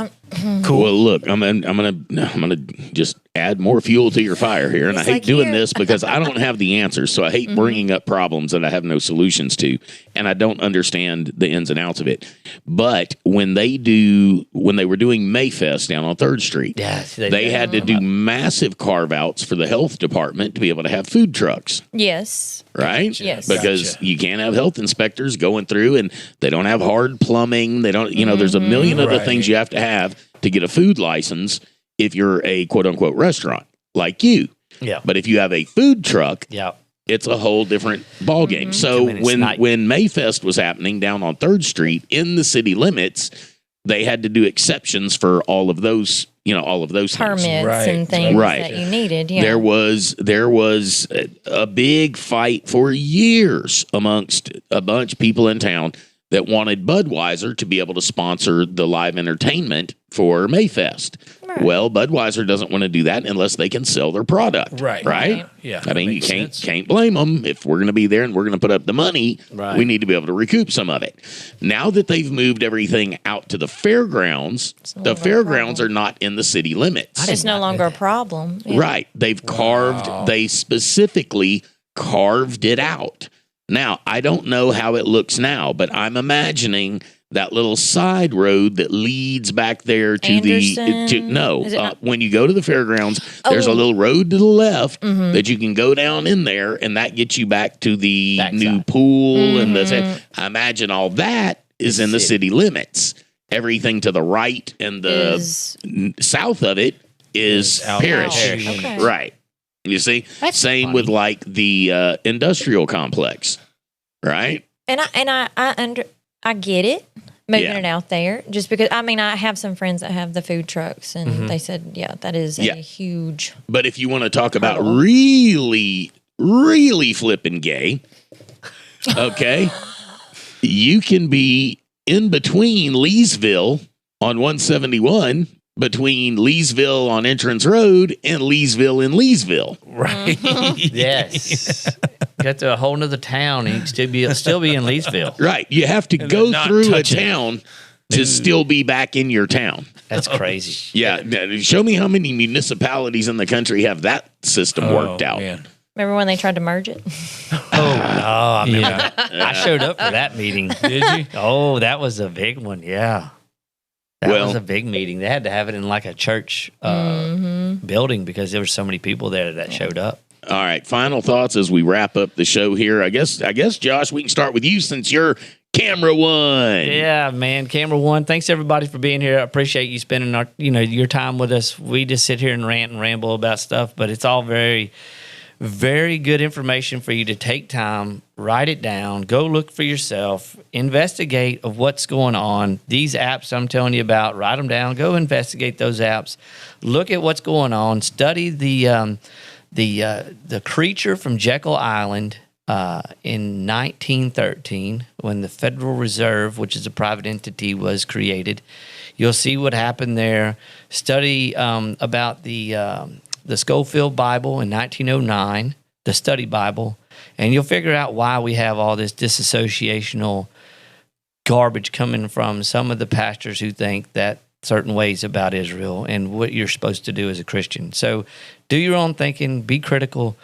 Cool. Well, look, I'm gonna just add more fuel to your fire here, and He's I hate like, doing "Here." this because I don't have the answers. So I hate bringing up problems that I have no solutions to, and I don't understand the ins and outs of it. But when they were doing Mayfest down on 3rd Street, Yes, they had to do massive carve outs for the health department to be able to have food trucks. Yes. Right? Yes. Because you can't have health inspectors going through and they don't have hard plumbing. They don't, there's a million other things you have to get a food license if you're a quote unquote restaurant like you. Yeah. But if you have a food truck, Yeah. it's a whole different ballgame. So I mean, it's when Mayfest was happening down on 3rd Street in the city limits, they had to do exceptions for all of those, things. Permits Right. and things Right. that you needed. Yeah. There was a big fight for years amongst a bunch of people in town that wanted Budweiser to be able to sponsor the live entertainment for Mayfest. Right. Well, Budweiser doesn't want to do that unless they can sell their product. Right. Yeah. I mean, you Makes sense. can't blame them. If we're going to be there and we're going to put up the money, Right. we need to be able to recoup some of it. Now that they've moved everything out to the fairgrounds, no the longer a fairgrounds problem. are not in the city limits. It's no longer a problem. Yeah. Right. They specifically carved it out. Now, I don't know how it looks now, but I'm imagining that little side road that leads back there to Anderson? Is it not- when you go to the fairgrounds, there's a little road to the left that you can go down in there, and that gets you back to the Backside. new pool. And I imagine all that is in the city limits. Everything to the right and the south of it is out parish. Parish. Okay. Right. You see? That's Same funny. with like the industrial complex. Right? And I get it moving Yeah. it out there just because I have some friends that have the food trucks and they said that is Yeah. a huge But if you want to talk about really, really flipping gay, okay, you can be in between Leesville on 171, between Leesville on Entrance Road and Leesville in Leesville. Right. Yes. Got to a whole nother town and you can still be in Leesville. Right. You have to And go they're not through a touching it. town to still be back in your town. That's crazy. Yeah. Show me how many municipalities in the country have that system worked out. Man. Remember when they tried to merge it? Yeah. I showed up for that meeting. Did you? Oh, that was a big one. Yeah. That Well- was a big meeting. They had to have it in like a church building because there were so many people there that showed up. All right. Final thoughts as we wrap up the show here. I guess, Josh, we can start with you since you're camera one. Yeah, man. Camera one. Thanks everybody for being here. I appreciate you spending your time with us. We just sit here and rant and ramble about stuff, but it's all very, very good information for you to take time, write it down, go look for yourself, investigate of what's going on. These apps I'm telling you about, write them down, go investigate those apps, look at what's going on, study the creature from Jekyll Island in 1913 when the Federal Reserve, which is a private entity, was created. You'll see what happened there. Study about the Schofield Bible in 1909, the study Bible, and you'll figure out why we have all this disassociational garbage coming from some of the pastors who think that certain ways about Israel and what you're supposed to do as a Christian. So do your own thinking, be critical,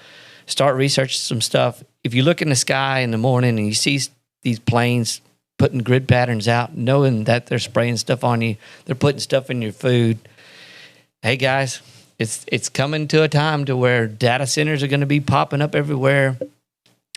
start researching some stuff. If you look in the sky in the morning and you see these planes putting grid patterns out, knowing that they're spraying stuff on you, they're putting stuff in your food. Hey guys, it's coming to a time to where data centers are going to be popping up everywhere.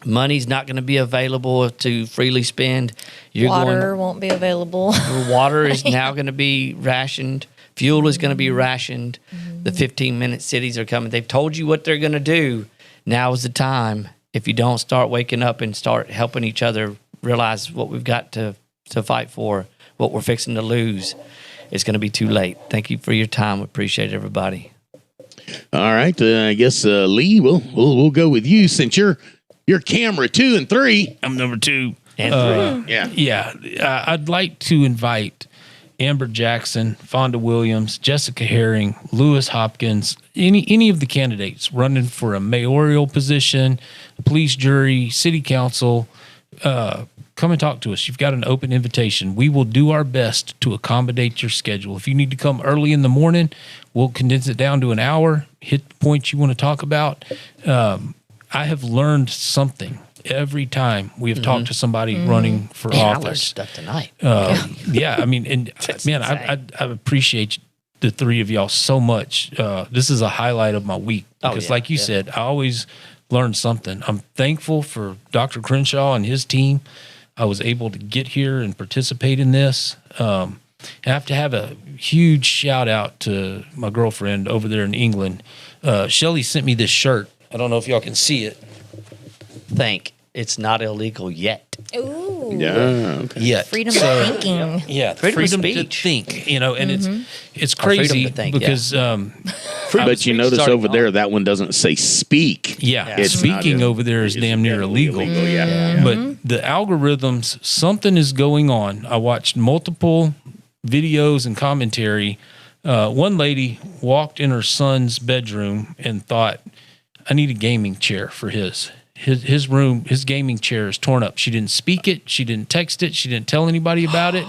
Money's not going to be available to freely spend. Water won't be available. Water is now going to be rationed. Fuel is going to be rationed. The 15-minute cities are coming. They've told you what they're going to do. Now is the time. If you don't start waking up and start helping each other realize what we've got to fight for, what we're fixing to lose, it's going to be too late. Thank you for your time. Appreciate everybody. All right. I guess, Lee, we'll go with you since you're camera 2 and 3. I'm number 2. And Yeah. Yeah. I'd like to invite Amber Jackson, Fonda Williams, Jessica Herring, Lewis Hopkins, any of the candidates running for a mayoral position, police jury, city council, come and talk to us. You've got an open invitation. We will do our best to accommodate your schedule. If you need to come early in the morning, we'll condense it down to an hour, hit the points you want to talk about. I have learned something every time we have talked to somebody running for Man, I learned office. stuff tonight. Yeah, I mean, and man, I appreciate the three of y'all so much. This is a highlight of my week because, like you said, I always learn something. I'm thankful for Dr. Crenshaw and his team. I was able to get here and participate in this. I have to have a huge shout out to my girlfriend over there in England. Shelly sent me this shirt. I don't know if y'all can see it. Think it's not illegal yet. Ooh. Yeah. Yet. Freedom of thinking. Yeah, Freedom of to speech. think, and it's freedom crazy to think, because But you notice starting over there, that one doesn't say speak. It's speaking not over there is it's damn near definitely illegal. Yeah. But the algorithms, something is going on. I watched multiple videos and commentary. One lady walked in her son's bedroom and thought, I need a gaming chair for his room. His gaming chair is torn up. She didn't speak it. She didn't text it. She didn't tell anybody about it.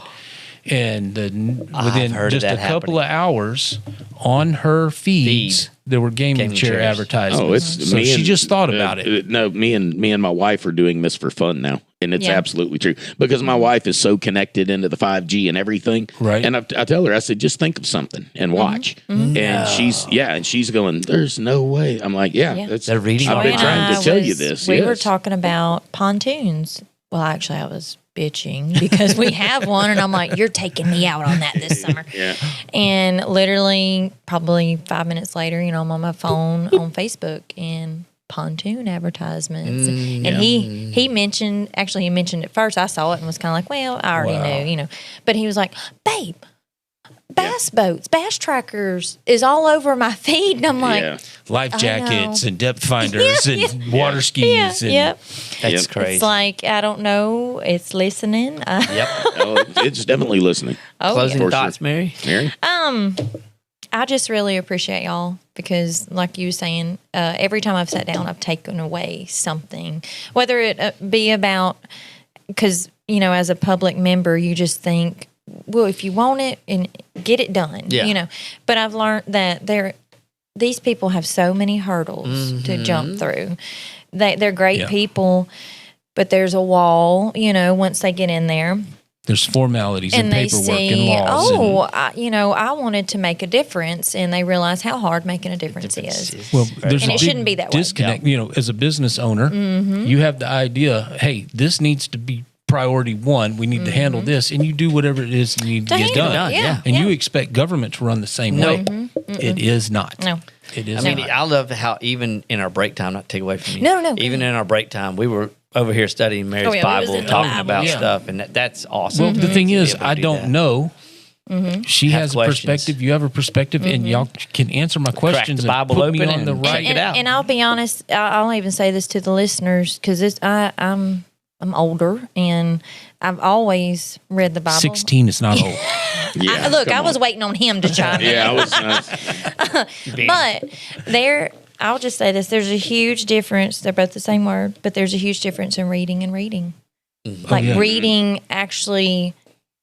And within just a couple of hours on her feeds, there were gaming chair chairs. advertisements. Oh, it's so me she and- just thought about it. No, me and my wife are doing this for fun now, and it's absolutely true because my wife is so connected into the 5G and everything. Right. And I tell her, I said, just think of something and watch. And she's going, there's no way. I'm like, that's They're reading. I've been Joy trying and to I tell you was- this. We were yes. talking about pontoons. Well, actually, I was bitching because we have one, and I'm like, "You're taking me out on that this summer." Yeah. And literally, probably 5 minutes later, I'm on my phone on Facebook and pontoon advertisements. And he mentioned it first. I saw it and was kind of like, "Well, I already knew," But he was like, "Babe, bass boats, bass trackers is all over my feed," and I'm like. Life I jackets know. and depth finders and water skis. and That's crazy. It's like, I don't know. It's listening. Yep. Oh, it's definitely listening. Closing For thoughts, sure. Mary? Mary? I just really appreciate y'all because, like you were saying, every time I've sat down, I've taken away something, whether it be about, because, as a public member, you just think, well, if you want it and get it done, But I've learned that these people have so many hurdles to jump through. They're great people, but there's a wall, once they get in there. There's formalities and they paperwork see, and laws. I wanted to make a difference, and they realize how hard making a difference is. Well, there's And a it big shouldn't be that way. disconnect. As a business owner, you have the idea, hey, this needs to be priority one. We need to handle this, and you do whatever it is you need to get handle done. it, yeah. And you expect government to run the same way. It is not. No. It is I mean, not. I love how even in our break time, not to take away from you. No, go Even in our break time, we were over here studying Mary's we was Bible, in the talking Bible. about Yeah. stuff, and that's awesome. Well, the thing to be is, able to I do don't that. know. She Have has a questions. perspective. You have a perspective, and y'all can answer my questions the Bible and put me open on the and right. check it out. And I'll be honest, I'll even say this to the listeners because I'm older and I've always read the Bible. 16 is not old. Yeah. I was waiting on him to chime in. Yeah, I was. But I'll just say this: there's a huge difference. They're both the same word, but there's a huge difference in reading and reading. Like reading actually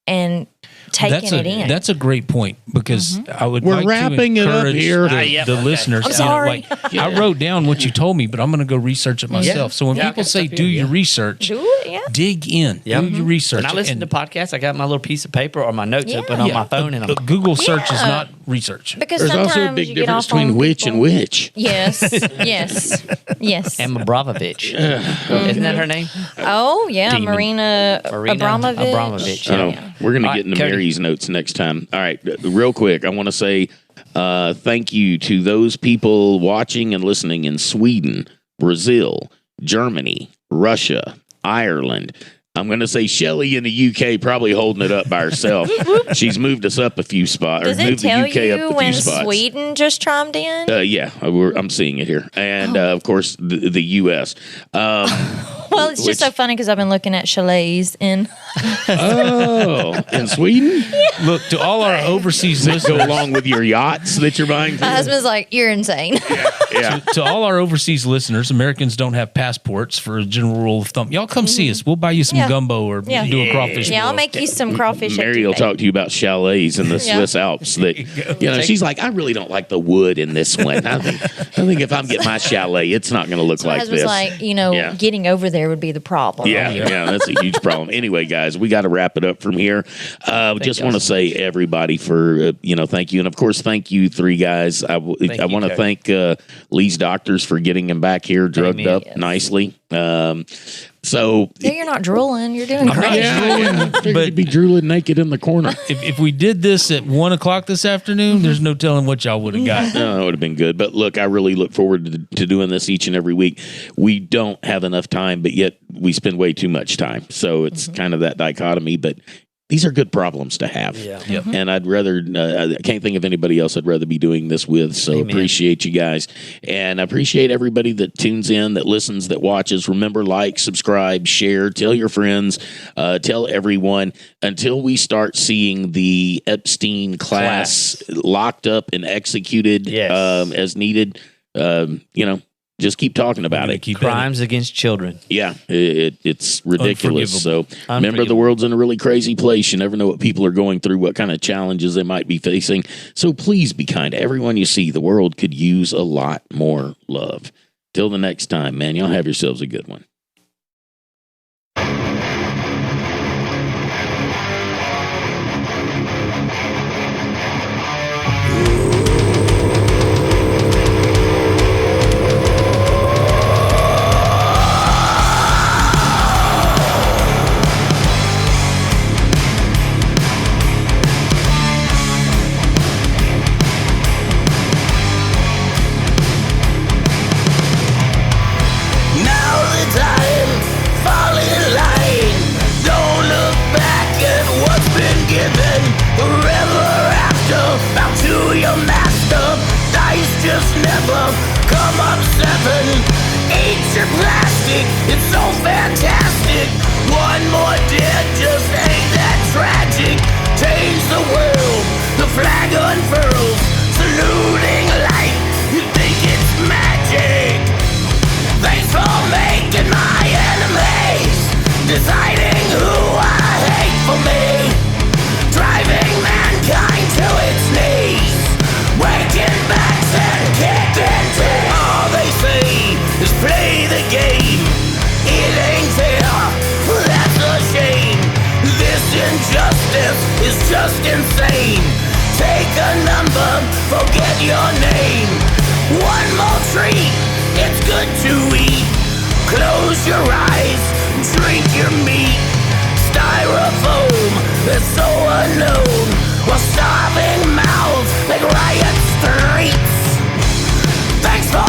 and taking it in. That's a great point because I would We're like wrapping to it up encourage here. the listeners. I'm sorry. I wrote down what you told me, but I'm going to go research it myself. So when people say do your research, Do it, yeah. dig in, do your research. When I listen to podcasts, I got my little piece of paper or my notes Yeah. open on my phone, and I'm Google search is Yeah. not research. Because There's sometimes also a big you get difference off on between which people. and which. Yes, yes. Emma Bravovich. Isn't that her name? Oh yeah, Demon. Marina Abramovich. Abramovich, Oh, yeah. we're going to All right, get into Cody. Mary's notes next time. All right, real quick, I want to say thank you to those people watching and listening in Sweden, Brazil, Germany, Russia, Ireland. I'm going to say Shelly in the UK probably holding it up by herself. She's moved us up a few spots. Does or it moved tell the UK up you a few when spots. Sweden just chimed in? Yeah, I'm seeing it here. And, of course, the U.S. Well, it's just so funny because I've been looking at chalets in Oh, in Sweden? Look, to all our overseas Does it go listeners, along with your yachts that you're buying? My husband's like, you're insane. Yeah. to all our overseas listeners, Americans don't have passports for a general rule of thumb. Y'all come see us. We'll buy you some Yeah. gumbo or Yeah. do a crawfish. Yeah, I'll boil. make you some crawfish. Mary will talk to you about chalets in the Yeah. Swiss Alps. That you know, she's like, I really don't like the wood in this one. I think if I'm getting my chalet, it's not going to look My like husband's this. like, Yeah. getting over there would be the problem. Yeah, that's a huge problem. Anyway, guys, we got to wrap it up from here. Just want to say everybody for thank you, and of course thank you three guys. I want to thank Lee's doctors for getting him back here drugged Amen. up nicely. So Yeah, you're not drooling. You're doing not great. yeah, But- but you'd be drooling naked in the corner. If we did this at 1 o'clock this afternoon, there's no telling what y'all would have got. No, it would have been good. But look, I really look forward to doing this each and every week. We don't have enough time, but yet we spend way too much time. So it's kind of that dichotomy. But these are good problems to have. Yeah. Yep. And I'd rather, I can't think of anybody else I'd rather be doing this with. So appreciate you guys. And I appreciate everybody that tunes in, that listens, that watches. Remember, like, subscribe, share, tell your friends, tell everyone until we start seeing the Epstein class locked up and executed Yes. as needed. Just keep talking about it. Keep Crimes against children. Yeah, it's ridiculous. So Unforgivable. remember, the world's in a really crazy place. You never know what people are going through, what kind of challenges they might be facing. So please be kind to everyone you see. The world could use a lot more love. Till the next time, man, y'all have yourselves a good one. Now the time, fall in line. Don't look back at what's been given. Forever after, bow to your master. Dice just never come up seven. Ancient plastic, it's so fantastic. One more dead just ain't that tragic. Change the world, the flag unfurls. Saluting light, you think it's magic. Thanks for making my enemies, deciding who I hate for me, driving mankind to its knees, breaking backs and kicking teeth. All they say is play the game. It ain't fair, that's a shame. This injustice is just insane. Take a number, forget your name. One more treat, it's good to eat. Close your eyes, drink your meat. Styrofoam, it's so unknown. While starving mouths like riot streets. Thanks for